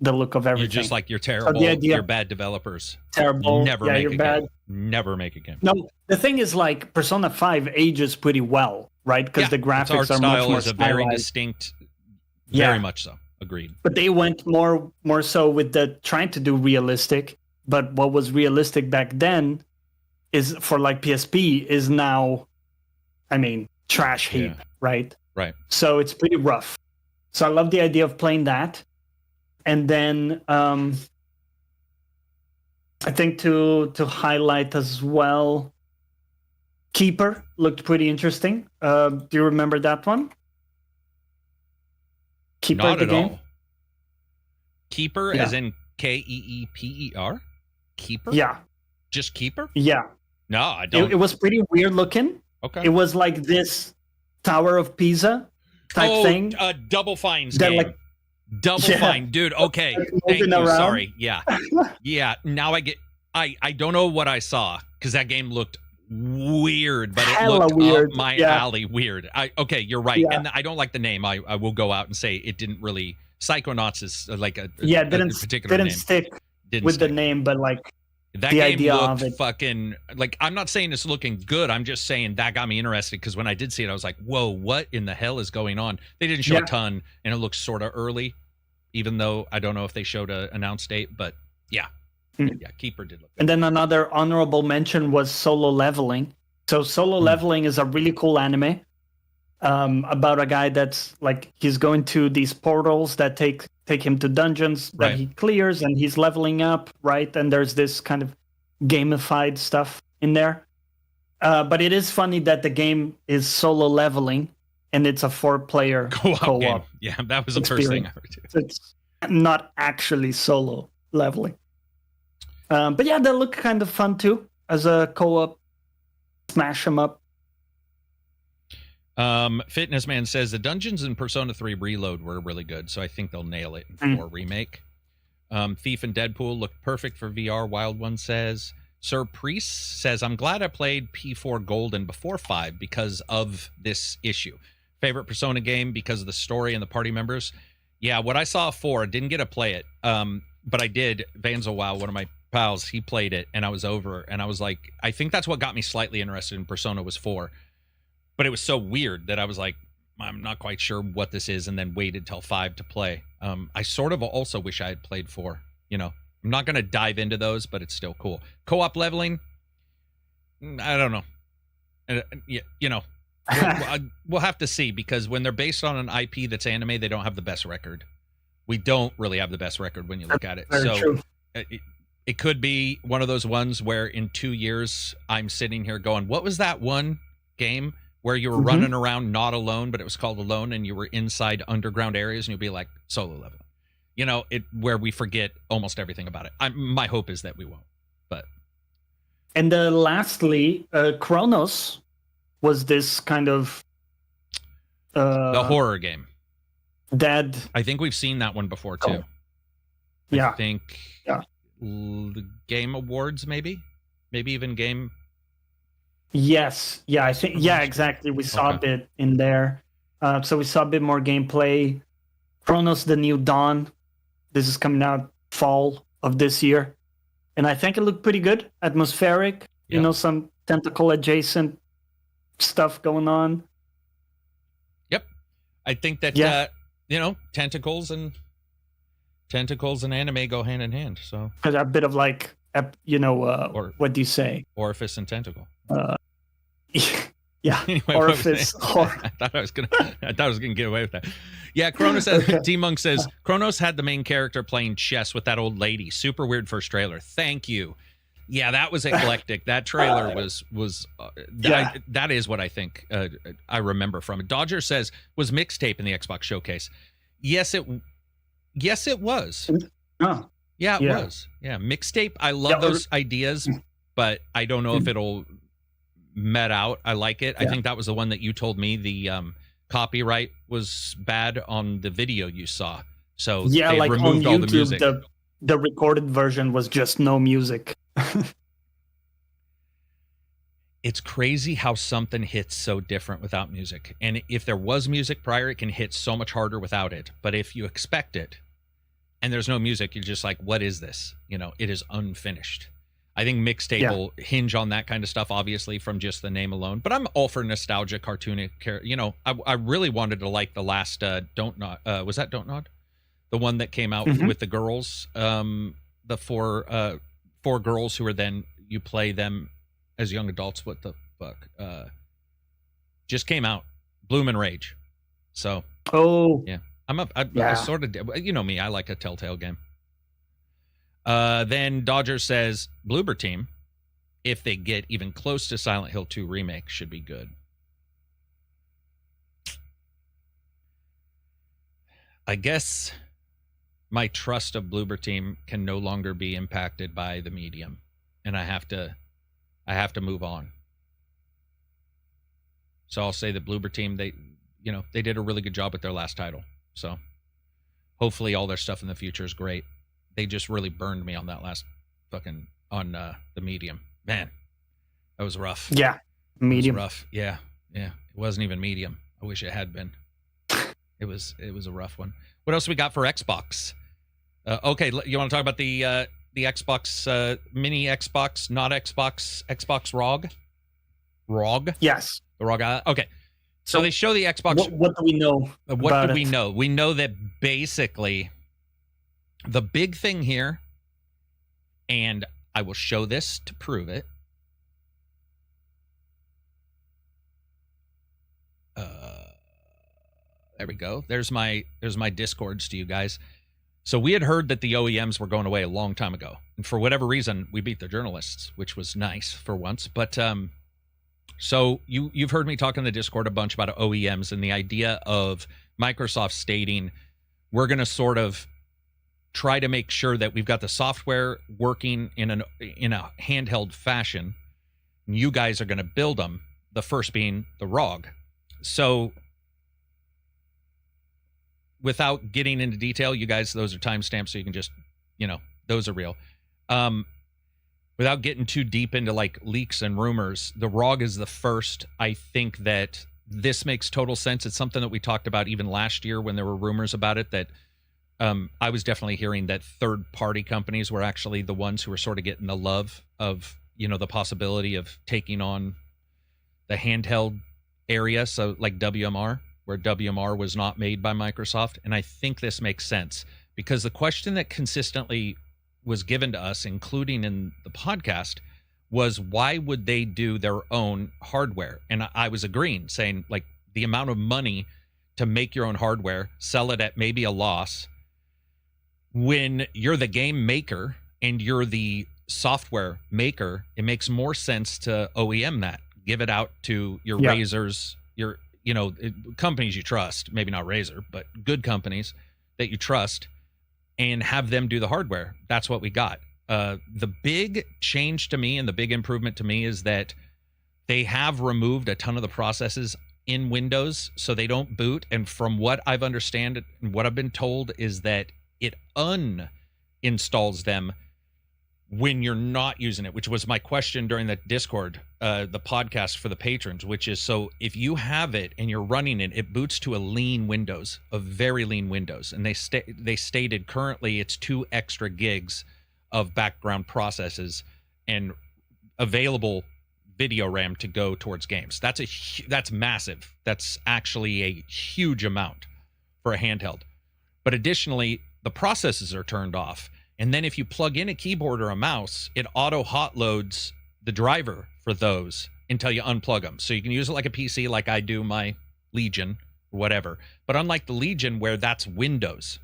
the look of everything. You're just like, you're terrible. So you're bad developers. Terrible. Never make a game. Never make a game. No, the thing is, like, Persona 5 ages pretty well, right? Because the graphics are much more is a very distinct. Very much so. Agreed. But they went more so with the trying to do realistic. But what was realistic back then is for like PSP is now, trash heap, right? Right. So it's pretty rough. So I love the idea of playing that. And then I think to highlight as well, Keeper looked pretty interesting. Do you remember that one? Keeper, Not the at game? all. Keeper, as in Keeper? Keeper? Yeah. Just Keeper? Yeah. No, I don't. It was pretty weird looking. Okay. It was like this Tower of Pisa type thing. Double Fine's game. Like, Double Fine, dude. Okay. Thank you. Around. Sorry. Yeah. Yeah. Now I get. I don't know what I saw because that game looked weird, but it looked weird. up my alley weird. Okay, you're right. Yeah. And I don't like the name. I will go out and say it didn't really. Psychonauts is like a particular didn't name. Stick with the name, but like that the game idea looked of it. Fucking like I'm not saying it's looking good. I'm just saying that got me interested because when I did see it, I was like, whoa, what in the hell is going on? They didn't show a ton, and it looks sort of early, even though I don't know if they showed an announced date, but yeah. Yeah, Keeper did look good. And then another honorable mention was Solo Leveling. So Solo Leveling is a really cool anime about a guy that's like he's going to these portals that take him to dungeons that he clears, and he's leveling up, right? And there's this kind of gamified stuff in there. But it is funny that the game is solo leveling, and it's a 4-player co-op game. Yeah, that was the first thing I heard too. So it's not actually solo leveling. But yeah, they look kind of fun too as a co-op. Smash them up. Fitness Man says the dungeons in Persona 3 Reload were really good, so I think they'll nail it in 4 remake. Thief and Deadpool looked perfect for VR. Wild One says. Sir Priest says, I'm glad I played P4 Golden before 5 because of this issue. Favorite Persona game because of the story and the party members. Yeah, what I saw 4, didn't get to play it, but I did. Vanzelwow, one of my pals, he played it, and I was over, and I was like, I think that's what got me slightly interested in Persona was 4. But it was so weird that I was like, I'm not quite sure what this is, and then waited till 5 to play. I sort of also wish I had played 4. You know, I'm not going to dive into those, but it's still cool. Co-op leveling, I don't know. You know, we'll have to see, because when they're based on an IP that's anime, they don't have the best record. We don't really have the best record when you look at it. Very true. It could be one of those ones where in 2 years, I'm sitting here going, what was that one game where you were running around not alone, but it was called Alone, and you were inside underground areas, and you'll be like, solo level. You know, where we forget almost everything about it. My hope is that we won't. But and lastly, Chronos was this kind of the horror game. Dead. I think we've seen that one before too. Yeah. I think the Game Awards, maybe even Game. Yes. Yeah, I think. Yeah, exactly. We saw a bit in there. So we saw a bit more gameplay. Chronos: The New Dawn. This is coming out fall of this year, and I think it looked pretty good. Atmospheric. Yep. You know, some tentacle adjacent stuff going on. Yep, I think that you know, tentacles and anime go hand in hand. So a bit of like, you know, what do you say? Orifice and tentacle. Yeah, anyway, orifice. I thought I was gonna get away with that. Yeah, Kronos says. T-Monk says Kronos had the main character playing chess with that old lady. Super weird first trailer. Thank you. Yeah, that was eclectic. That trailer was that is what I think I remember from it. Dodger says, was mixtape in the Xbox showcase? Yes, it was. Oh. Yeah, it was. Yeah, mixtape. I love those ideas, but I don't know if it'll met out. I like it. I think that was the one that you told me the copyright was bad on the video you saw. So they like removed on all YouTube, the music. The recorded version was just no music. It's crazy how something hits so different without music. And if there was music prior, it can hit so much harder without it. But if you expect it and there's no music, you're just like, what is this? You know, it is unfinished. I think mixtape will hinge on that kind of stuff, obviously, from just the name alone. But I'm all for nostalgia, cartoonic. You know, I really wanted to like the last Don't Nod. Was that Don't Nod? The one that came out with the girls, the four girls who are then you play them as young adults. What the fuck? Just came out. Bloom and Rage. So. Oh. Yeah. I sort of, you know me, I like a Telltale game. Then Dodger says, Bloober Team, if they get even close to Silent Hill 2 remake, should be good. I guess my trust of Bloober Team can no longer be impacted by the medium, and I have to move on. So I'll say that Bloober Team, they did a really good job with their last title. So hopefully all their stuff in the future is great. They just really burned me on that last fucking on the medium. Man, that was rough. Yeah, medium. It was rough. Yeah. It wasn't even medium. I wish it had been. It was a rough one. What else we got for Xbox? Okay, you want to talk about the Xbox mini Xbox, not Xbox ROG? ROG? Yes. The ROG. Okay. So they show the Xbox. What do we know? What do we know? We know that basically the big thing here, and I will show this to prove it. There we go. There's my Discords to you guys. So we had heard that the OEMs were going away a long time ago, and for whatever reason, we beat the journalists, which was nice for once. But so you've heard me talk in the Discord a bunch about OEMs and the idea of Microsoft stating we're going to sort of try to make sure that we've got the software working in a handheld fashion. And you guys are going to build them. The first being the ROG. So without getting into detail, you guys, those are timestamps, so you can just, those are real. Without getting too deep into like leaks and rumors, the ROG is the first. I think that this makes total sense. It's something that we talked about even last year when there were rumors about it, that I was definitely hearing that third-party companies were actually the ones who were sort of getting the love of, the possibility of taking on the handheld area. So like WMR, where WMR was not made by Microsoft. And I think this makes sense because the question that consistently was given to us, including in the podcast, was why would they do their own hardware? And I was agreeing, saying like the amount of money to make your own hardware, sell it at maybe a loss, when you're the game maker and you're the software maker, it makes more sense to OEM that. Give it out to your Razors, your companies you trust, maybe not Razer, but good companies that you trust, and have them do the hardware. That's what we got. The big change to me and the big improvement to me is that they have removed a ton of the processes in Windows so they don't boot. And from what I've understand and what I've been told is that it uninstalls them when you're not using it, which was my question during the Discord, the podcast for the patrons, which is, so if you have it and you're running it, it boots to a lean Windows, a very lean Windows. And they stated currently it's 2 extra gigs of background processes and available video RAM to go towards games. That's massive. That's actually a huge amount for a handheld. But additionally, the processes are turned off. And then if you plug in a keyboard or a mouse, it auto hot loads the driver for those until you unplug them. So you can use it like a PC, like I do my Legion or whatever. But unlike the Legion, where that's Windows,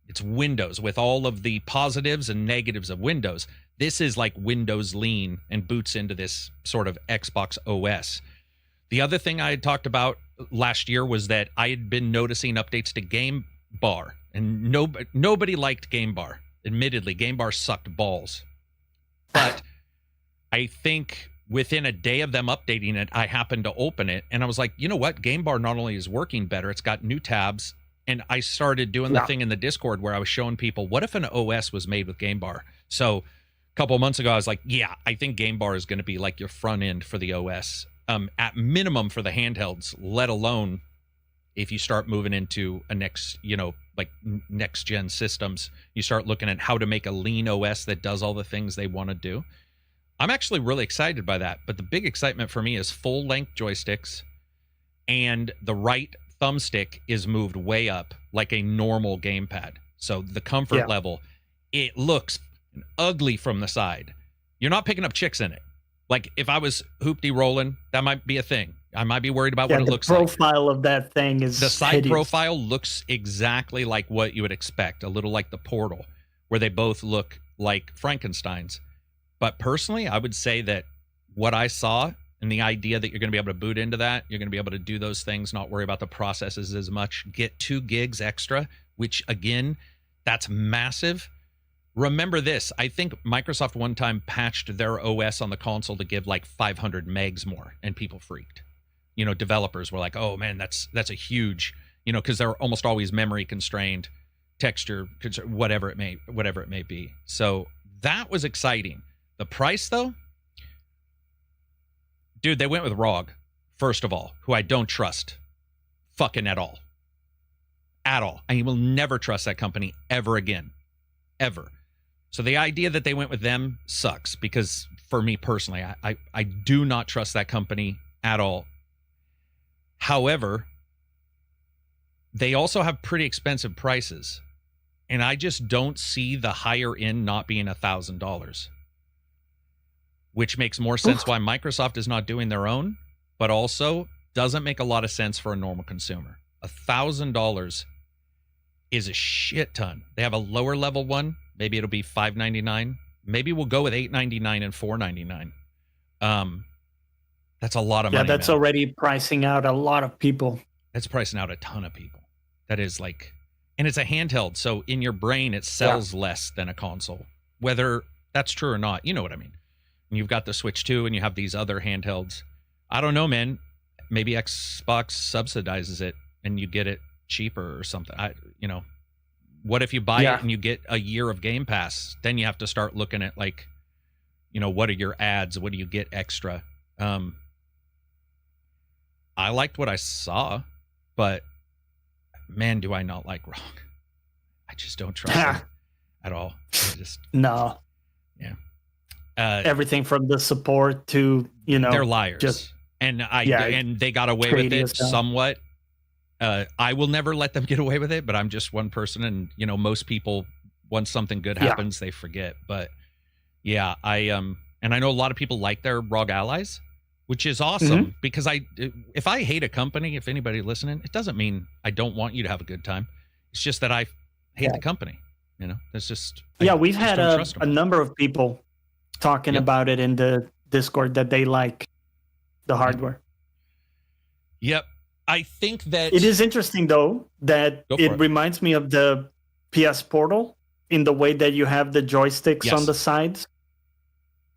it's Windows with all of the positives and negatives of Windows. This is like Windows lean and boots into this sort of Xbox OS. The other thing I had talked about last year was that I had been noticing updates to Game Bar, and nobody liked Game Bar. Admittedly, Game Bar sucked balls. But I think within a day of them updating it, I happened to open it, and I was like, you know what? Game Bar not only is working better, it's got new tabs. And I started doing the thing in the Discord where I was showing people, what if an OS was made with Game Bar? So a couple of months ago, I was like, yeah, I think Game Bar is going to be like your front end for the OS, at minimum for the handhelds, let alone if you start moving into a next gen systems, you start looking at how to make a lean OS that does all the things they want to do. I'm actually really excited by that. But the big excitement for me is full length joysticks, and the right thumbstick is moved way up like a normal gamepad. So the comfort level, it looks ugly from the side. You're not picking up chicks in it. Like if I was hoopty rolling, that might be a thing. I might be worried about what it looks like. The profile of that thing is the side hideous. profile looks exactly like what you would expect, a little like the Portal, where they both look like Frankenstein's. But personally, I would say that what I saw and the idea that you're going to be able to boot into that, you're going to be able to do those things, not worry about the processes as much, get 2 gigs extra, which again, that's massive. Remember this, I think Microsoft one time patched their OS on the console to give like 500 megs more, and people freaked. You know, developers were like, oh man, that's a huge, you know, because they're almost always memory constrained, texture, whatever it may be. So that was exciting. The price though, dude, they went with ROG, first of all, who I don't trust fucking at all. At all. I will never trust that company ever again. Ever. So the idea that they went with them sucks, because for me personally, I do not trust that company at all. However, they also have pretty expensive prices, and I just don't see the higher end not being $1,000, which makes more sense why Microsoft is not doing their own, but also doesn't make a lot of sense for a normal consumer. $1,000 is a shit ton. They have a lower level one. Maybe it'll be $599. Maybe we'll go with $899 and $499. That's a lot of money. Yeah, that's already pricing out a lot of people. That's pricing out a ton of people. That is like, and it's a handheld, so in your brain it sells less than a console. Whether that's true or not, you know what I mean. And you've got the Switch 2 and you have these other handhelds. I don't know, man. Maybe Xbox subsidizes it and you get it cheaper or something. What if you buy it and you get a year of Game Pass? Then you have to start looking at, like, you know, what are your ads? What do you get extra? I liked what I saw, but man, do I not like ROG. I just don't trust them at all. No. Yeah. Everything from the support to, you know, they're liars. And they got away with it somewhat. I will never let them get away with it, but I'm just one person, and you know, most people, once something good happens, they forget. But yeah, and I know a lot of people like their ROG allies, which is awesome, because if I hate a company, if anybody listening, it doesn't mean I don't want you to have a good time. It's just that I hate the company. You know, it's just we've had a number of people talking about it in the Discord that they like the hardware. Yep. I think that it is interesting though that it reminds me of the PS Portal in the way that you have the joysticks on the sides.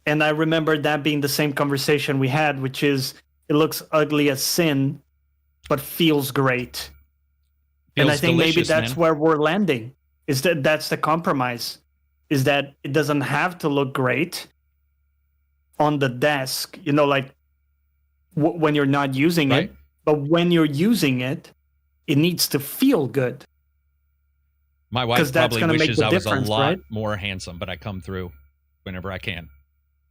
And I remember that being the same conversation we had, which is it looks ugly as sin, but feels great. And I think maybe that's where we're landing. Is that's the compromise? Is that it doesn't have to look great on the desk, you know, like when you're not using it, but when you're using it, it needs to feel good. My wife probably wishes I was a lot more handsome, but I come through whenever I can.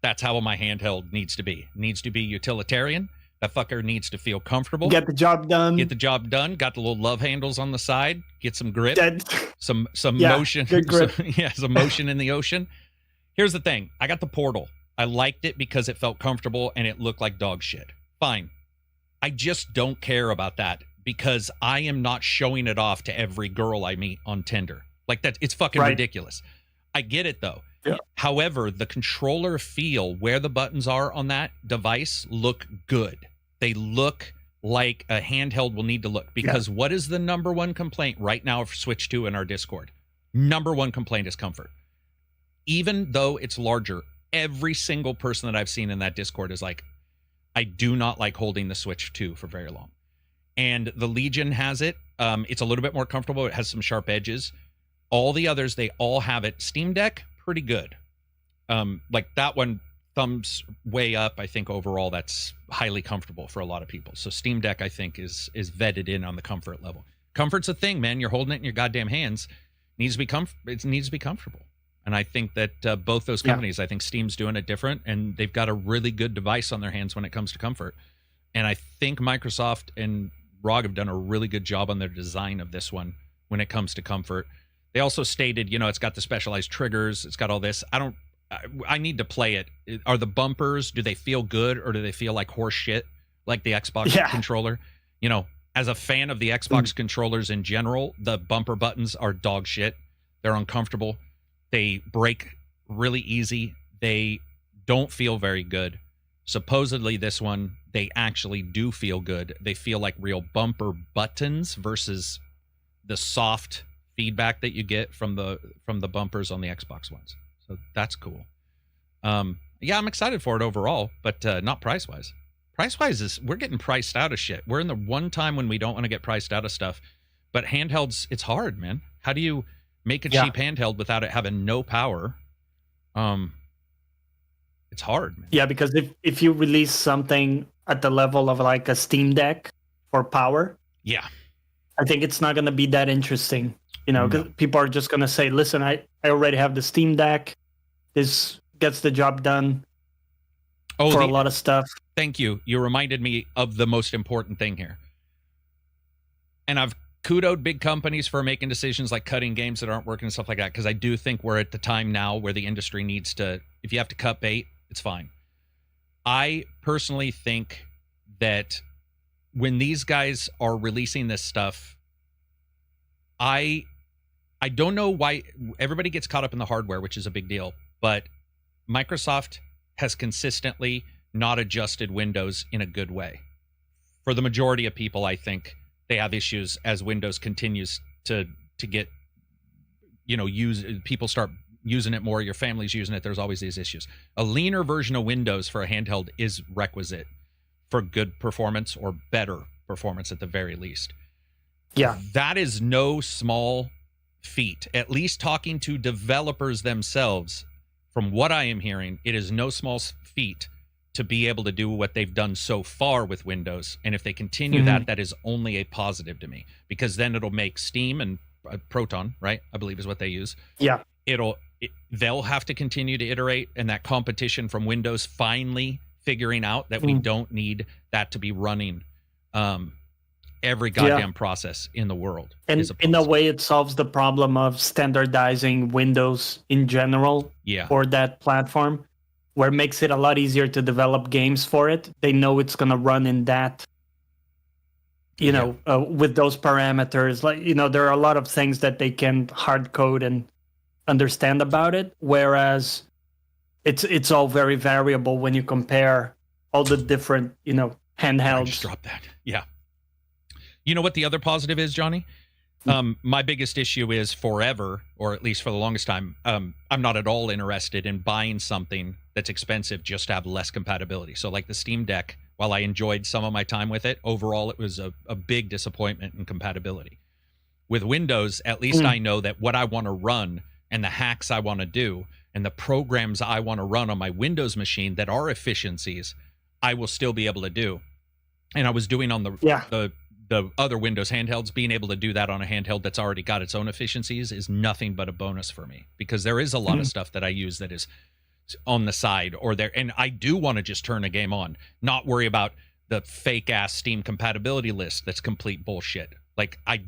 That's how my handheld needs to be. It needs to be utilitarian. That fucker needs to feel comfortable. Get the job done. Get the job done. Got the little love handles on the side. Get some grip. Some motion. Good grip. Some motion in the ocean. Here's the thing. I got the Portal. I liked it because it felt comfortable and it looked like dog shit. Fine. I just don't care about that because I am not showing it off to every girl I meet on Tinder. Like that, it's fucking ridiculous. I get it though. Yeah. However, the controller feel where the buttons are on that device look good. They look like a handheld will need to look, because what is the number one complaint right now for Switch 2 in our Discord? Number one complaint is comfort. Even though it's larger, every single person that I've seen in that Discord is like, I do not like holding the Switch 2 for very long. And the Legion has it. It's a little bit more comfortable. It has some sharp edges. All the others, they all have it. Steam Deck, pretty good. Like that one, thumbs way up. I think overall that's highly comfortable for a lot of people. So Steam Deck, I think, is vetted in on the comfort level. Comfort's a thing, man. You're holding it in your goddamn hands. It needs to be comfortable. And I think that both those companies, I think Steam's doing it different, and they've got a really good device on their hands when it comes to comfort. And I think Microsoft and ROG have done a really good job on their design of this one when it comes to comfort. They also stated, it's got the specialized triggers. It's got all this. I need to play it. Are the bumpers, do they feel good or do they feel like horse shit, like the Xbox controller? As a fan of the Xbox controllers in general, the bumper buttons are dog shit. They're uncomfortable. They break really easy. They don't feel very good. Supposedly this one, they actually do feel good. They feel like real bumper buttons versus the soft feedback that you get from the bumpers on the Xbox ones. So that's cool. Yeah, I'm excited for it overall, but not price-wise. Price-wise we're getting priced out of shit. We're in the one time when we don't want to get priced out of stuff. But handhelds, it's hard, man. How do you make a cheap handheld without it having no power? It's hard, man. Yeah, because if you release something at the level of like a Steam Deck for power, yeah, I think it's not going to be that interesting. You know, because people are just going to say, listen, I already have the Steam Deck. This gets the job done for a lot of stuff. Thank you. You reminded me of the most important thing here. And I've kudoed big companies for making decisions like cutting games that aren't working and stuff like that, because I do think we're at the time now where the industry needs to, if you have to cut bait, it's fine. I personally think that when these guys are releasing this stuff, I don't know why everybody gets caught up in the hardware, which is a big deal, but Microsoft has consistently not adjusted Windows in a good way. For the majority of people, I think they have issues as Windows continues to get, people start using it more, your family's using it, there's always these issues. A leaner version of Windows for a handheld is requisite for good performance or better performance at the very least. Yeah. That is no small feat. At least talking to developers themselves, from what I am hearing, it is no small feat to be able to do what they've done so far with Windows. And if they continue that is only a positive to me, because then it'll make Steam and Proton, right? I believe is what they use. Yeah. They'll have to continue to iterate, and that competition from Windows finally figuring out that we don't need that to be running every goddamn process in the world. And in a way, it solves the problem of standardizing Windows in general for that platform, where it makes it a lot easier to develop games for it. They know it's going to run in that, with those parameters. Like, there are a lot of things that they can hard code and understand about it, whereas it's all very variable when you compare all the different, handhelds. I just dropped that. Yeah. You know what the other positive is, Johnny? My biggest issue is forever, or at least for the longest time, I'm not at all interested in buying something that's expensive just to have less compatibility. So like the Steam Deck, while I enjoyed some of my time with it, overall it was a big disappointment in compatibility. With Windows, at least I know that what I want to run and the hacks I want to do and the programs I want to run on my Windows machine that are efficiencies, I will still be able to do. And I was doing on the other Windows handhelds, being able to do that on a handheld that's already got its own efficiencies is nothing but a bonus for me, because there is a lot of stuff that I use that is on the side or there. And I do want to just turn a game on, not worry about the fake ass Steam compatibility list. That's complete bullshit. Like I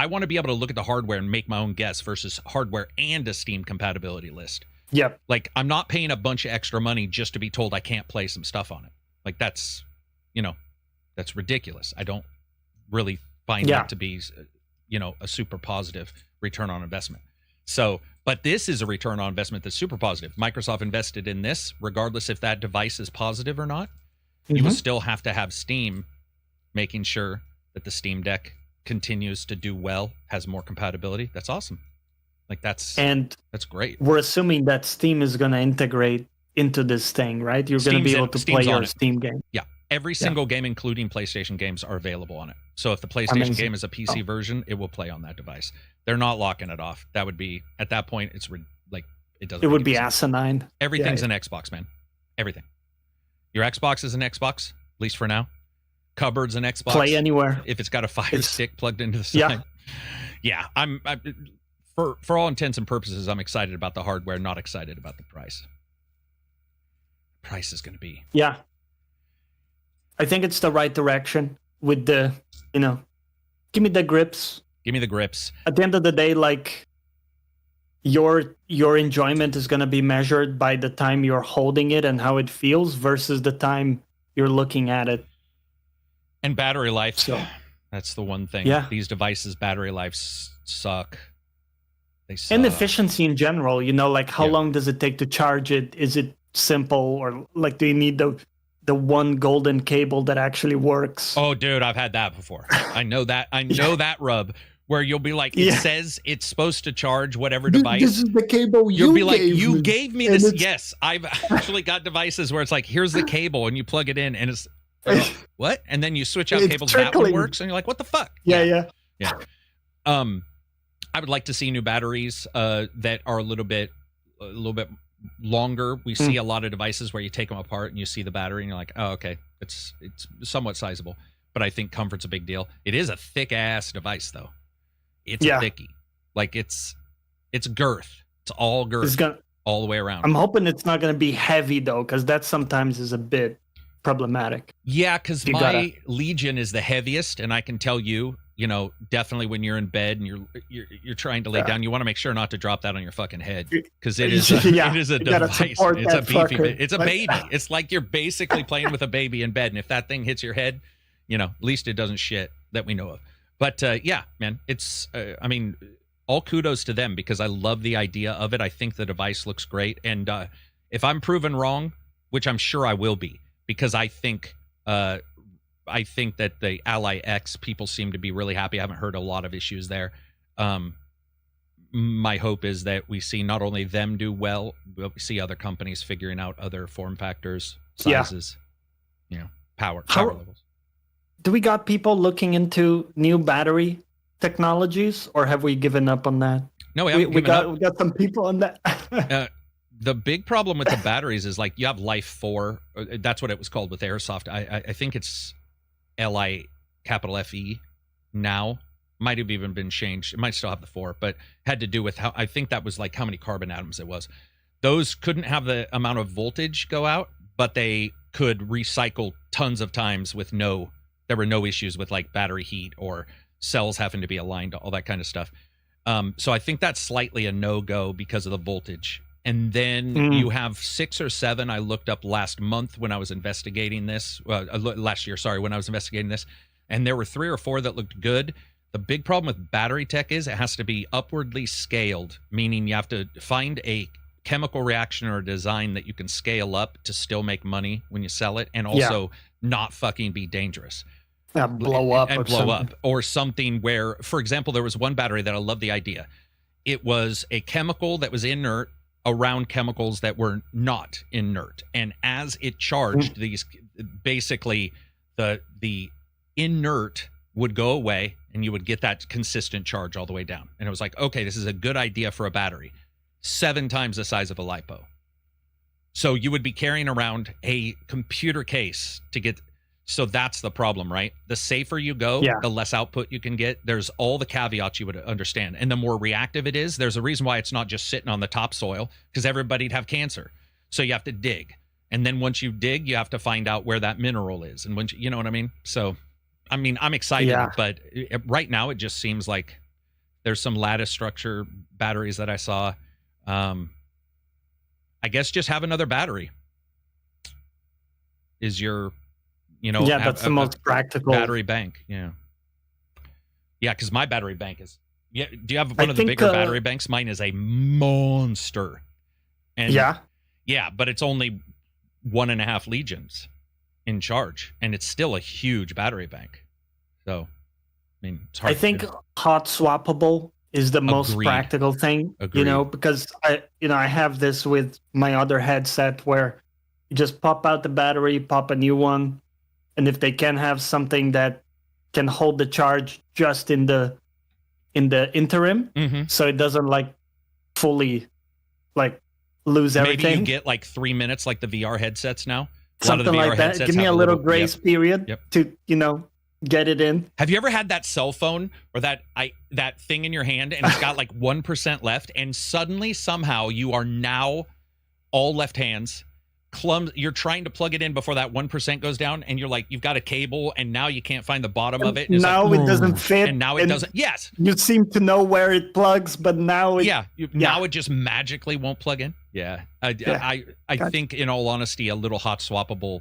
want to be able to look at the hardware and make my own guess versus hardware and a Steam compatibility list. Yep. Like I'm not paying a bunch of extra money just to be told I can't play some stuff on it. Like that's ridiculous. I don't really find that to be, a super positive return on investment. So, but this is a return on investment that's super positive. Microsoft invested in this, regardless if that device is positive or not. You will still have to have Steam making sure that the Steam Deck continues to do well, has more compatibility. That's awesome. Like that's great. We're assuming that Steam is going to integrate into this thing, right? You're going to be able to play your Steam game. Yeah. Every single game, including PlayStation games, are available on it. So if the PlayStation game is a PC version, it will play on that device. They're not locking it off. That would be, at that point, it doesn't. It would be asinine. Everything's an Xbox, man. Everything. Your Xbox is an Xbox, at least for now. Cupboard's an Xbox. Play anywhere. If it's got a Fire Stick plugged into the side. Yeah. I'm for all intents and purposes, I'm excited about the hardware, not excited about the price. Price is going to be. Yeah. I think it's the right direction with the, give me the grips. Give me the grips. At the end of the day, like your enjoyment is going to be measured by the time you're holding it and how it feels versus the time you're looking at it. And battery life. So, that's the one thing. Yeah. These devices' battery lives suck. They suck. And efficiency in general, like how Yeah. long does it take to charge it? Is it simple, or like do you need the one golden cable that actually works? Oh, dude, I've had that before. I know that. I know that rub where you'll be like, it says it's supposed to charge whatever device. This is the cable You'll be like, gave you me. gave me this. Yes, I've actually got devices where it's like, here's the cable, and you plug it in, and it's what? And then you switch out It's cables. trickling. That one works, and you're like, what the fuck? Yeah. I would like to see new batteries that are a little bit longer. We see a lot of devices where you take them apart and you see the battery and you're like, oh, okay, it's somewhat sizable. But I think comfort's a big deal. It is a thick ass device though. It's a thickie. Like it's girth. It's all girth all the way around. I'm hoping it's not going to be heavy though, because that sometimes is a bit problematic. Yeah, because my Legion is the heaviest, and I can tell you, definitely when you're in bed and you're trying to lay down, you want to make sure not to drop that on your fucking head, because it is it is a device. It's a beefy. It's a baby. It's like you're basically playing with a baby in bed, and if that thing hits your head, at least it doesn't shit that we know of. But yeah, man, it's I mean, all kudos to them, because I love the idea of it. I think the device looks great, and if I'm proven wrong, which I'm sure I will be, because I think that the Ally X people seem to be really happy. I haven't heard a lot of issues there. My hope is that we see not only them do well, but we see other companies figuring out other form factors, sizes, power levels. Do we got people looking into new battery technologies, or have we given up on that? No, we got some people on that. The big problem with the batteries is like you have Life 4. That's what it was called with Airsoft. I think it's LIFE now. Might have even been changed. It might still have the 4, but had to do with how, I think that was like how many carbon atoms it was. Those couldn't have the amount of voltage go out, but they could recycle tons of times with there were no issues with like battery heat or cells having to be aligned, all that kind of stuff. So I think that's slightly a no-go because of the voltage. And then you have 6 or 7 I looked up last month when I was investigating this. Last year, sorry, when I was investigating this. And there were 3 or 4 that looked good. The big problem with battery tech is it has to be upwardly scaled, meaning you have to find a chemical reaction or a design that you can scale up to still make money when you sell it, and also not fucking be dangerous. Blow up. Or something where, for example, there was one battery that I love the idea. It was a chemical that was inert around chemicals that were not inert, and as it charged, these basically the inert would go away and you would get that consistent charge all the way down. And it was like, okay, this is a good idea for a battery. 7 times the size of a lipo. So you would be carrying around a computer case to get. So that's the problem, right? The safer you go, the less output you can get. There's all the caveats you would understand. And the more reactive it is, there's a reason why it's not just sitting on the topsoil, because everybody'd have cancer. So you have to dig. And then once you dig, you have to find out where that mineral is. And once you know what I mean? So, I mean, I'm excited, but right now it just seems like there's some lattice structure batteries that I saw. I guess just have another battery is your... that's the most practical battery bank. Because my battery bank is. Yeah, do you have one of the bigger battery banks? Mine is a monster. And but it's only 1.5 Legions in charge, and it's still a huge battery bank. So, I mean, it's hard. I think hot swappable is the most practical thing. Because I have this with my other headset where you just pop out the battery, pop a new one. And if they can have something that can hold the charge just in the interim, so it doesn't like fully like lose everything. Maybe you get like 3 minutes, like the VR headsets now. Something like that. Give me a little grace period to get it in. Have you ever had that cell phone or that thing in your hand and it's got like 1% left, and suddenly somehow you are now all left hands? You're trying to plug it in before that 1% goes down, and you're like, you've got a cable, and now you can't find the bottom of it. And now it doesn't fit, and now it doesn't. Yes, you seem to know where it plugs, but now it now it just magically won't plug in. I think, in all honesty, a little hot swappable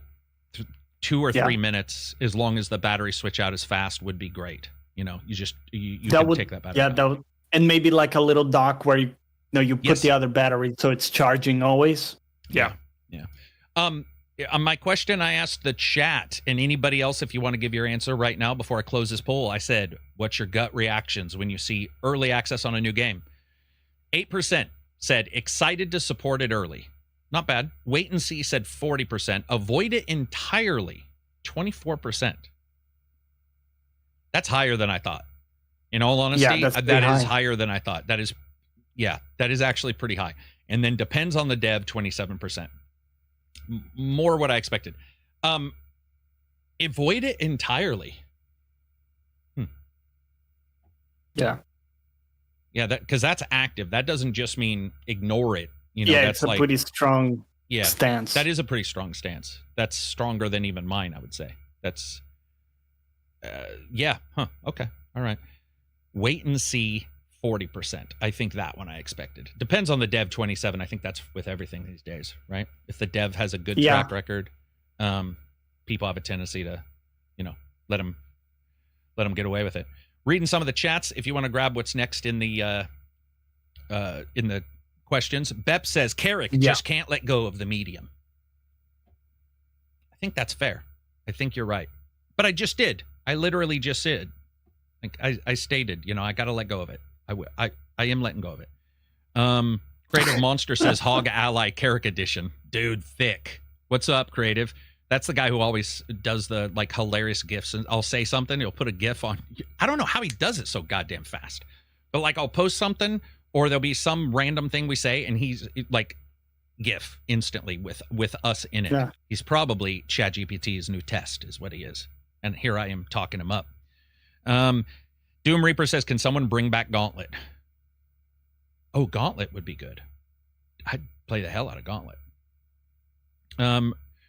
2 or 3 minutes, as long as the battery switch out is fast, would be great. You can take that battery. And maybe like a little dock where you put Yes. the other battery so it's charging always. Yeah. On my question, I asked the chat and anybody else, if you want to give your answer right now before I close this poll, I said, what's your gut reactions when you see early access on a new game? 8% said excited to support it early. Not bad. Wait and see said 40%. Avoid it entirely, 24%. That's higher than I thought. In all honesty, that is higher than I thought. That is actually pretty high. And then depends on the dev, 27%. More what I expected. Avoid it entirely. Yeah, because that's active. That doesn't just mean ignore it. That's a pretty strong stance. That is a pretty strong stance. That's stronger than even mine, I would say. That's okay, all right. Wait and see, 40%. I think that one I expected. Depends on the dev, 27. I think that's with everything these days, right? If the dev has a good track record, people have a tendency to, let them get away with it. Reading some of the chats, if you want to grab what's next in the questions. Bep says Karak just can't let go of the medium. I think that's fair. I think you're right. But I just did. I literally just said. Like I stated, I got to let go of it. I am letting go of it. Creative Monster says Hog Ally Karak Edition. Dude, thick. What's up, Creative? That's the guy who always does the hilarious GIFs. And I'll say something, he'll put a GIF on. I don't know how he does it so goddamn fast. But I'll post something or there'll be some random thing we say and he's GIF instantly with us in it. Yeah. He's probably ChatGPT's new test is what he is. And here I am talking him up. Doom Reaper says, can someone bring back Gauntlet? Oh, Gauntlet would be good. I'd play the hell out of Gauntlet.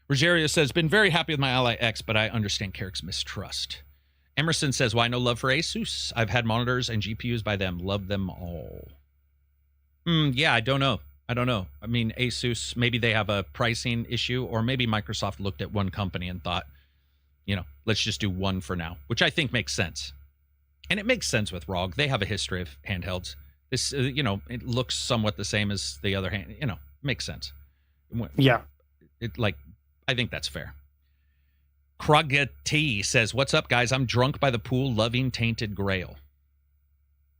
Rogerio says, been very happy with my Ally X, but I understand Karak's mistrust. Emerson says, why no love for Asus? I've had monitors and GPUs by them. Love them all. I don't know. I mean, Asus, maybe they have a pricing issue, or maybe Microsoft looked at one company and thought, let's just do one for now, which I think makes sense. And it makes sense with ROG. They have a history of handhelds. This, it looks somewhat the same as the other hand. Makes sense. Yeah. I think that's fair. Krogati says, what's up, guys? I'm drunk by the pool, loving Tainted Grail.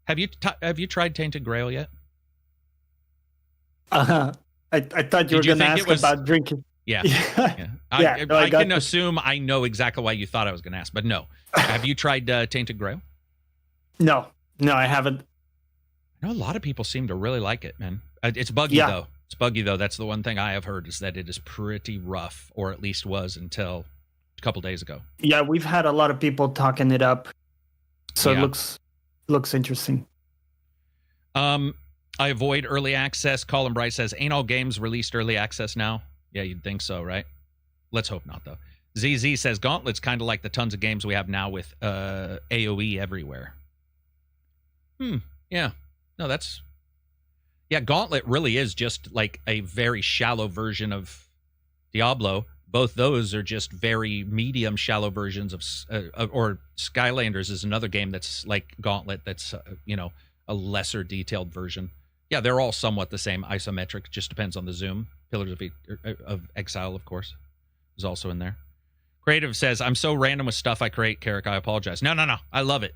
Have you tried Tainted Grail yet? I thought you were going to ask about drinking. Yeah. I can assume I know exactly why you thought I was going to ask, but no. Have you tried Tainted Grail? No, I haven't. I know a lot of people seem to really like it, man. It's buggy, though. It's buggy, though. That's the one thing I have heard is that it is pretty rough, or at least was until a couple days ago. Yeah, we've had a lot of people talking it up. So it looks interesting. I avoid early access. Colin Bright says, ain't all games released early access now? Yeah, you'd think so, right? Let's hope not, though. ZZ says, Gauntlet's kind of like the tons of games we have now with AoE everywhere. Yeah. No, that's... Yeah, Gauntlet really is just like a very shallow version of Diablo. Both those are just very medium shallow versions of... or Skylanders is another game that's like Gauntlet that's, a lesser detailed version. Yeah, they're all somewhat the same, isometric. Just depends on the zoom. Pillars of Exile, of course, is also in there. Creative says, I'm so random with stuff I create, Karak. I apologize. No. I love it.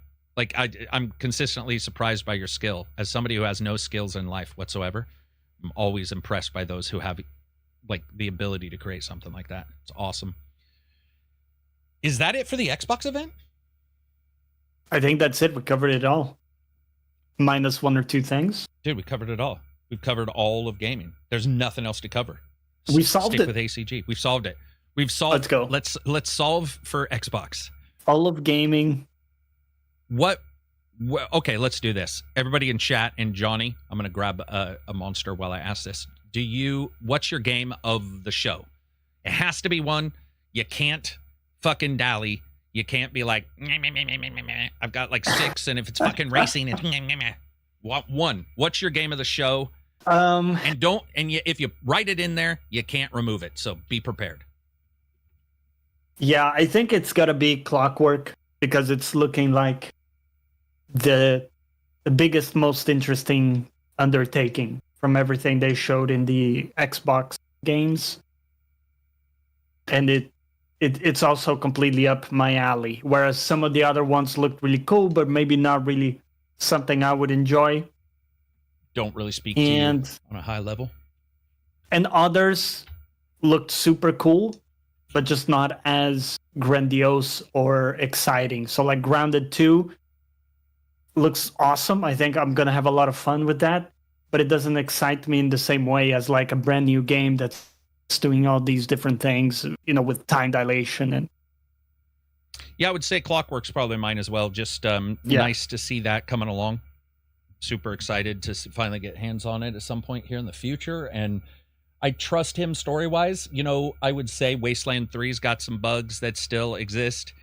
I'm consistently surprised by your skill. As somebody who has no skills in life whatsoever, I'm always impressed by those who have the ability to create something like that. It's awesome. Is that it for the Xbox event? I think that's it. We covered it all. Minus one or two things. Dude, we covered it all. We've covered all of gaming. There's nothing else to cover. We solved it with ACG. We've solved it. We've solved. Let's go. Let's solve for Xbox. All of gaming. Okay, let's do this. Everybody in chat and Johnny, I'm going to grab a monster while I ask this. What's your game of the show? It has to be one. You can't fucking dally. You can't be like, I've got 6, and if it's fucking racing, it's one. What's your game of the show? If you write it in there, you can't remove it. So be prepared. Yeah, I think it's got to be Clockwork because it's looking like the the biggest, most interesting undertaking from everything they showed in the Xbox games. And it's also completely up my alley. Whereas some of the other ones looked really cool, but maybe not really something I would enjoy. Don't really speak to you on a high level. And others looked super cool, but just not as grandiose or exciting. So like Grounded 2 looks awesome. I think I'm going to have a lot of fun with that, but it doesn't excite me in the same way as like a brand new game that's doing all these different things, with time dilation. And yeah, I would say Clockwork's probably mine as well. Just nice to see that coming along. Super excited to finally get hands on it at some point here in the future. And I trust him story-wise. I would say Wasteland 3's got some bugs that still exist.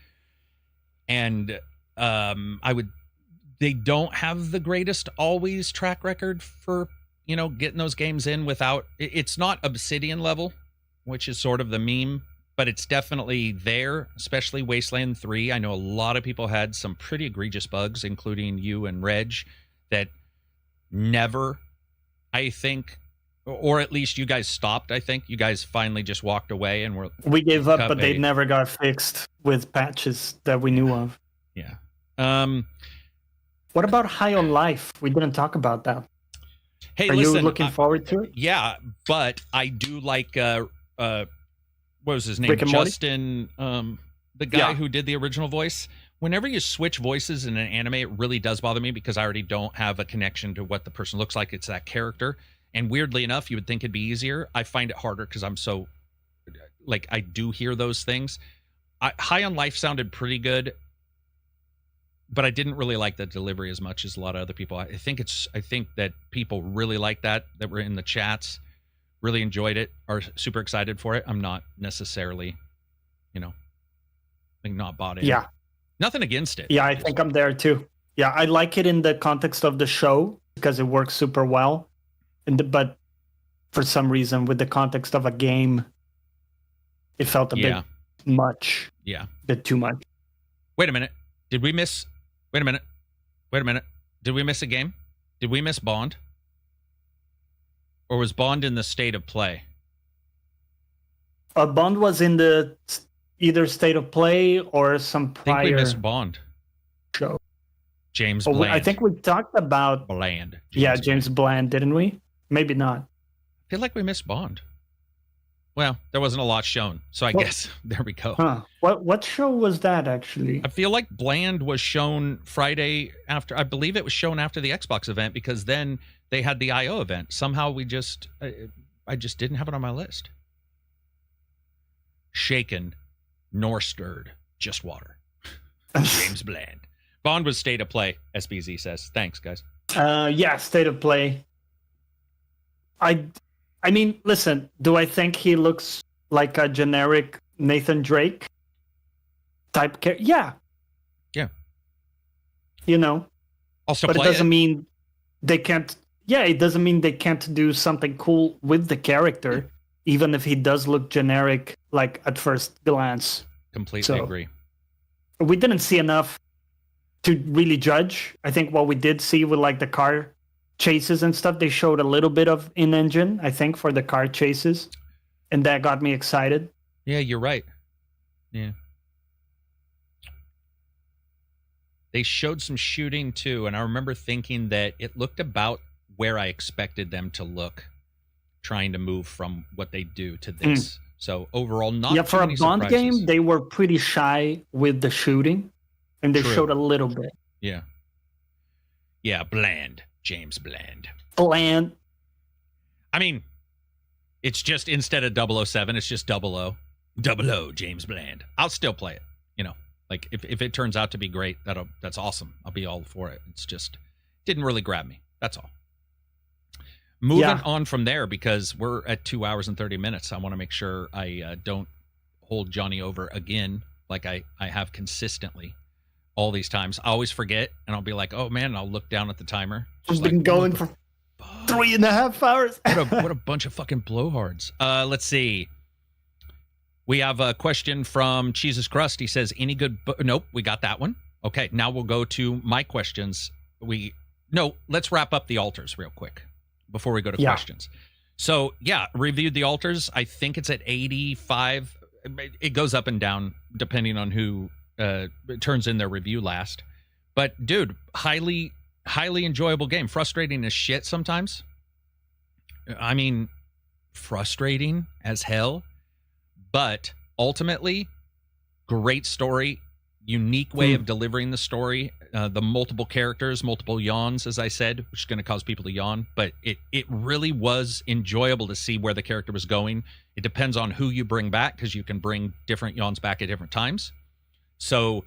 And they don't have the greatest always track record for, getting those games in without, it's not Obsidian level, which is sort of the meme, but it's definitely there, especially Wasteland 3. I know a lot of people had some pretty egregious bugs, including you and Reg, that never, I think, or at least you guys stopped. I think you guys finally just walked away and we gave up, but they never got fixed with patches that we knew of. Yeah. What about High on Life? We didn't talk about that. Hey, Are listen, you looking forward to it? Yeah, but I do like what was his name? Rick and Justin, the guy who did the original voice. Whenever you switch voices in an anime, it really does bother me because I already don't have a connection to what the person looks like. It's that character. And weirdly enough, you would think it'd be easier. I find it harder because I'm so, I do hear those things. High on Life sounded pretty good, but I didn't really like the delivery as much as a lot of other people. I think that people really like that were in the chats, really enjoyed it, are super excited for it. I'm not necessarily, not bought in. Yeah. Nothing against it. Yeah, I think I'm there too. Yeah, I like it in the context of the show because it works super well. But for some reason, with the context of a game, it felt a bit much. Yeah. A bit too much. Wait a minute. Did we miss... Wait a minute. Did we miss a game? Did we miss Bond? Or was Bond in the state of play? Bond was in the either state of play or some prior... I think we missed Bond. Show. James Bland. I think we talked about... Bland. James Bland, didn't we? Maybe not. I feel like we missed Bond. Well, there wasn't a lot shown, so I guess there we go. Huh. What show was that, actually? I feel like Bland was shown Friday after... I believe it was shown after the Xbox event because then they had the I.O. event. Somehow we just... I just didn't have it on my list. Shaken, nor stirred, just water. James Bland. Bond was state of play, SBZ says. Thanks, guys. State of play. I mean, listen, do I think he looks like a generic Nathan Drake type character? Yeah. Yeah. But it doesn't mean they can't... Yeah, it doesn't mean they can't do something cool with the character, even if he does look generic, like, at first glance. Completely agree. We didn't see enough to really judge. I think what we did see with, like, the car chases and stuff, they showed a little bit of in-engine, I think, for the car chases, and that got me excited. Yeah, you're right. Yeah. They showed some shooting too, and I remember thinking that it looked about where I expected them to look, trying to move from what they do to this. So overall, not for a Bond game, they were pretty shy with the shooting, and they showed a little bit. Yeah. Yeah, Bland. James Bland. Bland. I mean, it's just instead of 007, it's just 00. 00, James Bland. I'll still play it. Like if it turns out to be great, that's awesome. I'll be all for it. It's just didn't really grab me. That's all. Moving on from there, because we're at 2 hours and 30 minutes. I want to make sure I don't hold Johnny over again, like I have consistently all these times. I always forget, and I'll be like, oh man, and I'll look down at the timer. I've been going for 3.5 hours. What a bunch of fucking blowhards. Let's see. We have a question from Jesus Crust. He says, any good... Nope, we got that one. Okay, now we'll go to my questions. No, let's wrap up the altars real quick before we go to questions. So, yeah, reviewed the altars. I think it's at 85. It goes up and down depending on who turns in their review last. But, dude, highly enjoyable game. Frustrating as shit sometimes. I mean, frustrating as hell. But ultimately, great story. Unique way of delivering the story. The multiple characters, multiple yawns, as I said, which is going to cause people to yawn. But it really was enjoyable to see where the character was going. It depends on who you bring back, because you can bring different yawns back at different times. So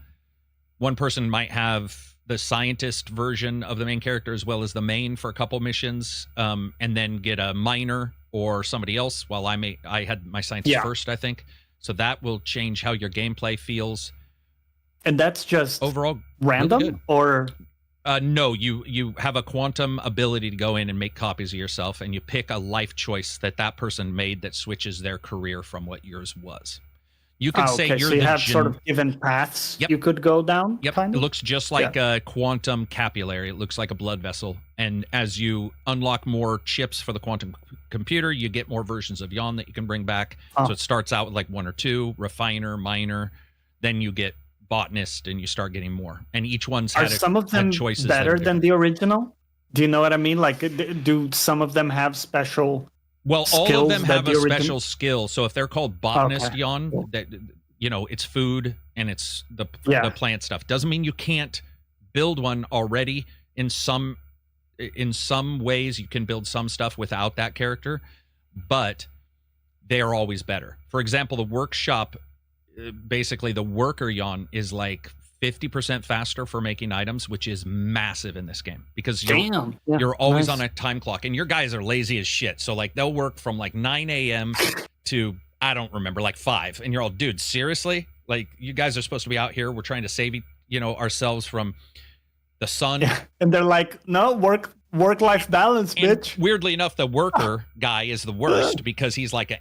one person might have the scientist version of the main character as well as the main for a couple missions, and then get a miner or somebody else, while I had my scientist first, I think. So that will change how your gameplay feels. And that's just overall random, really or no, you have a quantum ability to go in and make copies of yourself, and you pick a life choice that person made that switches their career from what yours was. You could say you're so you have sort of given paths you could go down. Yep, it looks just like a quantum capillary. It looks like a blood vessel, and as you unlock more chips for the quantum computer, you get more versions of yawn that you can bring back. So it starts out with like 1 or 2, refiner, miner, then you get botanist, and you start getting more, and each one's had some of them choices better than the original. Do you know what I mean? Like, do some of them have special all of them have a special skill. So if they're called botanist yawn, that it's food and it's the plant stuff, doesn't mean you can't build one already. In some ways you can build some stuff without that character, but they are always better. For example, the workshop, basically the worker yawn is like 50% faster for making items, which is massive in this game, because you're always on a time clock, and your guys are lazy as shit. So like they'll work from like 9 a.m. to I don't remember, like 5, and you're all, dude, seriously? Like, you guys are supposed to be out here. We're trying to save ourselves from the sun. Yeah. And they're like, no, work-life balance, bitch. And weirdly enough, the worker guy is the worst, because he's like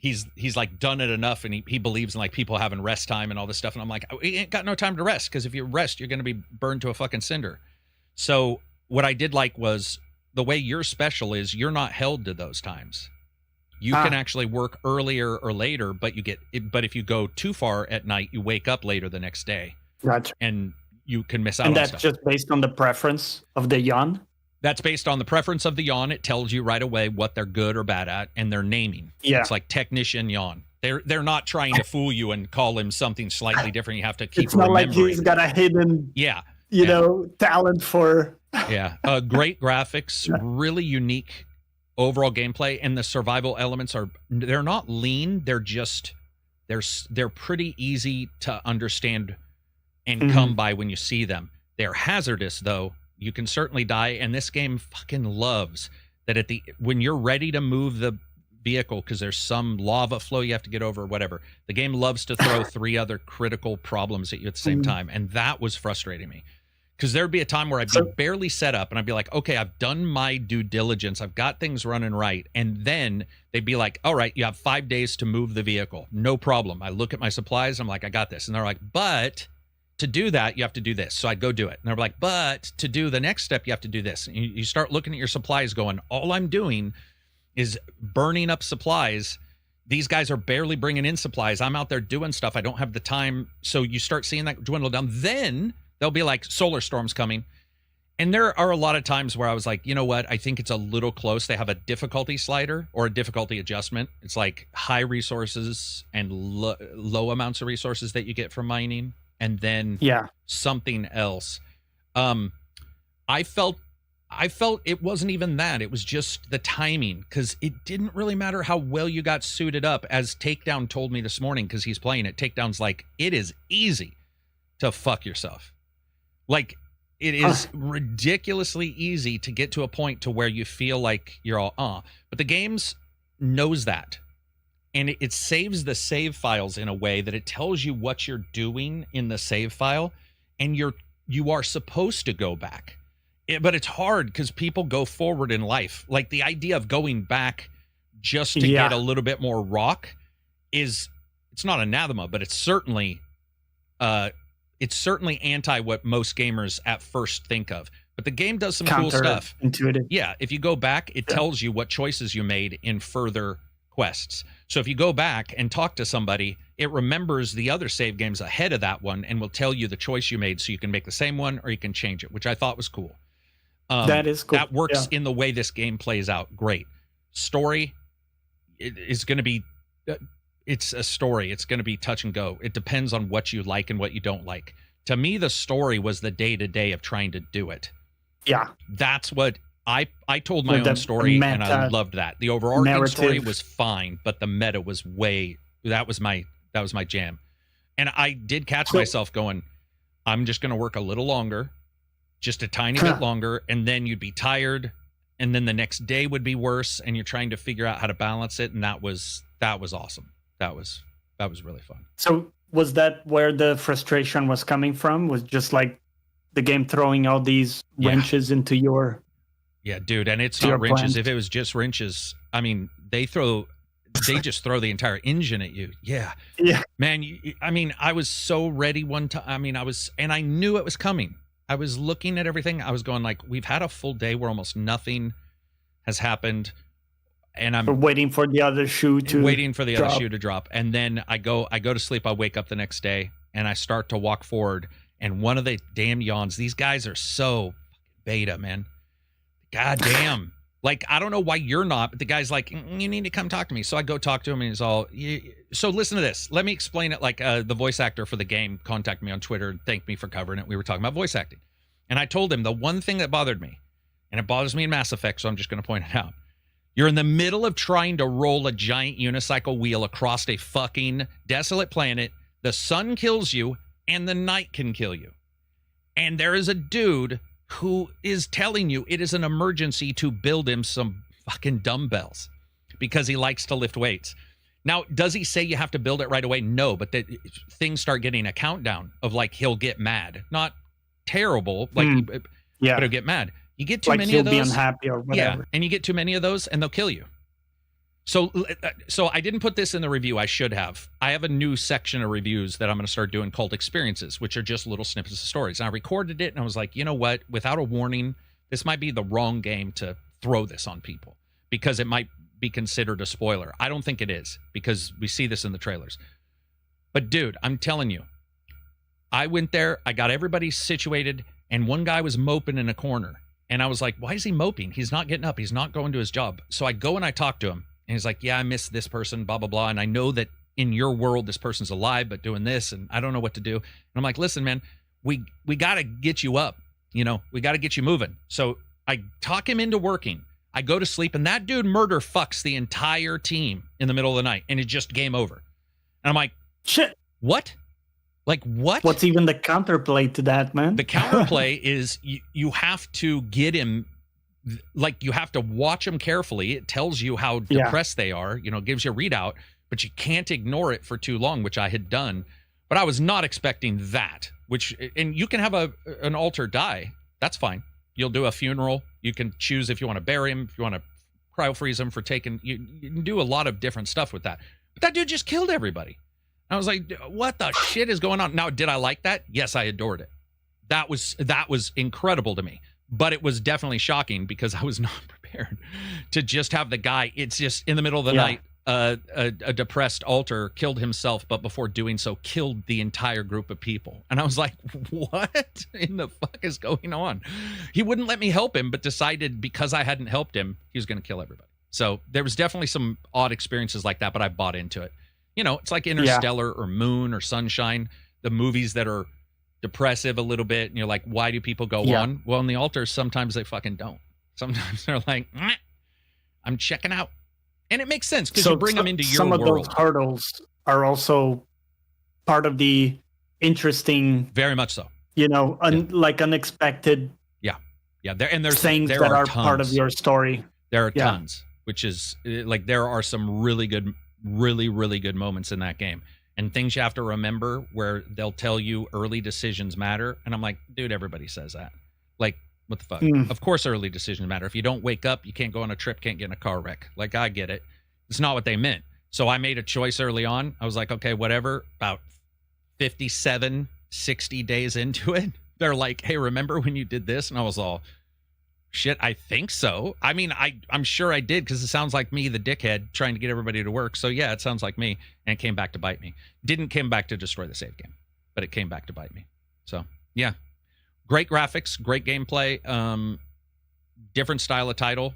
he's like done it enough, and he believes in like people having rest time and all this stuff. And I'm like, we ain't got no time to rest, because if you rest, you're going to be burned to a fucking cinder. So what I did like was the way you're special is you're not held to those times. You can actually work earlier or later, but if you go too far at night, you wake up later the next day. Gotcha. And you can miss out on stuff. And that's just based on the preference of the yawn? That's based on the preference of the yawn. It tells you right away what they're good or bad at, and their naming. Yeah. It's like technician yawn. They're not trying to fool you and call him something slightly different. You have to keep remembering. It's not like he's got a hidden talent for... Great graphics, really unique overall gameplay, and the survival elements they're not lean. They're just they're pretty easy to understand and come by when you see them. They're hazardous though. You can certainly die, and this game fucking loves that when you're ready to move the vehicle, because there's some lava flow you have to get over or whatever, the game loves to throw 3 other critical problems at you at the same time, and that was frustrating me. Because there'd be a time where I'd be barely set up, and I'd be like, okay, I've done my due diligence. I've got things running right. And then they'd be like, all right, you have 5 days to move the vehicle. No problem. I look at my supplies. I'm like, I got this. And they're like, but to do that, you have to do this. So I'd go do it. And they're like, but to do the next step, you have to do this. And you start looking at your supplies going, all I'm doing is burning up supplies. These guys are barely bringing in supplies. I'm out there doing stuff. I don't have the time. So you start seeing that dwindle down. Then they'll be like, solar storms coming. And there are a lot of times where I was like, you know what? I think it's a little close. They have a difficulty slider or a difficulty adjustment. It's like high resources and low amounts of resources that you get from mining. And then something else. I felt it wasn't even that. It was just the timing, because it didn't really matter how well you got suited up, as Takedown told me this morning, because he's playing it. Takedown's like, it is easy to fuck yourself. Like, it is ridiculously easy to get to a point to where you feel like you're all, but the games knows that. And it saves the save files in a way that it tells you what you're doing in the save file, and you are supposed to go back. But it's hard because people go forward in life. Like, the idea of going back just to get a little bit more rock it's not anathema, but it's certainly anti what most gamers at first think of. but the game does some cool stuff. Intuitive. Yeah, if you go back, it tells you what choices you made in further quests. So if you go back and talk to somebody, it remembers the other save games ahead of that one and will tell you the choice you made, so you can make the same one or you can change it, which I thought was cool. That is cool. That works in the way this game plays out. Great. Story is going to be... it's a story. It's going to be touch and go. It depends on what you like and what you don't like. To me, the story was the day-to-day of trying to do it. Yeah. That's what... I told my own story, and I loved that. The overarching story was fine, but the meta was that was my jam. And I did catch myself going, I'm just going to work a little longer, just a tiny bit longer, and then you'd be tired, and then the next day would be worse, and you're trying to figure out how to balance it, and that was awesome. That was really fun. So was that where the frustration was coming from? Was just like the game throwing all these wrenches into your... Yeah, dude, and it's not wrenches. If it was just wrenches, I mean, they just throw the entire engine at you. Yeah. Man, I was so ready one time. I mean, and I knew it was coming. I was looking at everything. I was going like, we've had a full day where almost nothing has happened, and I'm waiting for the other shoe to drop. And then I go to sleep. I wake up the next day and I start to walk forward, and one of the damn yawns. These guys are so beta, man. God damn. Like, I don't know why you're not, but the guy's like, you need to come talk to me. So I go talk to him, and he's all, so listen to this. Let me explain it. Like, the voice actor for the game contacted me on Twitter and thanked me for covering it. We were talking about voice acting. And I told him the one thing that bothered me, and it bothers me in Mass Effect, so I'm just going to point it out. You're in the middle of trying to roll a giant unicycle wheel across a fucking desolate planet. The sun kills you, and the night can kill you. And there is a dude who is telling you it is an emergency to build him some fucking dumbbells because he likes to lift weights. Now, does he say you have to build it right away? No, but things start getting a countdown of like, he'll get mad. Not terrible, like, but he'll get mad. You get too many of those. He'll be unhappy or whatever. Yeah, and you get too many of those and they'll kill you. So I didn't put this in the review. I should have. I have a new section of reviews that I'm going to start doing called Experiences, which are just little snippets of stories. And I recorded it, and I was like, you know what? Without a warning, this might be the wrong game to throw this on people because it might be considered a spoiler. I don't think it is because we see this in the trailers. But, dude, I'm telling you, I went there, I got everybody situated, and one guy was moping in a corner. And I was like, why is he moping? He's not getting up. He's not going to his job. So I go and I talk to him. And he's like, yeah, I miss this person, blah, blah, blah. And I know that in your world, this person's alive, but doing this, and I don't know what to do. And I'm like, listen, man, we got to get you up. You know, we got to get you moving. So I talk him into working. I go to sleep, and that dude murder fucks the entire team in the middle of the night, and it's just game over. And I'm like, shit. What? Like, what? What's even the counterplay to that, man? The counterplay is you have to get him. Like, you have to watch them carefully. It tells you how depressed they are, you know, gives you a readout, but you can't ignore it for too long, which I had done. But I was not expecting that, and you can have an alter die. That's fine. You'll do a funeral. You can choose if you want to bury him, if you want to cryo freeze him for taking, you can do a lot of different stuff with that. But that dude just killed everybody. I was like, what the shit is going on? Now, did I like that? Yes, I adored it. That was incredible to me. But it was definitely shocking because I was not prepared to just have the guy. It's just in the middle of the night, a depressed alter killed himself, but before doing so, killed the entire group of people. And I was like, what in the fuck is going on? He wouldn't let me help him, but decided because I hadn't helped him, he was going to kill everybody. So there was definitely some odd experiences like that, but I bought into it. You know, it's like Interstellar or Moon or Sunshine, the movies that are depressive a little bit, and you're like, why do people go on? Well, in the altars, sometimes they fucking don't. Sometimes they're like, I'm checking out. And it makes sense because you bring them into your world. Some of those hurdles are also part of the interesting, very much so, you know, like unexpected there's things that are part of your story. There are tons, which is like, there are some really good moments in that game. And things you have to remember where they'll tell you early decisions matter. And I'm like, dude, everybody says that. Like, what the fuck? Of course early decisions matter. If you don't wake up, you can't go on a trip, can't get in a car wreck. Like, I get it. It's not what they meant. So I made a choice early on. I was like, okay, whatever. About 57, 60 days into it, they're like, hey, remember when you did this? And I was all, shit, I think so. I mean, I'm sure I did, because it sounds like me, the dickhead, trying to get everybody to work. So yeah, it sounds like me. And it came back to bite me. Didn't come back to destroy the save game, but it came back to bite me. So yeah, great graphics, great gameplay, different style of title.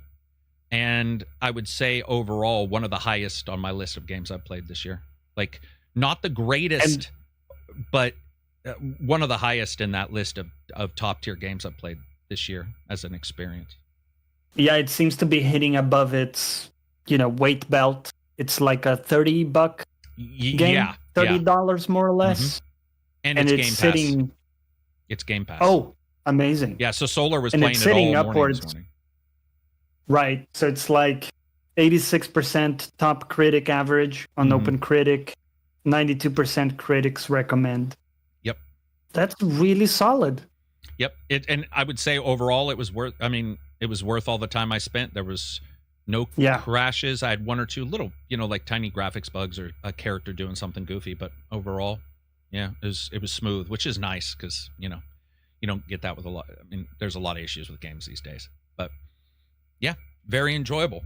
And I would say overall, one of the highest on my list of games I've played this year. Like, not the greatest, but one of the highest in that list of top tier games I've played this year as an experience. Yeah, it seems to be hitting above its, weight belt. It's like a $30 game, yeah, $30 more or less. Mm-hmm. And it's Game Pass. Sitting. It's Game Pass. Oh, amazing! Yeah, so Solar was and playing it's it all sitting morning upwards. this morning. Right, so it's like 86% top critic average on OpenCritic, 92% critics recommend. Yep, that's really solid. Yep, and I would say overall it was worth. I mean, it was worth all the time I spent. There was no crashes. I had one or two little, like tiny graphics bugs or a character doing something goofy, but overall, yeah, it was smooth, which is nice, because you don't get that with a lot. I mean, there's a lot of issues with games these days, but yeah, very enjoyable.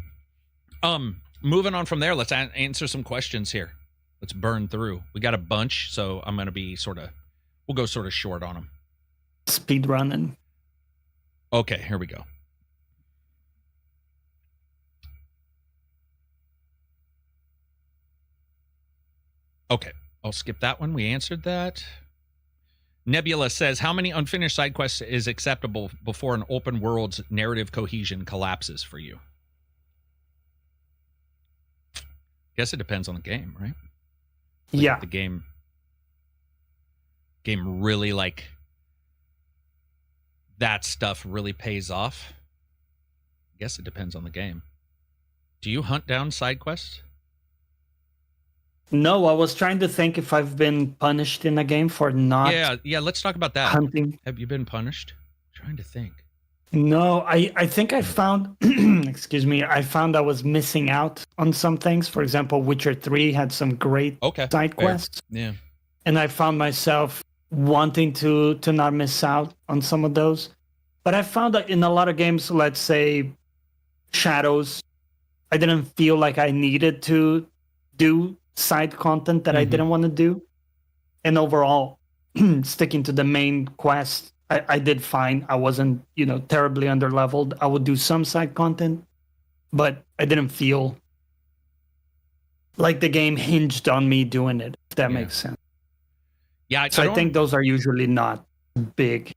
Moving on from there, let's answer some questions here. Let's burn through. We got a bunch, so I'm gonna be we'll go sort of short on them. Speed running. Okay, here we go. Okay, I'll skip that one. We answered that. Nebula says, how many unfinished side quests is acceptable before an open world's narrative cohesion collapses for you? Guess it depends on the game, right? Like, yeah. If the game really, like, that stuff really pays off. I guess it depends on the game. Do you hunt down side quests? No, I was trying to think if I've been punished in a game for not. Yeah. Let's talk about that. Hunting. Have you been punished? I'm trying to think. No, I think I found. excuse me. I found I was missing out on some things. For example, Witcher 3 had some great side quests. Yeah. And I found myself wanting to not miss out on some of those. But I found that in a lot of games, let's say Shadows, I didn't feel like I needed to do side content that I didn't want to do. And overall, sticking to the main quest, I did fine. I wasn't, terribly underleveled. I would do some side content, but I didn't feel like the game hinged on me doing it, if that makes sense. Yeah. So I think those are usually not big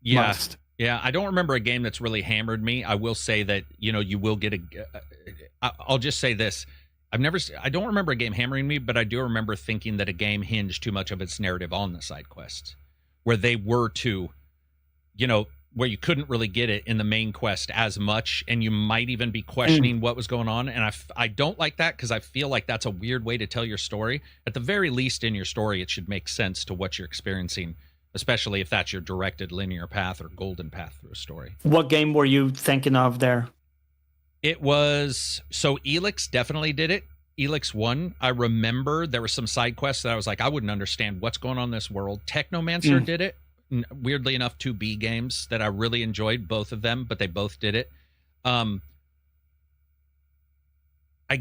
must. Yeah, I don't remember a game that's really hammered me. I will say that, you will get I'll just say this. I don't remember a game hammering me, but I do remember thinking that a game hinged too much of its narrative on the side quests, where they were to, where you couldn't really get it in the main quest as much, and you might even be questioning what was going on. And I don't like that, because I feel like that's a weird way to tell your story. At the very least, in your story, it should make sense to what you're experiencing, especially if that's your directed linear path or golden path through a story. What game were you thinking of there? It was, so Elix definitely did it. Elix 1, I remember there were some side quests that I was like, I wouldn't understand what's going on in this world. Technomancer did it. Weirdly enough, 2B games that I really enjoyed, both of them, but they both did it. I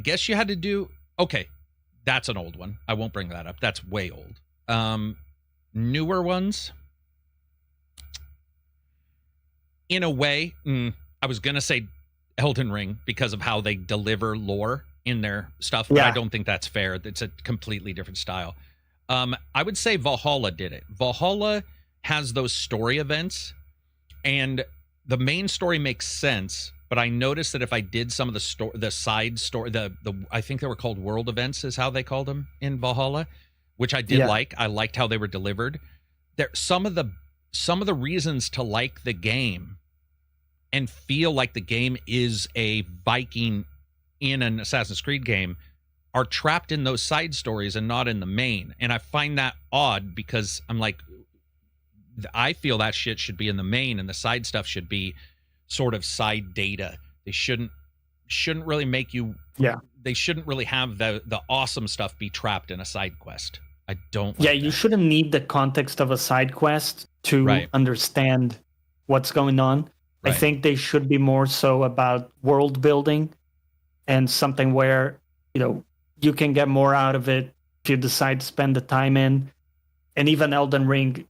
guess you had to do, okay, that's an old one. I won't bring that up. That's way old. Newer ones, in a way, I was going to say Elden Ring because of how they deliver lore in their stuff, but I don't think that's fair. It's a completely different style. I would say Valhalla did it. Valhalla has those story events, and the main story makes sense, but I noticed that if I did some of the side story, the I think they were called world events is how they called them in Valhalla, which I did like. I liked how they were delivered. There some of the reasons to like the game and feel like the game is a Viking in an Assassin's Creed game are trapped in those side stories and not in the main. And I find that odd, because I'm like, I feel that shit should be in the main, and the side stuff should be sort of side data. They shouldn't really make you. Yeah. They shouldn't really have the awesome stuff be trapped in a side quest. I don't. You shouldn't need the context of a side quest to understand what's going on. I think they should be more so about world building and something where, you can get more out of it if you decide to spend the time in. And even Elden Ring,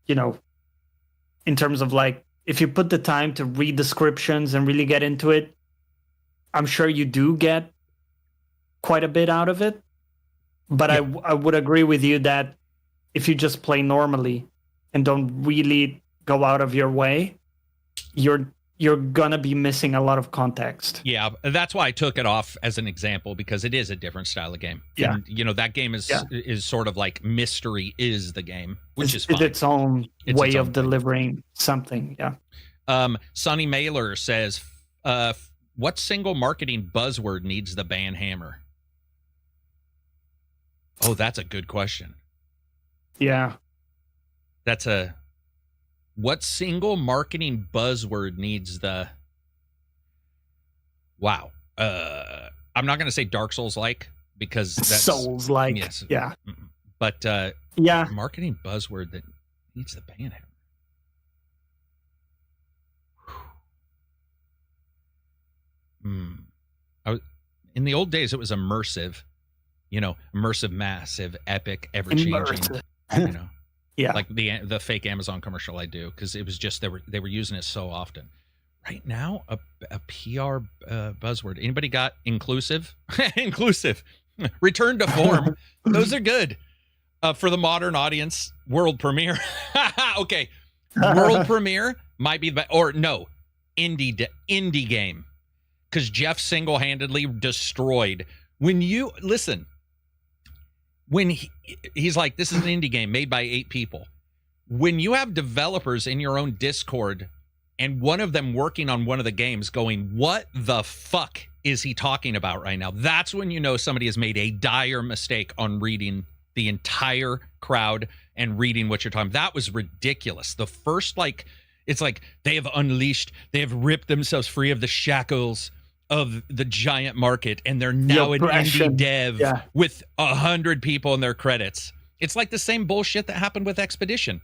in terms of like, if you put the time to read descriptions and really get into it, I'm sure you do get quite a bit out of it. But I would agree with you that if you just play normally and don't really go out of your way, you're gonna be missing a lot of context. Yeah, that's why I took it off as an example, because it is a different style of game. Yeah, and, that game is sort of like mystery is the game, which is fine. It's its own way of delivering something. Yeah. Sonny Mailer says, "What single marketing buzzword needs the ban hammer?" Oh, that's a good question. Yeah, what single marketing buzzword needs the... Wow. I'm not going to say Dark Souls-like, because that's... Souls-like, yes. Yeah. But, marketing buzzword that needs the ban hammer. In the old days, it was immersive. Immersive, massive, epic, ever-changing. Yeah, like the fake Amazon commercial I do, because it was just they were using it so often. Right now, a PR buzzword. Anybody got inclusive? Inclusive. Return to form. Those are good for the modern audience. World premiere. Okay, world premiere might be indie game, because Jeff single-handedly destroyed. When you listen. When he's like, this is an indie game made by 8 people. When you have developers in your own Discord and one of them working on one of the games going, what the fuck is he talking about right now? That's when you know somebody has made a dire mistake on reading the entire crowd and reading what you're talking about. That was ridiculous. The first, it's like they have ripped themselves free of the shackles of the giant market, and they're now an indie dev with 100 people in their credits. It's like the same bullshit that happened with Expedition.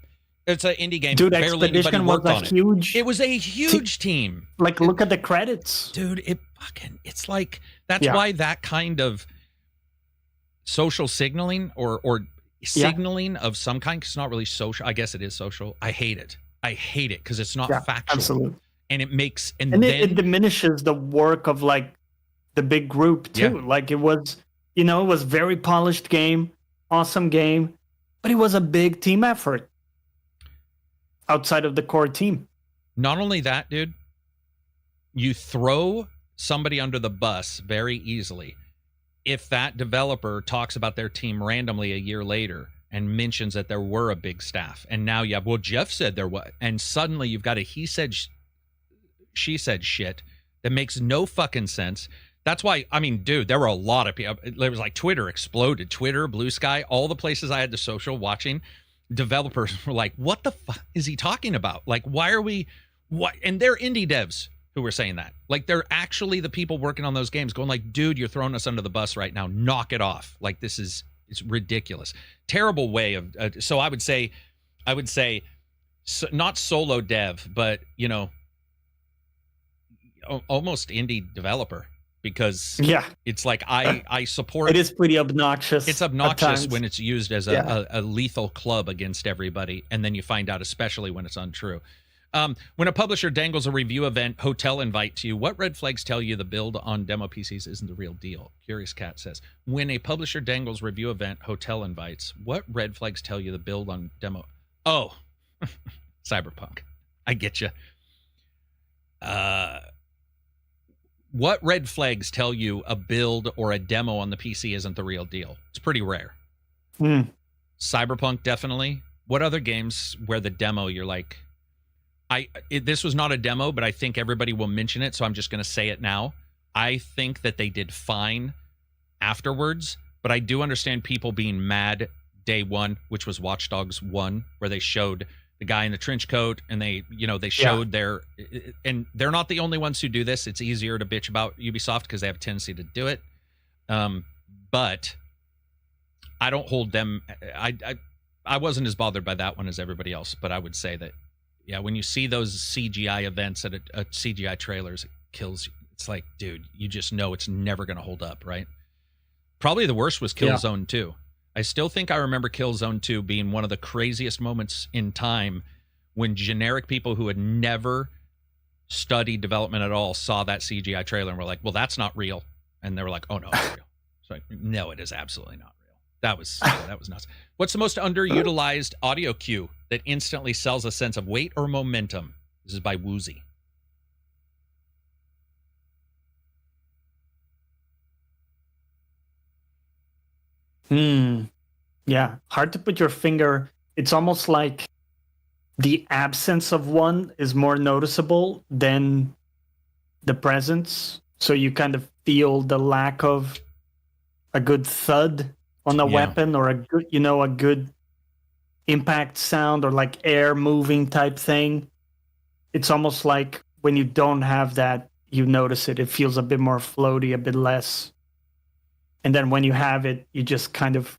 It's an indie game. Dude, Expedition was a huge... It was a huge team. Look at the credits. Dude, it's like... That's why that kind of social signaling or signaling of some kind, because it's not really social. I guess it is social. I hate it. Because it's not factual. Absolutely. And it makes... And then it diminishes the work of, the big group, too. Yeah. It was, it was very polished game, awesome game, but it was a big team effort outside of the core team. Not only that, dude, you throw somebody under the bus very easily if that developer talks about their team randomly a year later and mentions that there were a big staff. And now Jeff said there was. And suddenly you've got a he said... she said shit that makes no fucking sense. That's why, dude, there were a lot of people. There was Twitter exploded. Twitter, Blue Sky, all the places I had the social watching, developers were like, what the fuck is he talking about? Why are we, what? And they're indie devs who were saying that. They're actually the people working on those games going dude, you're throwing us under the bus right now. Knock it off. It's ridiculous. Terrible way of, so I would say, not solo dev, but, almost indie developer, because it's I support... It is pretty obnoxious. It's obnoxious when it's used as a lethal club against everybody, and then you find out, especially when it's untrue. When a publisher dangles a review event hotel invite to you, what red flags tell you the build on demo PCs isn't the real deal? Curious Cat says, when a publisher dangles review event hotel invites, what red flags tell you the build on demo... Oh, Cyberpunk. I get you. What red flags tell you a build or a demo on the PC isn't the real deal? It's pretty rare. Cyberpunk, definitely. What other games where the demo, you're like... this was not a demo, but I think everybody will mention it, so I'm just going to say it now. I think that they did fine afterwards, but I do understand people being mad day one, which was Watch Dogs 1, where they showed the guy in the trench coat, and they showed their... And they're not the only ones who do this. It's easier to bitch about Ubisoft because they have a tendency to do it. But I don't hold them... I wasn't as bothered by that one as everybody else, but I would say that, yeah, when you see those CGI events at a CGI trailers, it kills you. It's like, dude, you just know it's never going to hold up, right? Probably the worst was Killzone 2. I still think I remember Killzone 2 being one of the craziest moments in time when generic people who had never studied development at all saw that CGI trailer and were like, well, that's not real. And they were like, oh, no, it's real. So like, no, it is absolutely not real. That was nuts. What's the most underutilized audio cue that instantly sells a sense of weight or momentum? This is by Woozy. Yeah, hard to put your finger. It's almost like the absence of one is more noticeable than the presence. So you kind of feel the lack of a good thud on a weapon, or a good impact sound, or like air moving type thing. It's almost like when you don't have that, you notice it. It feels a bit more floaty, a bit less. And then when you have it, you just kind of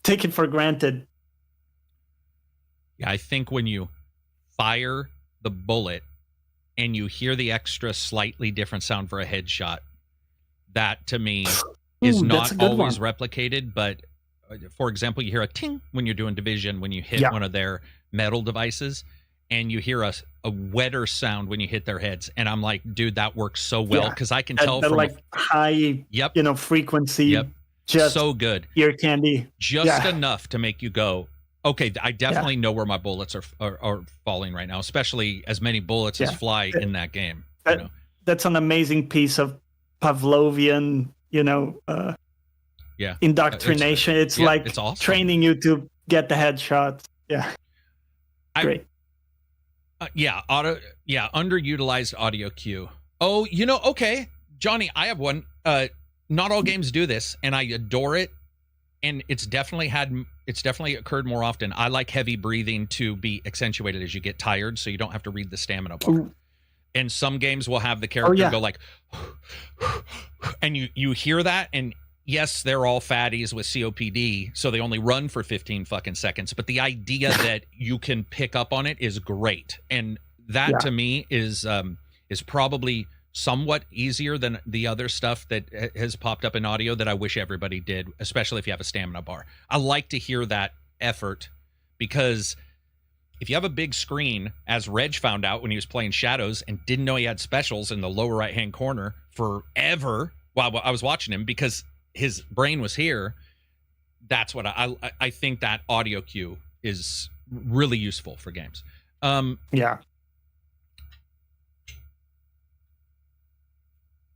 take it for granted. Yeah, I think when you fire the bullet and you hear the extra slightly different sound for a headshot, that to me is not always replicated. But for example, you hear a ting when you're doing Division, when you hit one of their metal devices, and you hear a wetter sound when you hit their heads. And I'm like, dude, that works so well, because I can tell from like high frequency. Just so good. Ear candy. Just enough to make you go, okay, I definitely know where my bullets are falling right now, especially as many bullets as fly in that game. That's an amazing piece of Pavlovian, indoctrination. It's like it's awesome. Training you to get the headshots. Yeah. Great. Underutilized audio cue. Oh, okay, Johnny, I have one. Not all games do this, and I adore it. And it's definitely occurred more often. I like heavy breathing to be accentuated as you get tired, so you don't have to read the stamina bar. Ooh. And some games will have the character go like, and you hear that, and yes, they're all fatties with COPD, so they only run for 15 fucking seconds. But the idea that you can pick up on it is great, and that to me is probably somewhat easier than the other stuff that has popped up in audio that I wish everybody did, especially if you have a stamina bar. I like to hear that effort, because if you have a big screen, as Reg found out when he was playing Shadows and didn't know he had specials in the lower right-hand corner forever while I was watching him because his brain was here, that's what I think that audio cue is really useful for games.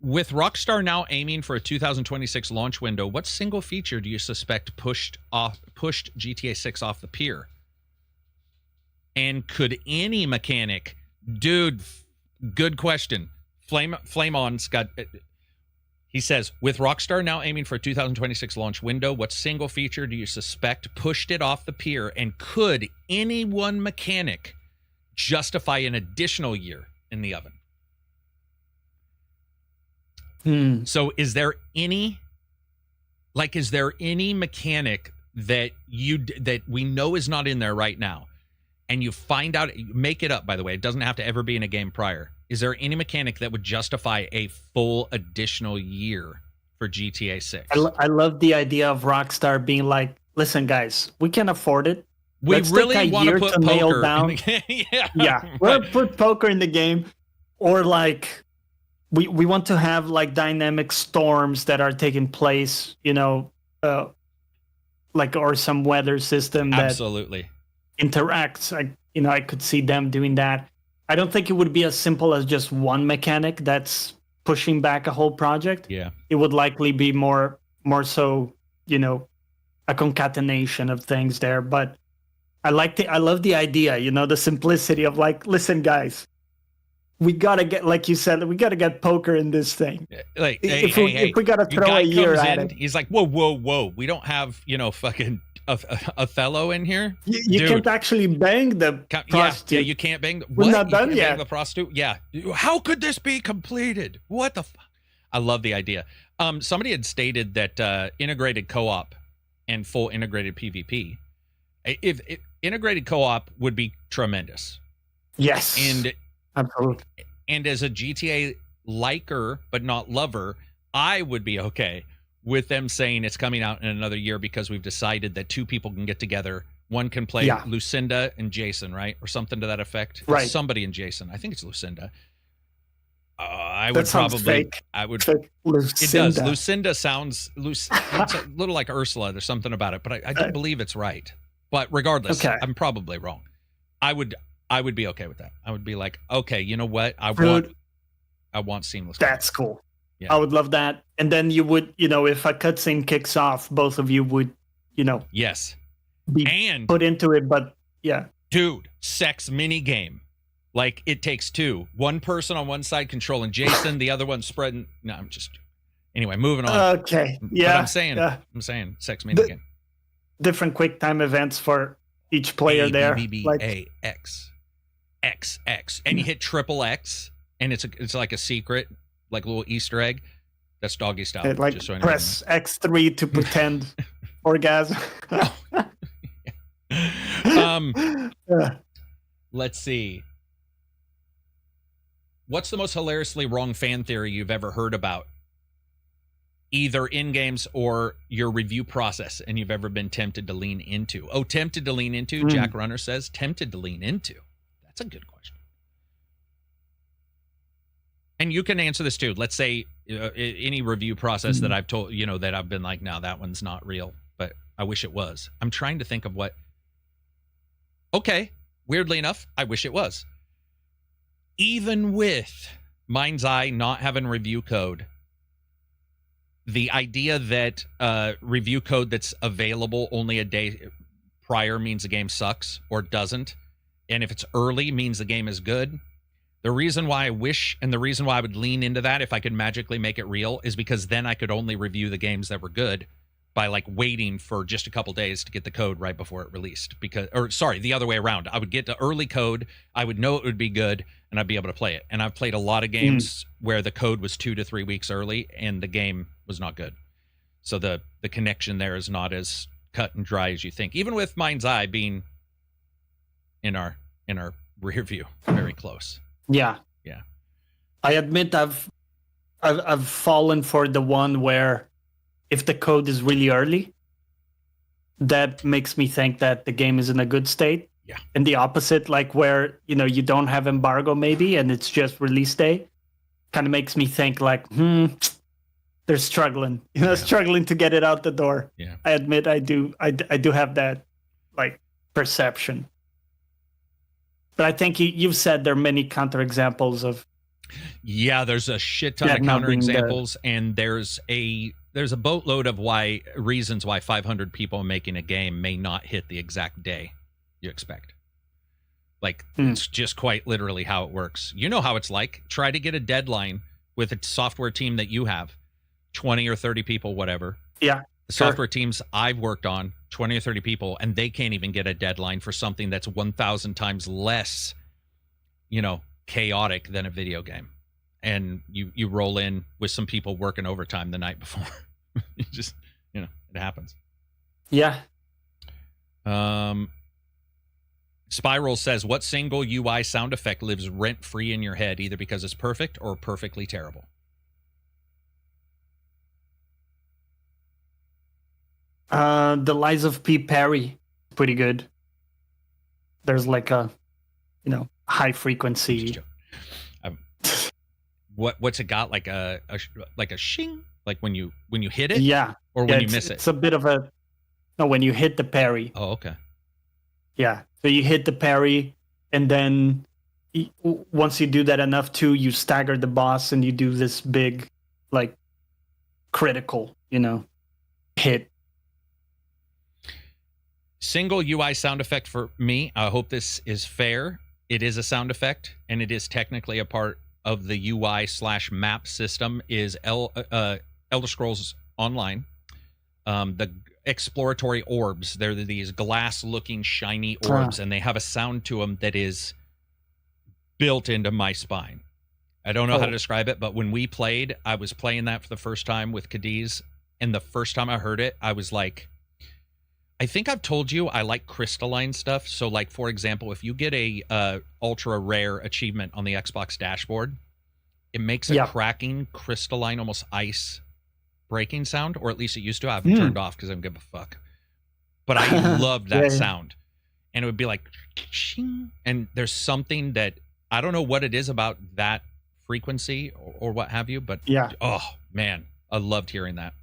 With Rockstar now aiming for a 2026 launch window, what single feature do you suspect pushed GTA 6 off the pier? And could any mechanic, dude, good question. Flame On's got, he says, with Rockstar now aiming for a 2026 launch window, what single feature do you suspect pushed it off the pier? And could any one mechanic justify an additional year in the oven? So is there any mechanic that we know is not in there right now, and you find out, make it up, by the way, it doesn't have to ever be in a game prior. Is there any mechanic that would justify a full additional year for GTA 6? I love the idea of Rockstar being like, listen, guys, we can afford it. Let's really want to put poker down. In the game. We're going to put poker in the game, or like, we want to have like dynamic storms that are taking place, or some weather system that absolutely interacts. I could see them doing that. I don't think it would be as simple as just one mechanic that's pushing back a whole project. Yeah, it would likely be more so, a concatenation of things there. But I love the idea, the simplicity of like, listen, guys, we gotta get, like you said, we gotta get poker in this thing. Like, if we gotta throw a year at it, he's like, whoa, we don't have fucking Othello in here. You can't actually bang the prostitute. Yeah, you can't bang. We're not done yet. Bang the prostitute. Yeah, how could this be completed? What the? I love the idea. Somebody had stated that integrated co-op and full integrated PvP If integrated co-op would be tremendous. Yes. And absolutely. And as a GTA liker but not lover, I would be okay with them saying it's coming out in another year because we've decided that two people can get together. One can play Lucinda and Jason, right? Or something to that effect. Right. Somebody and Jason. I think it's Lucinda. I that would probably. Fake. I would. Fake. It does. Lucinda sounds. It's a little like Ursula. There's something about it, but I do believe it's right. But regardless, I'm probably wrong. I would be okay with that. I would be like, okay, you know what? I want seamless. That's cool. Yeah. I would love that. And then you would, if a cutscene kicks off, both of you would, yes, be put into it. But yeah, dude, sex mini game. Like it takes two. One person on one side controlling Jason, the other one spreading. No, I'm just. Anyway, moving on. Okay. Yeah. But I'm saying sex mini game. Different quick time events for each player there. Like A-X. XX. And you hit triple X, and it's like a secret, like a little Easter egg. That's doggy style. Like just so press X3 to pretend orgasm. Let's see. What's the most hilariously wrong fan theory you've ever heard about? Either in games or your review process, and you've ever been tempted to lean into? Oh, tempted to lean into, Jack Runner says. Tempted to lean into. That's a good question. And you can answer this too. Let's say any review process that I've told, that I've been like, no, that one's not real, but I wish it was. I'm trying to think of what. Okay, weirdly enough, I wish it was. Even with Mindseye not having review code, the idea that review code that's available only a day prior means the game sucks or doesn't, and if it's early means the game is good. The reason why I wish and the reason why I would lean into that if I could magically make it real is because then I could only review the games that were good by like waiting for just a couple days to get the code right before it released. The other way around. I would get the early code, I would know it would be good, and I'd be able to play it. And I've played a lot of games where the code was 2 to 3 weeks early and the game was not good. So the connection there is not as cut and dry as you think. Even with Mind's Eye being in our rear view, very close. Yeah. Yeah. I admit I've fallen for the one where if the code is really early, that makes me think that the game is in a good state. Yeah. And the opposite, like where, you don't have embargo maybe and it's just release day, kind of makes me think like, they're struggling, struggling to get it out the door. Yeah. I admit I do have that like perception. But I think you've said there are many counterexamples of. Yeah, there's a shit ton of counterexamples, and there's a boatload of reasons why 500 people making a game may not hit the exact day you expect. Like it's just quite literally how it works. You know how it's like. Try to get a deadline with a software team that you have, 20 or 30 people, whatever. Yeah. The software teams I've worked on, 20 or 30 people, and they can't even get a deadline for something that's 1,000 times less, chaotic than a video game. And you roll in with some people working overtime the night before. You just, it happens. Yeah. Spiral says, what single UI sound effect lives rent-free in your head, either because it's perfect or perfectly terrible? The Lies of P. Perry, pretty good. There's like a, high frequency. What's it got? Like a shing? Like when you hit it? Yeah. Or when you miss it? It's a bit of when you hit the parry. Oh, okay. Yeah. So you hit the parry, and then once you do that enough too, you stagger the boss and you do this big, like, critical, hit. Single UI sound effect for me. I hope this is fair. It is a sound effect, and it is technically a part of the UI/map system. Is Elder Scrolls Online. The exploratory orbs. They're these glass-looking shiny orbs, and they have a sound to them that is built into my spine. I don't know how to describe it, but when we played, I was playing that for the first time with Cadiz, and the first time I heard it, I was like, I think I've told you I like crystalline stuff. So, like, for example, if you get a ultra rare achievement on the Xbox dashboard, it makes a cracking, crystalline, almost ice breaking sound, or at least it used to. I haven't turned off because I don't give a fuck. But I loved that sound. And it would be like, ching, and there's something that, I don't know what it is about that frequency or what have you, but oh, man, I loved hearing that.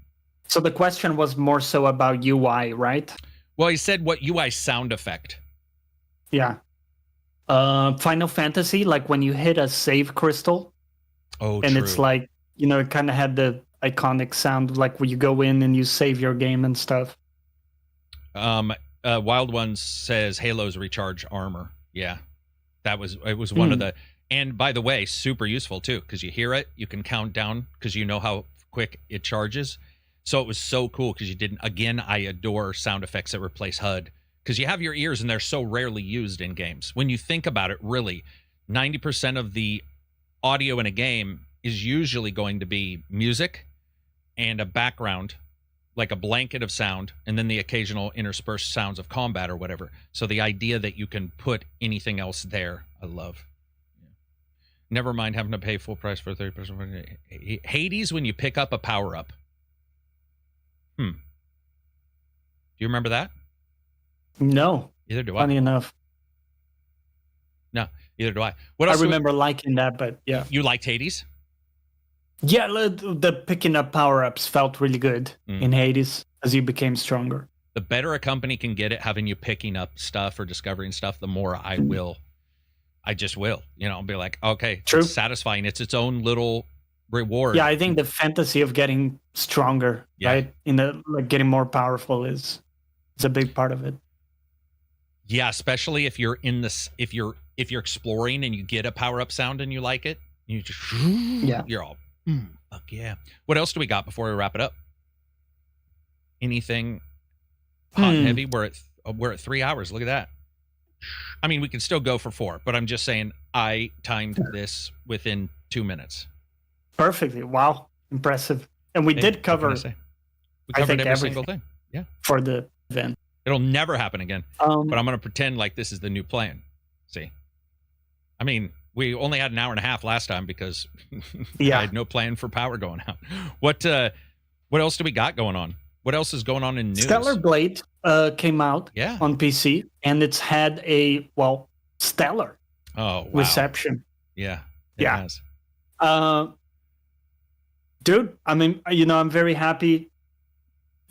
So the question was more so about UI, right? Well, he said what UI sound effect. Yeah. Final Fantasy, like when you hit a save crystal. Oh, and true. It's like, it kind of had the iconic sound, like when you go in and you save your game and stuff. Wild Ones says Halo's recharge armor. Yeah. It was one of the, and by the way, super useful too, because you hear it, you can count down because you know how quick it charges. So it was so cool because you didn't, again, I adore sound effects that replace HUD because you have your ears and they're so rarely used in games. When you think about it, really, 90% of the audio in a game is usually going to be music and a background, like a blanket of sound, and then the occasional interspersed sounds of combat or whatever. So the idea that you can put anything else there, I love. Never mind having to pay full price for 30%. Hades, when you pick up a power-up. Do you remember that? No. Either do I. Funny enough. No, either do I. What else? I remember liking that, but yeah. You liked Hades? Yeah, the picking up power-ups felt really good in Hades as you became stronger. The better a company can get at having you picking up stuff or discovering stuff, the more I will. I just will. I'll be like, okay, True. It's satisfying. It's its own little reward. Yeah, I think the fantasy of getting stronger, right? Getting more powerful is a big part of it. Yeah, especially if you're in this, if you're exploring and you get a power up sound and you like it, you just you're all fuck yeah. What else do we got before we wrap it up? Anything hot and heavy? We're at 3 hours. Look at that. I mean, we can still go for 4, but I'm just saying I timed this within 2 minutes. Perfectly. Wow. Impressive. And we did cover, we covered every single thing. Yeah. For the event. It'll never happen again. But I'm going to pretend like this is the new plan. See? I mean, we only had an hour and a half last time because I had no plan for power going out. What else do we got going on? What else is going on in news? Stellar Blade came out on PC, and it's had a, stellar reception. Yeah. It has. Dude, I mean, I'm very happy.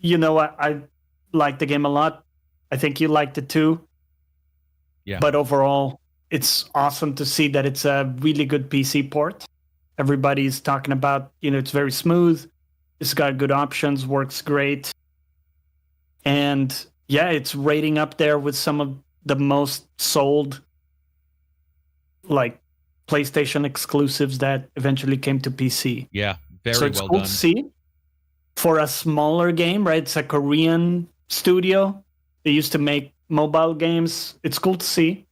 I like the game a lot. I think you liked it too. Yeah. But overall, it's awesome to see that it's a really good PC port. Everybody's talking about, it's very smooth. It's got good options, works great. And it's rating up there with some of the most sold, like, PlayStation exclusives that eventually came to PC. Yeah, very so it's well cool done. To see for a smaller game, right? It's a Korean studio. They used to make mobile games. It's cool to see.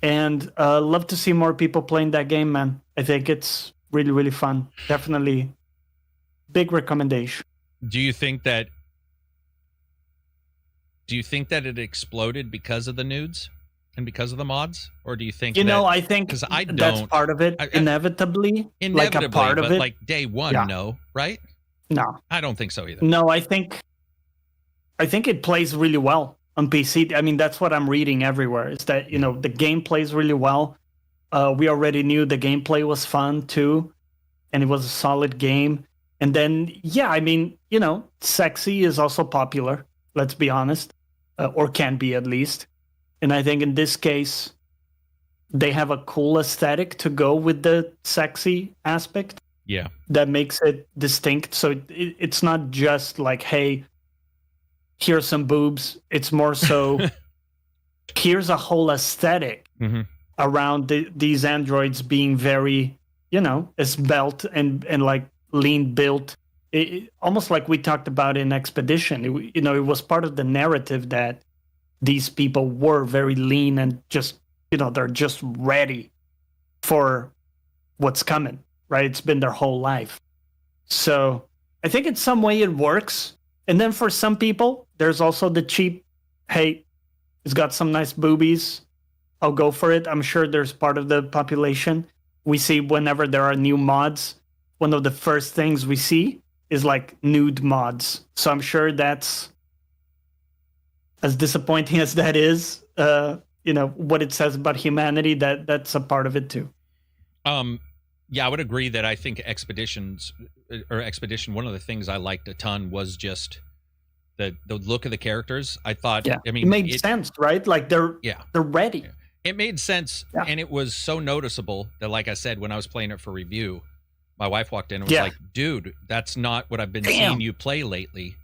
And love to see more people playing that game, man. I think it's really, really fun. Definitely big recommendation. Do you think that it exploded because of the nudes and because of the mods? Or do you think I think because I don't, that's part of it, inevitably, like a part of it. Like day one, no, right? No. I don't think so either. No, I think it plays really well on PC. I mean, that's what I'm reading everywhere, is that, the game plays really well. We already knew the gameplay was fun too, and it was a solid game. And then, I mean, sexy is also popular, let's be honest, or can be at least. And I think in this case, they have a cool aesthetic to go with the sexy aspect. Yeah. That makes it distinct. So it's not just like, hey, here's some boobs. It's more so, here's a whole aesthetic around these androids being very, svelte and like lean built. Almost like we talked about in Expedition. It was part of the narrative that these people were very lean and just, they're just ready for what's coming, right? It's been their whole life. So I think in some way it works. And then for some people, there's also the cheap, hey, it's got some nice boobies, I'll go for it. I'm sure there's part of the population. We see whenever there are new mods, one of the first things we see is like nude mods. So I'm sure that's, as disappointing as that is, what it says about humanity, that's a part of it too. Yeah, I would agree that I think Expedition, one of the things I liked a ton was just the look of the characters. I thought, I mean, it made sense, right? Like they're ready. Yeah. It made sense, and it was so noticeable that, like I said, when I was playing it for review, my wife walked in and was like, dude, that's not what I've been seeing you play lately.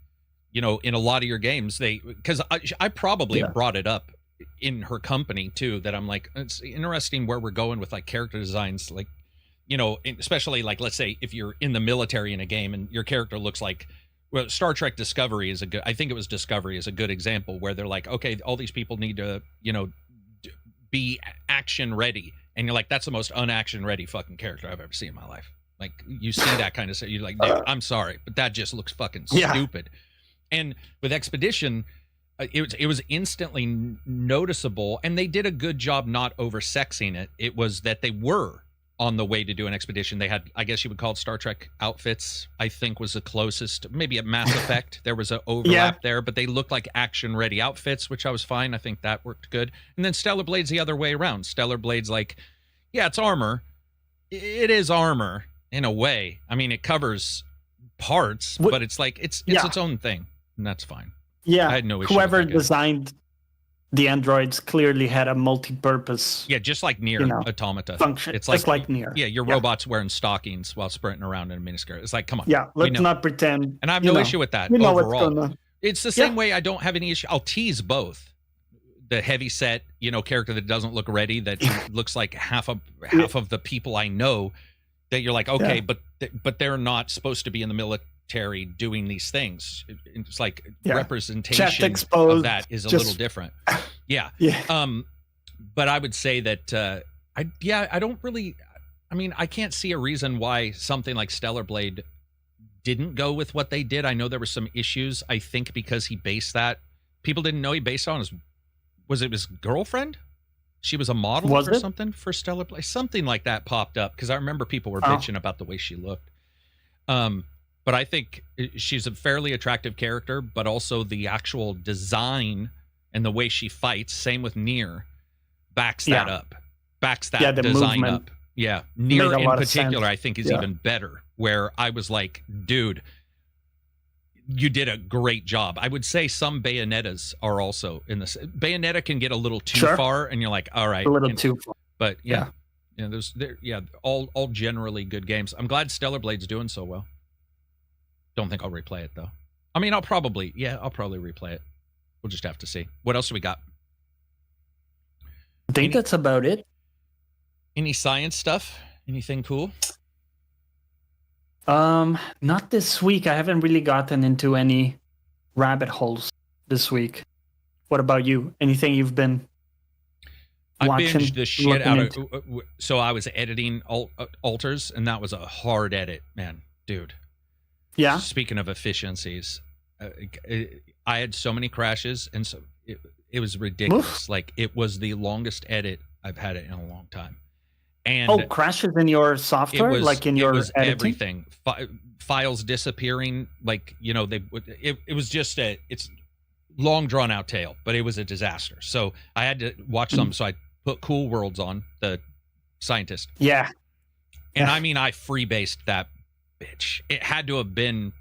In a lot of your games, because I probably brought it up in her company too, that I'm like, it's interesting where we're going with like character designs, like, especially like, let's say if you're in the military in a game and your character looks like, well, Star Trek Discovery is I think it was Discovery is a good example where they're like, okay, all these people need to, be action ready. And you're like, that's the most unaction ready fucking character I've ever seen in my life. Like, you see that kind of stuff, you're like, dude, I'm sorry, but that just looks fucking stupid. And with Expedition, it was instantly noticeable, and they did a good job not over-sexing it. It was that they were on the way to do an expedition. They had, I guess you would call it Star Trek outfits, I think was the closest. Maybe at Mass Effect, there was an overlap there, but they looked like action-ready outfits, which I was fine. I think that worked good. And then Stellar Blade's the other way around. Stellar Blade's like, yeah, it's armor. It is armor, in a way. I mean, it covers parts, but it's like, it's its own thing, and that's fine. Yeah, I had no issue whoever with that designed the androids clearly had a multi-purpose. Yeah, just like Nier Automata. Function. It's just like Nier. Yeah, your robots wearing stockings while sprinting around in a miniskirt. It's like, come on. Yeah, let's not pretend. And I have no issue with that overall. It's the same way I don't have any issue. I'll tease both. The heavy set, character that doesn't look ready, that looks like half of the people I know, that you're like, okay, but they're not supposed to be in the military doing these things. It's like representation of that is a little different. Yeah. But I would say that I don't really, I mean, I can't see a reason why something like Stellar Blade didn't go with what they did. I know there were some issues, I think, because he based that, people didn't know he based on his girlfriend? She was a model or something for Stellar Blade. Something like that popped up, because I remember people were bitching about the way she looked. But I think she's a fairly attractive character, but also the actual design and the way she fights, same with Nier, backs that up. Backs that design up. Yeah. Nier in particular, I think, is even better, where I was like, dude, you did a great job. I would say some Bayonettas are also in this. Bayonetta can get a little too far, and you're like, all right. A little too far. But all generally good games. I'm glad Stellar Blade's doing so well. Don't think I'll replay it, though. I mean, I'll probably replay it. We'll just have to see. What else do we got? I think that's about it. Any science stuff? Anything cool? Not this week. I haven't really gotten into any rabbit holes this week. What about you? Anything you've been watching? I binged the shit out of. So I was editing alters, and that was a hard edit, man, dude. Yeah. Speaking of efficiencies, I had so many crashes, and so it was ridiculous. Oof. Like, it was the longest edit I've had it in a long time. And crashes in your software, like in your editing? Everything. Files disappearing, like, it was just it's long drawn out tale, but it was a disaster. So I had to watch some. So I put Cool Worlds on, the scientist. Yeah. And I mean, I freebased that bitch. It had to have been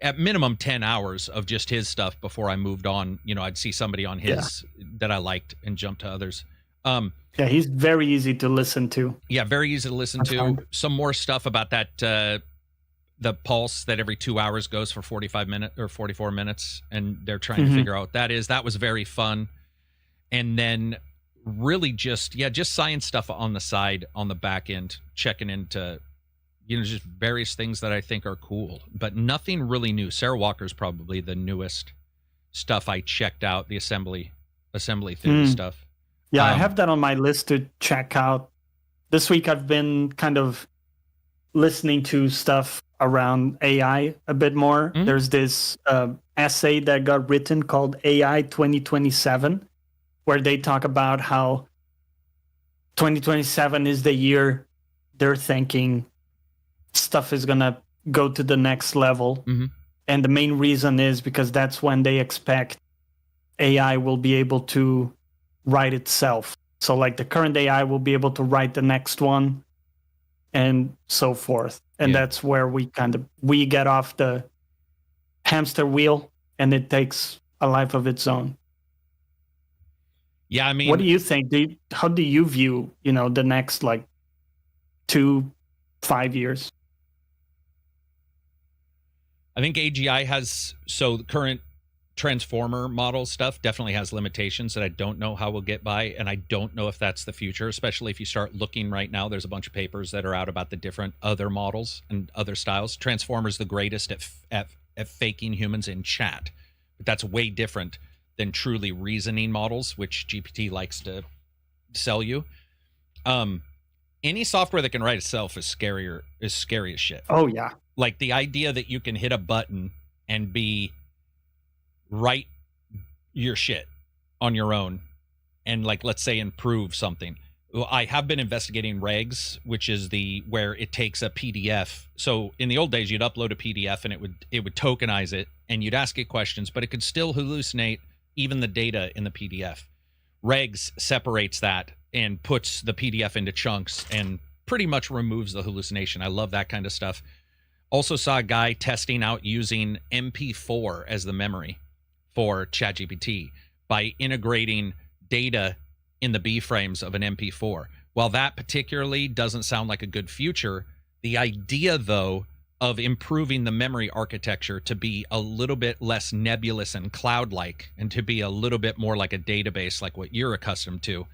at minimum 10 hours of just his stuff before I moved on. I'd see somebody on his that I liked and jump to others. Yeah, he's very easy to listen to. Yeah, very easy to listen to. Some more stuff about that, the pulse that every 2 hours goes for 45 minutes or 44 minutes, and they're trying to figure out what that is. That was very fun. And then really just science stuff on the side, on the back end, checking into, just various things that I think are cool, but nothing really new. Sarah Walker's probably the newest stuff I checked out, the assembly theory stuff. Yeah, I have that on my list to check out. This week I've been kind of listening to stuff around AI a bit more. There's this essay that got written called AI 2027, where they talk about how 2027 is the year they're thinking stuff is going to go to the next level. Mm-hmm. And the main reason is because that's when they expect AI will be able to write itself. So like the current AI will be able to write the next one and so forth. And that's where we get off the hamster wheel and it takes a life of its own. Yeah, I mean, what do you think? How do you view, the next 2-5 years? I think AGI has, so the current transformer model stuff definitely has limitations that I don't know how we'll get by, and I don't know if that's the future, especially if you start looking right now. There's a bunch of papers that are out about the different other models and other styles. Transformers the greatest at faking humans in chat, but that's way different than truly reasoning models, which GPT likes to sell you. Any software that can write itself is scary as shit. Oh yeah. Like the idea that you can hit a button and write your shit on your own and let's say improve something. Well, I have been investigating regs, which is where it takes a PDF. So in the old days, you'd upload a PDF and it would tokenize it and you'd ask it questions, but it could still hallucinate even the data in the PDF. Regs separates that and puts the PDF into chunks and pretty much removes the hallucination. I love that kind of stuff. Also saw a guy testing out using MP4 as the memory for ChatGPT by integrating data in the B frames of an MP4. While that particularly doesn't sound like a good future, the idea, though, of improving the memory architecture to be a little bit less nebulous and cloud-like and to be a little bit more like a database like what you're accustomed to,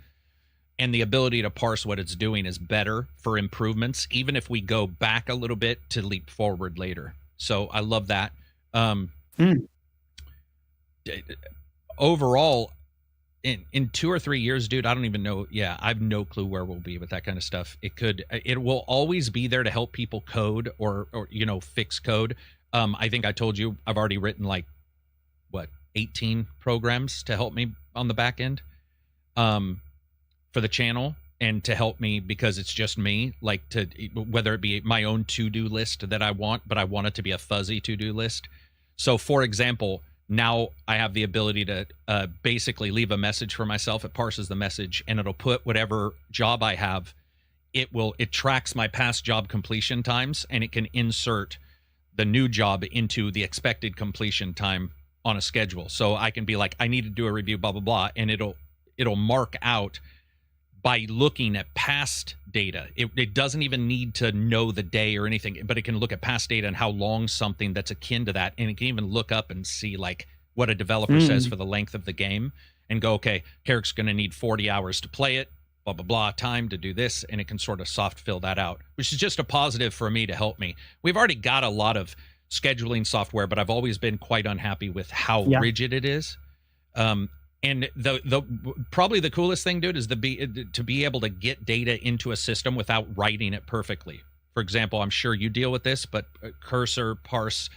and the ability to parse what it's doing is better for improvements, even if we go back a little bit to leap forward later. So I love that. Overall, in 2 or 3 years, dude, I don't even know. Yeah, I have no clue where we'll be with that kind of stuff. It will always be there to help people code or fix code. I think I told you I've already written 18 programs to help me on the back end for the channel and to help me because it's just me, whether it be my own to-do list that I want, but I want it to be a fuzzy to-do list. So for example, now I have the ability to basically leave a message for myself. It parses the message and it'll put whatever job I have. It tracks my past job completion times and it can insert the new job into the expected completion time on a schedule. So I can be like, I need to do a review, blah, blah, blah. And it'll mark out by looking at past data. It doesn't even need to know the day or anything, but it can look at past data and how long something that's akin to that. And it can even look up and see what a developer says for the length of the game and go, okay, Karak's going to need 40 hours to play it, blah, blah, blah, time to do this. And it can sort of soft fill that out, which is just a positive for me to help me. We've already got a lot of scheduling software, but I've always been quite unhappy with how rigid it is. And the probably the coolest thing, dude, is to be able to get data into a system without writing it perfectly. For example, I'm sure you deal with this, but cursor, parse,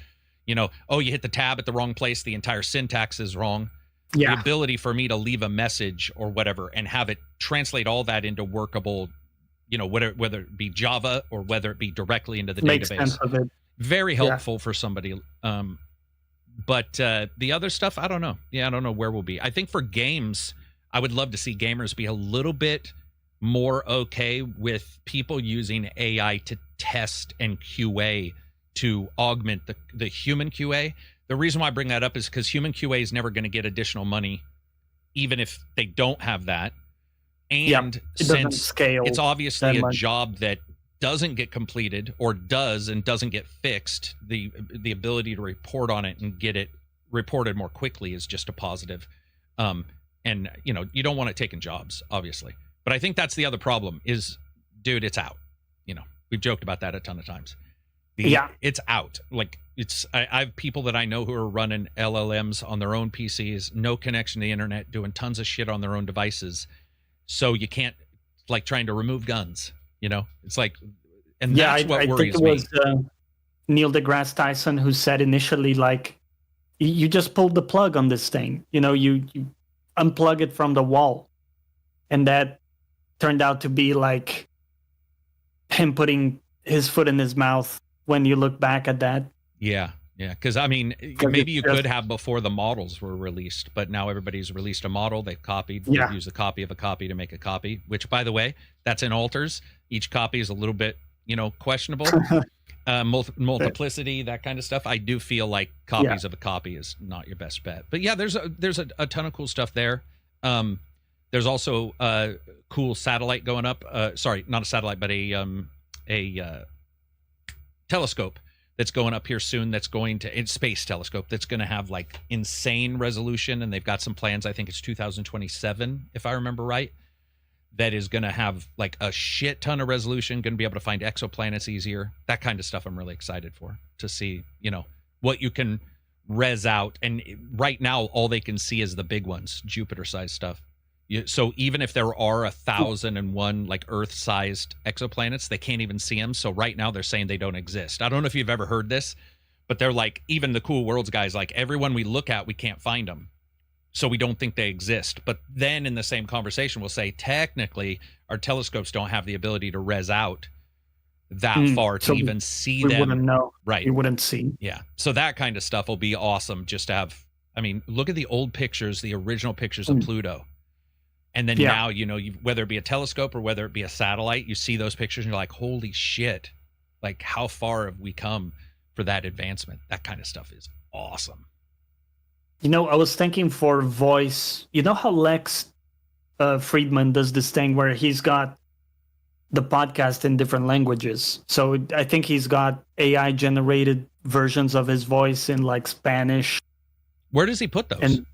you hit the tab at the wrong place, the entire syntax is wrong. Yeah. The ability for me to leave a message or whatever and have it translate all that into workable, whether it be Java or whether it be directly into the Makes database. Sense of it. Very helpful for somebody. But the other stuff, I don't know. Yeah, I don't know where we'll be. I think for games, I would love to see gamers be a little bit more okay with people using AI to test and QA to augment the human QA. The reason why I bring that up is because human QA is never going to get additional money, even if they don't have that. And since it's obviously a job that doesn't get completed or does and doesn't get fixed, the ability to report on it and get it reported more quickly is just a positive. And you don't want it taking jobs, obviously, but I think that's the other problem is, dude, it's out. We've joked about that a ton of times. It's out. I have people that I know who are running LLMs on their own PCs, no connection to the internet, doing tons of shit on their own devices. So you can't trying to remove guns. It's that's what worries me. I think it was Neil deGrasse Tyson who said initially, You just pulled the plug on this thing. You unplug it from the wall, and that turned out to be like him putting his foot in his mouth when you look back at that. Yeah. Because I mean, maybe you could have before the models were released, but now everybody's released a model. They've copied. They've used a copy of a copy to make a copy. Which, by the way, that's in alters. Each copy is a little bit, questionable. Multiplicity, that kind of stuff. I do feel like copies of a copy is not your best bet. But yeah, there's a ton of cool stuff there. There's also a cool satellite going up. Sorry, not a satellite, but a telescope that's going up here soon. That's going to space telescope that's going to have like insane resolution, and they've got some plans. I think it's 2027, if I remember right. That is going to have like a shit ton of resolution. Going to be able to find exoplanets easier. That kind of stuff. I'm really excited for to see. What you can res out, and right now all they can see is the big ones, Jupiter-sized stuff. So even if there are 1,001 like Earth-sized exoplanets, they can't even see them. So right now they're saying they don't exist. I don't know if you've ever heard this, but they're like, even the Cool Worlds guys, like everyone we look at, we can't find them. So we don't think they exist. But then in the same conversation, we'll say, technically, our telescopes don't have the ability to res out that far to even see them. We wouldn't know. Right. We wouldn't see. Yeah. So that kind of stuff will be awesome just to have. I mean, look at the old pictures, the original pictures of Pluto. And then now, whether it be a telescope or whether it be a satellite, you see those pictures and you're like, holy shit. Like, how far have we come for that advancement? That kind of stuff is awesome. I was thinking for voice, how Lex Friedman does this thing where he's got the podcast in different languages. So I think he's got AI generated versions of his voice in like Spanish. Where does he put those? And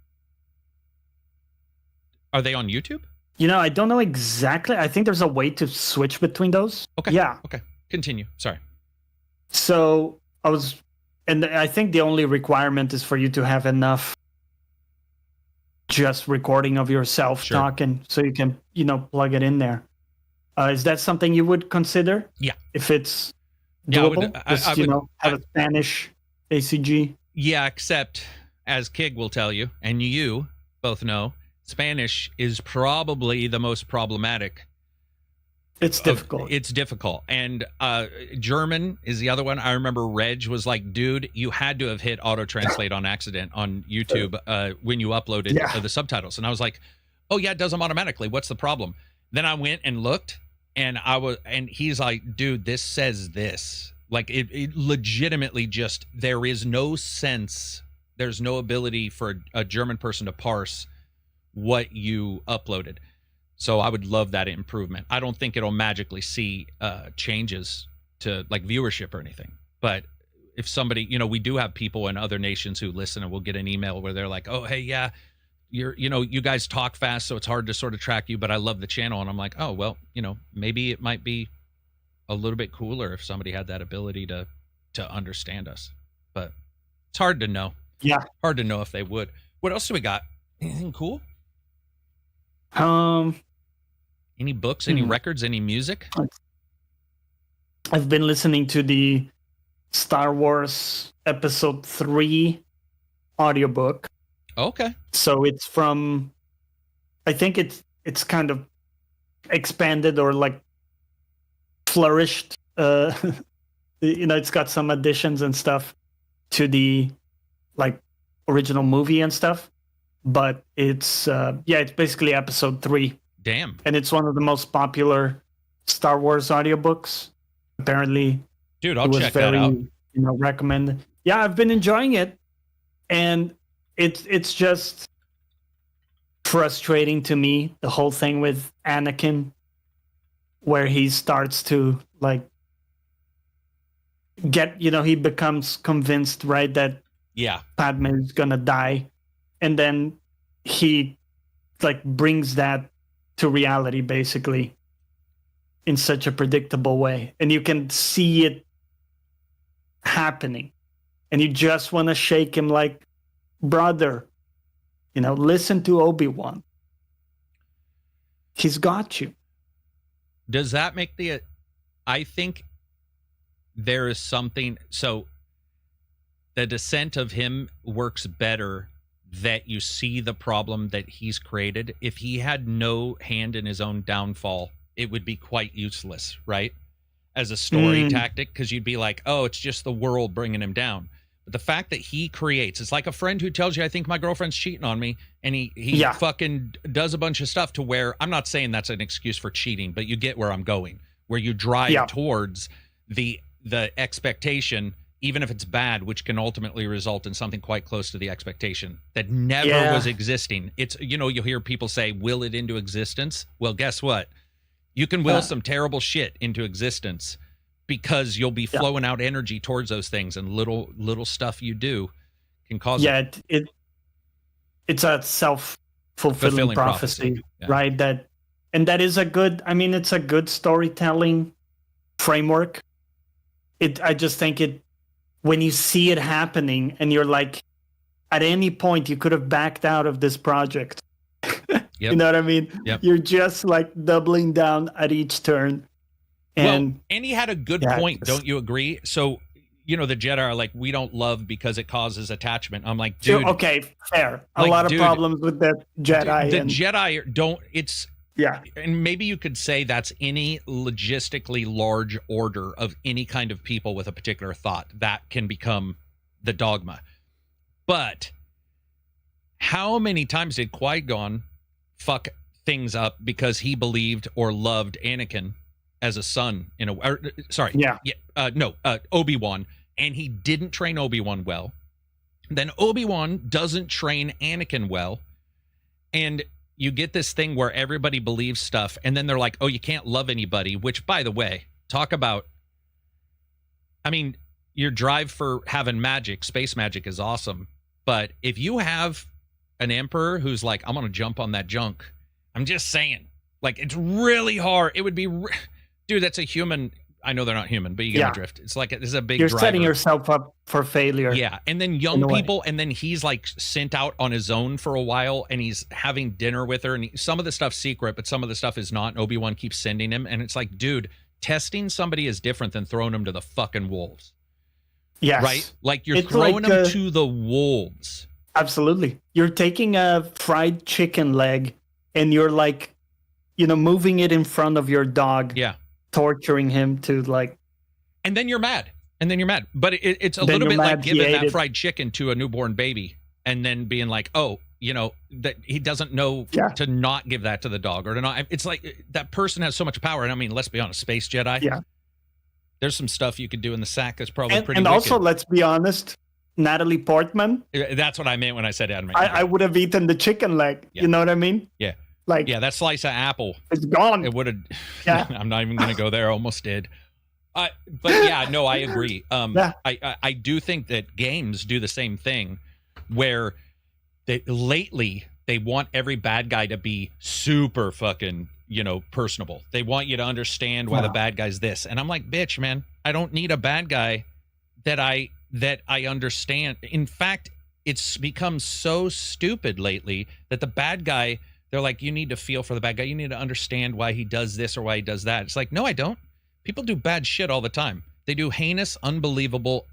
are they on YouTube? I don't know exactly. I think there's a way to switch between those. Okay. Yeah. Okay. Continue. Sorry. So and I think the only requirement is for you to have enough just recording of yourself talking so you can, plug it in there. Is that something you would consider? Yeah. If it's doable? I would have a Spanish ACG? Yeah, except as Kig will tell you, and you both know, Spanish is probably the most problematic. It's difficult. It's difficult. And German is the other one. I remember Reg was like, dude, you had to have hit auto-translate on accident on YouTube when you uploaded the subtitles. And I was like, oh, yeah, it does them automatically. What's the problem? Then I went and looked, and he's like, dude, this says this. Like, it legitimately just, there is no sense, there's no ability for a German person to parse what you uploaded. So I would love that improvement. I don't think it'll magically see changes to like viewership or anything. But if somebody, we do have people in other nations who listen, and we'll get an email where they're like, oh, hey, yeah, you guys talk fast, so it's hard to sort of track you, but I love the channel. And I'm like, oh, well, maybe it might be a little bit cooler if somebody had that ability to understand us. But it's hard to know. Yeah. Hard to know if they would. What else do we got? Anything cool? Any books, any records, any music? I've been listening to the Star Wars Episode 3 audiobook. Okay. So it's from, I think it's kind of expanded or like flourished. It's got some additions and stuff to the like original movie and stuff. But it's basically Episode 3. Damn. And it's one of the most popular Star Wars audiobooks. Apparently, dude, I'll check that out. Recommended. Yeah, I've been enjoying it, and it's just frustrating to me, the whole thing with Anakin, where he starts to like get, he becomes convinced, right, that Padme is gonna die, and then he like brings that to reality basically in such a predictable way, and you can see it happening, and you just want to shake him like, brother, listen to Obi-Wan, he's got you. Does that make I think there is something, so the descent of him works better that you see the problem that he's created. If he had no hand in his own downfall, it would be quite useless, right? As a story tactic, because you'd be like, oh, it's just the world bringing him down. But the fact that he creates, it's like a friend who tells you, I think my girlfriend's cheating on me, and he fucking does a bunch of stuff to where, I'm not saying that's an excuse for cheating, but you get where I'm going, where you drive towards the expectation, even if it's bad, which can ultimately result in something quite close to the expectation that never was existing. It's, you'll hear people say, will it into existence? Well, guess what? You can will some terrible shit into existence because you'll be flowing out energy towards those things, and little stuff you do can cause it's a self-fulfilling prophecy, right? That is a good, it's a good storytelling framework. I just think when you see it happening and you're like, at any point you could have backed out of this project. You know what I mean? You're just like doubling down at each turn. And he had a good point, don't you agree? So, the Jedi are like, we don't love because it causes attachment. I'm like, dude. Okay, fair. A lot of problems with that Jedi. The Jedi don't, and maybe you could say that's any logistically large order of any kind of people with a particular thought that can become the dogma. But how many times did Qui-Gon fuck things up because he believed or loved Anakin as a son Obi-Wan, and he didn't train Obi-Wan well. Then Obi-Wan doesn't train Anakin well, and you get this thing where everybody believes stuff, and then they're like, oh, you can't love anybody, which, by the way, talk about, your drive for having magic, space magic is awesome, but if you have an emperor who's like, I'm gonna jump on that junk, I'm just saying, like, it's really hard. It would be dude, that's a human. I know they're not human, but you get my drift. It's like this is a big you're driver. Setting yourself up for failure. Yeah, and then young people, and then he's like sent out on his own for a while, and he's having dinner with her, and some of the stuff's secret, but some of the stuff is not, and Obi-Wan keeps sending him, and it's like, dude, testing somebody is different than throwing them to the fucking wolves. Yes. Right? Like, you're throwing them to the wolves. Absolutely. You're taking a fried chicken leg and you're like, moving it in front of your dog. Yeah. Torturing him to like. And then you're mad. But it's a little bit like giving that fried chicken to a newborn baby and then being like, oh, that he doesn't know to not give that to the dog or to not. It's like that person has so much power. And let's be honest, Space Jedi. Yeah. There's some stuff you could do in the sack that's probably pretty And wicked. also, let's be honest, Natalie Portman. That's what I meant when I said Adam. I would have eaten the chicken leg. Yeah. You know what I mean? Yeah. Like, that slice of apple. It's gone. It would have. Yeah. I'm not even going to go there. I almost did. But yeah, no, I agree. I do think that games do the same thing where lately they want every bad guy to be super fucking, personable. They want you to understand why the bad guy's this. And I'm like, bitch, man, I don't need a bad guy that I understand. In fact, it's become so stupid lately that the bad guy, they're like, you need to feel for the bad guy. You need to understand why he does this or why he does that. It's like, no, I don't. People do bad shit all the time. They do heinous, unbelievable,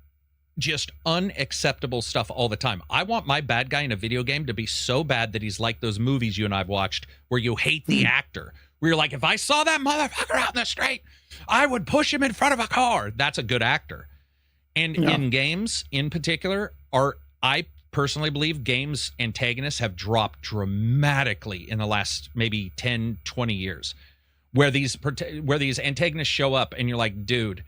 just unacceptable stuff all the time. I want my bad guy in a video game to be so bad that he's like those movies you and I've watched where you hate the actor. Where you're like, if I saw that motherfucker out in the street, I would push him in front of a car. That's a good actor. And in games in particular, I personally believe games antagonists have dropped dramatically in the last maybe 10, 20 years. Where these antagonists show up and you're like, dude,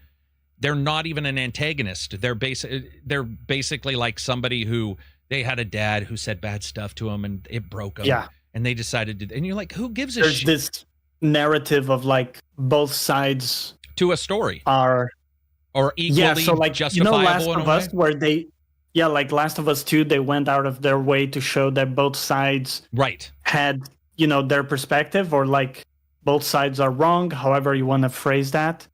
they're not even an antagonist. They're basically like somebody who they had a dad who said bad stuff to them and it broke them. Yeah. And they decided to, and you're like, who gives a shit? There's this narrative of like both sides to a story are equally justifiable. Last of Us, where like Last of Us 2, they went out of their way to show that both sides had, their perspective, or like both sides are wrong, however you want to phrase that.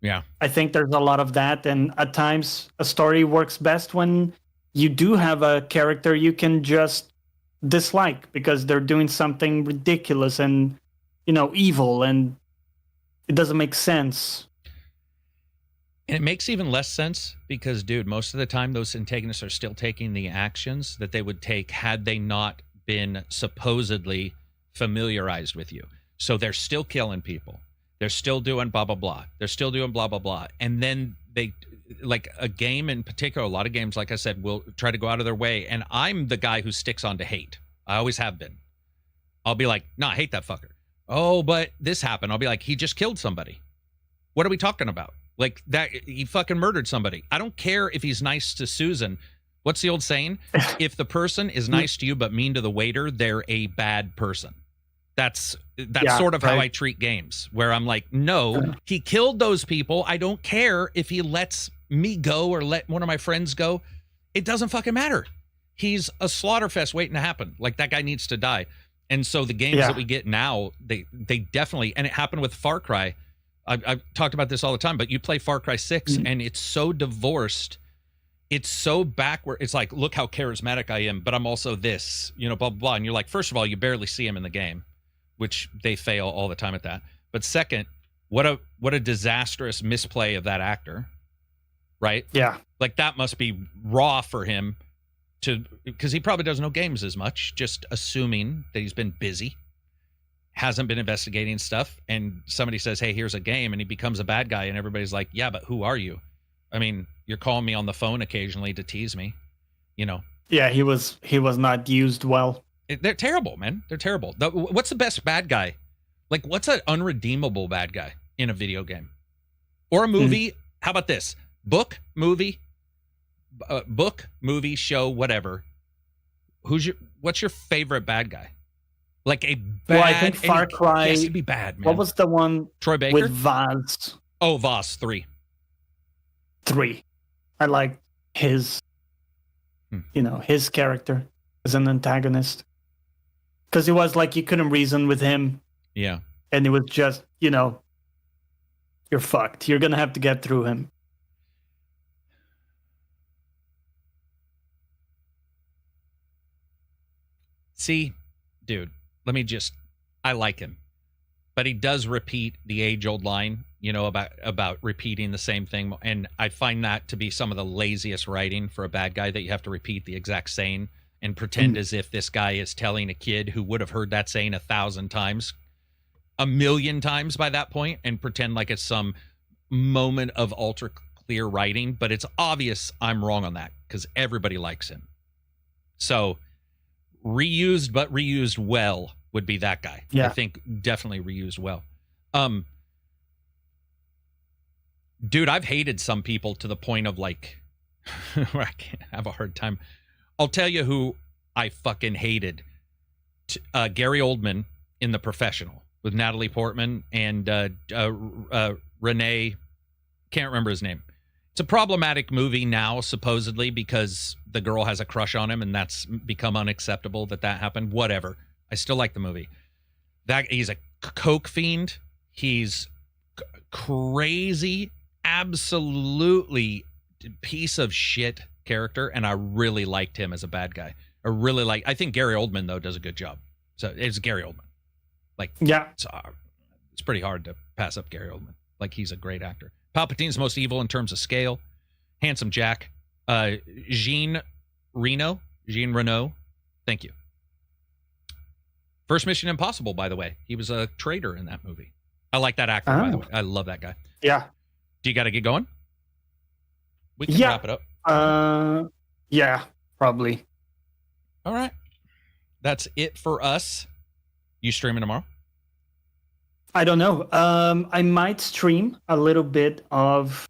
Yeah. I think there's a lot of that. And at times a story works best when you do have a character you can just dislike because they're doing something ridiculous and, evil, and it doesn't make sense. And it makes even less sense because, dude, most of the time those antagonists are still taking the actions that they would take had they not been supposedly familiarized with you. So they're still killing people. They're still doing blah, blah, blah. They're still doing blah, blah, blah. And then they, like a game in particular, a lot of games, like I said, will try to go out of their way. And I'm the guy who sticks on to hate. I always have been. I'll be like, nah, I hate that fucker. Oh, but this happened. I'll be like, he just killed somebody. What are we talking about? Like that, he fucking murdered somebody. I don't care if he's nice to Susan. What's the old saying? If the person is nice to you but mean to the waiter, they're a bad person. That's sort of how I treat games, where I'm like, no, he killed those people. I don't care if he lets me go or let one of my friends go. It doesn't fucking matter. He's a slaughterfest waiting to happen. Like, that guy needs to die. And so the games that we get now, they definitely, and it happened with Far Cry. I've talked about this all the time, but you play Far Cry 6 and it's so divorced. It's so backward. It's like, look how charismatic I am, but I'm also this, blah, blah, blah. And you're like, first of all, you barely see him in the game, which they fail all the time at that. But second, what a disastrous misplay of that actor, right? Yeah. Like, that must be raw for him because he probably doesn't know games as much, just assuming that he's been busy. Hasn't been investigating stuff, and somebody says, hey, here's a game, and he becomes a bad guy, and everybody's like, yeah, but who are you? I mean, you're calling me on the phone occasionally to tease me, Yeah, he was not used well. They're terrible, man. They're terrible. What's the best bad guy? Like, what's an unredeemable bad guy in a video game? Or a movie? How about this? Book, movie, show, whatever. What's your favorite bad guy? Like a bad... Well, I think Far Cry... Yes, it'd be bad, man. What was the one... Troy Baker? With Vaz. Oh, Vaz, 3. 3. I like his... his character as an antagonist. Because it was like you couldn't reason with him. Yeah. And it was just, you're fucked. You're going to have to get through him. See, dude... I like him, but he does repeat the age-old line, about repeating the same thing. And I find that to be some of the laziest writing for a bad guy, that you have to repeat the exact saying and pretend as if this guy is telling a kid who would have heard that saying 1,000 times, 1,000,000 times by that point, and pretend like it's some moment of ultra clear writing. But it's obvious I'm wrong on that because everybody likes him. So reused, but reused well, would be that guy. Yeah. I think definitely reused well. Dude, I've hated some people to the point of like, where I can't have a hard time. I'll tell you who I fucking hated. Gary Oldman in The Professional with Natalie Portman and Renee, can't remember his name. It's a problematic movie now, supposedly, because the girl has a crush on him and that's become unacceptable that happened. Whatever. I still like the movie. He's a coke fiend. He's crazy, absolutely piece of shit character, and I really liked him as a bad guy. I think Gary Oldman, though, does a good job. So it's Gary Oldman. Like, yeah, it's pretty hard to pass up Gary Oldman. Like, he's a great actor. Palpatine's most evil in terms of scale. Handsome Jack. Jean Reno. Thank you. First Mission Impossible, by the way. He was a traitor in that movie. I like that actor, by the way. I love that guy. Yeah. Do you got to get going? We can wrap it up. Yeah, probably. All right. That's it for us. You streaming tomorrow? I don't know. I might stream a little bit of...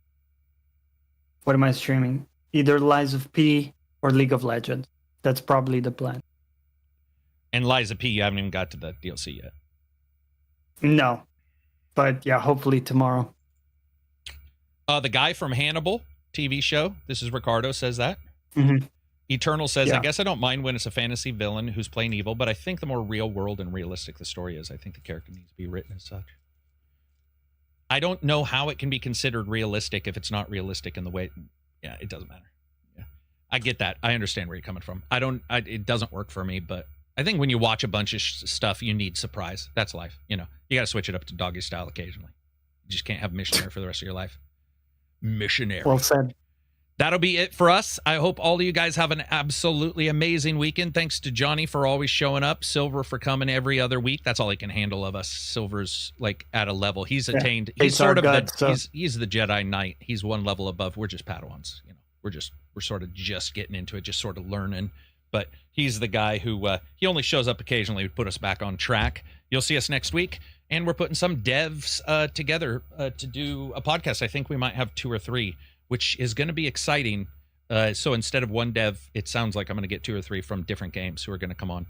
What am I streaming? Either Lies of P or League of Legends. That's probably the plan. And Lies of P, you haven't even got to the DLC yet. No. But yeah, hopefully tomorrow. The guy from Hannibal TV show, this is Ricardo, says that. Mm-hmm. Eternal says, I guess I don't mind when it's a fantasy villain who's playing evil, but I think the more real world and realistic the story is, I think the character needs to be written as such. I don't know how it can be considered realistic if it's not realistic in the way... Yeah, it doesn't matter. Yeah, I get that. I understand where you're coming from. It doesn't work for me, but I think when you watch a bunch of stuff, you need surprise. That's life. You got to switch it up to doggy style occasionally. You just can't have missionary for the rest of your life. missionary. Well said. That'll be it for us. I hope all of you guys have an absolutely amazing weekend. Thanks to Johnny for always showing up. Silver for coming every other week. That's all he can handle of us. Silver's like at a level he's attained. He's sort of he's the Jedi Knight. He's one level above. We're just Padawans. You know, we're sort of just getting into it, just sort of learning. But he's the guy who he only shows up occasionally to put us back on track. You'll see us next week, and we're putting some devs together to do a podcast. I think we might have 2 or 3. Which is going to be exciting. So instead of one dev, it sounds like I'm going to get 2 or 3 from different games who are going to come on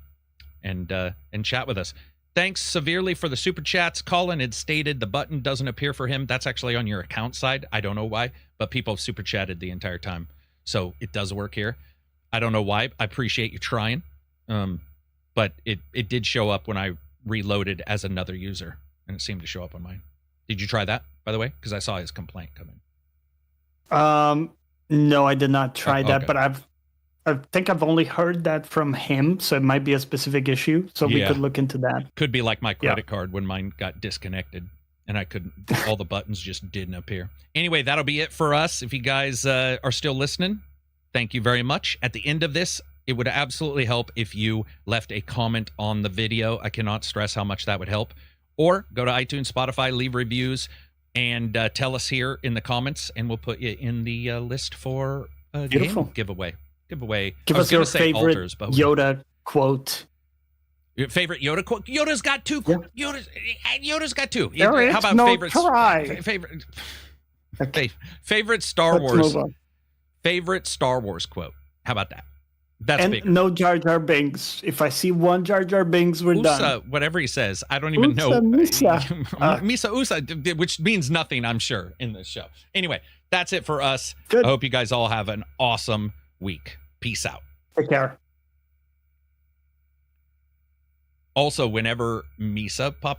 and chat with us. Thanks severely for the super chats. Colin had stated the button doesn't appear for him. That's actually on your account side. I don't know why, but people have super chatted the entire time. So it does work here. I don't know why. I appreciate you trying. But it did show up when I reloaded as another user, and it seemed to show up on mine. Did you try that, by the way? Because I saw his complaint come in. No, I did not try that, okay. but I think I've only heard that from him, so it might be a specific issue. So we could look into that. Could be like my credit card when mine got disconnected and I couldn't, all the buttons just didn't appear. Anyway, that'll be it for us. If you guys are still listening, thank you very much. At the end of this, it would absolutely help if you left a comment on the video. I cannot stress how much that would help. Or go to iTunes, Spotify, leave reviews, and tell us here in the comments, and we'll put you in the list for a game giveaway. Give us your favorite Yoda quote. Your favorite Yoda quote? Yoda's got 2. Yoda's got 2. There How about no favorites? Favorite Star Wars. Favorite Star Wars quote. How about that? That's and big. No Jar Jar Binks. If I see one Jar Jar Binks, we're done. Whatever he says, I don't even know. Misa Usa, which means nothing, I'm sure, in this show. Anyway, that's it for us. Good. I hope you guys all have an awesome week. Peace out. Take care. Also, whenever Misa pops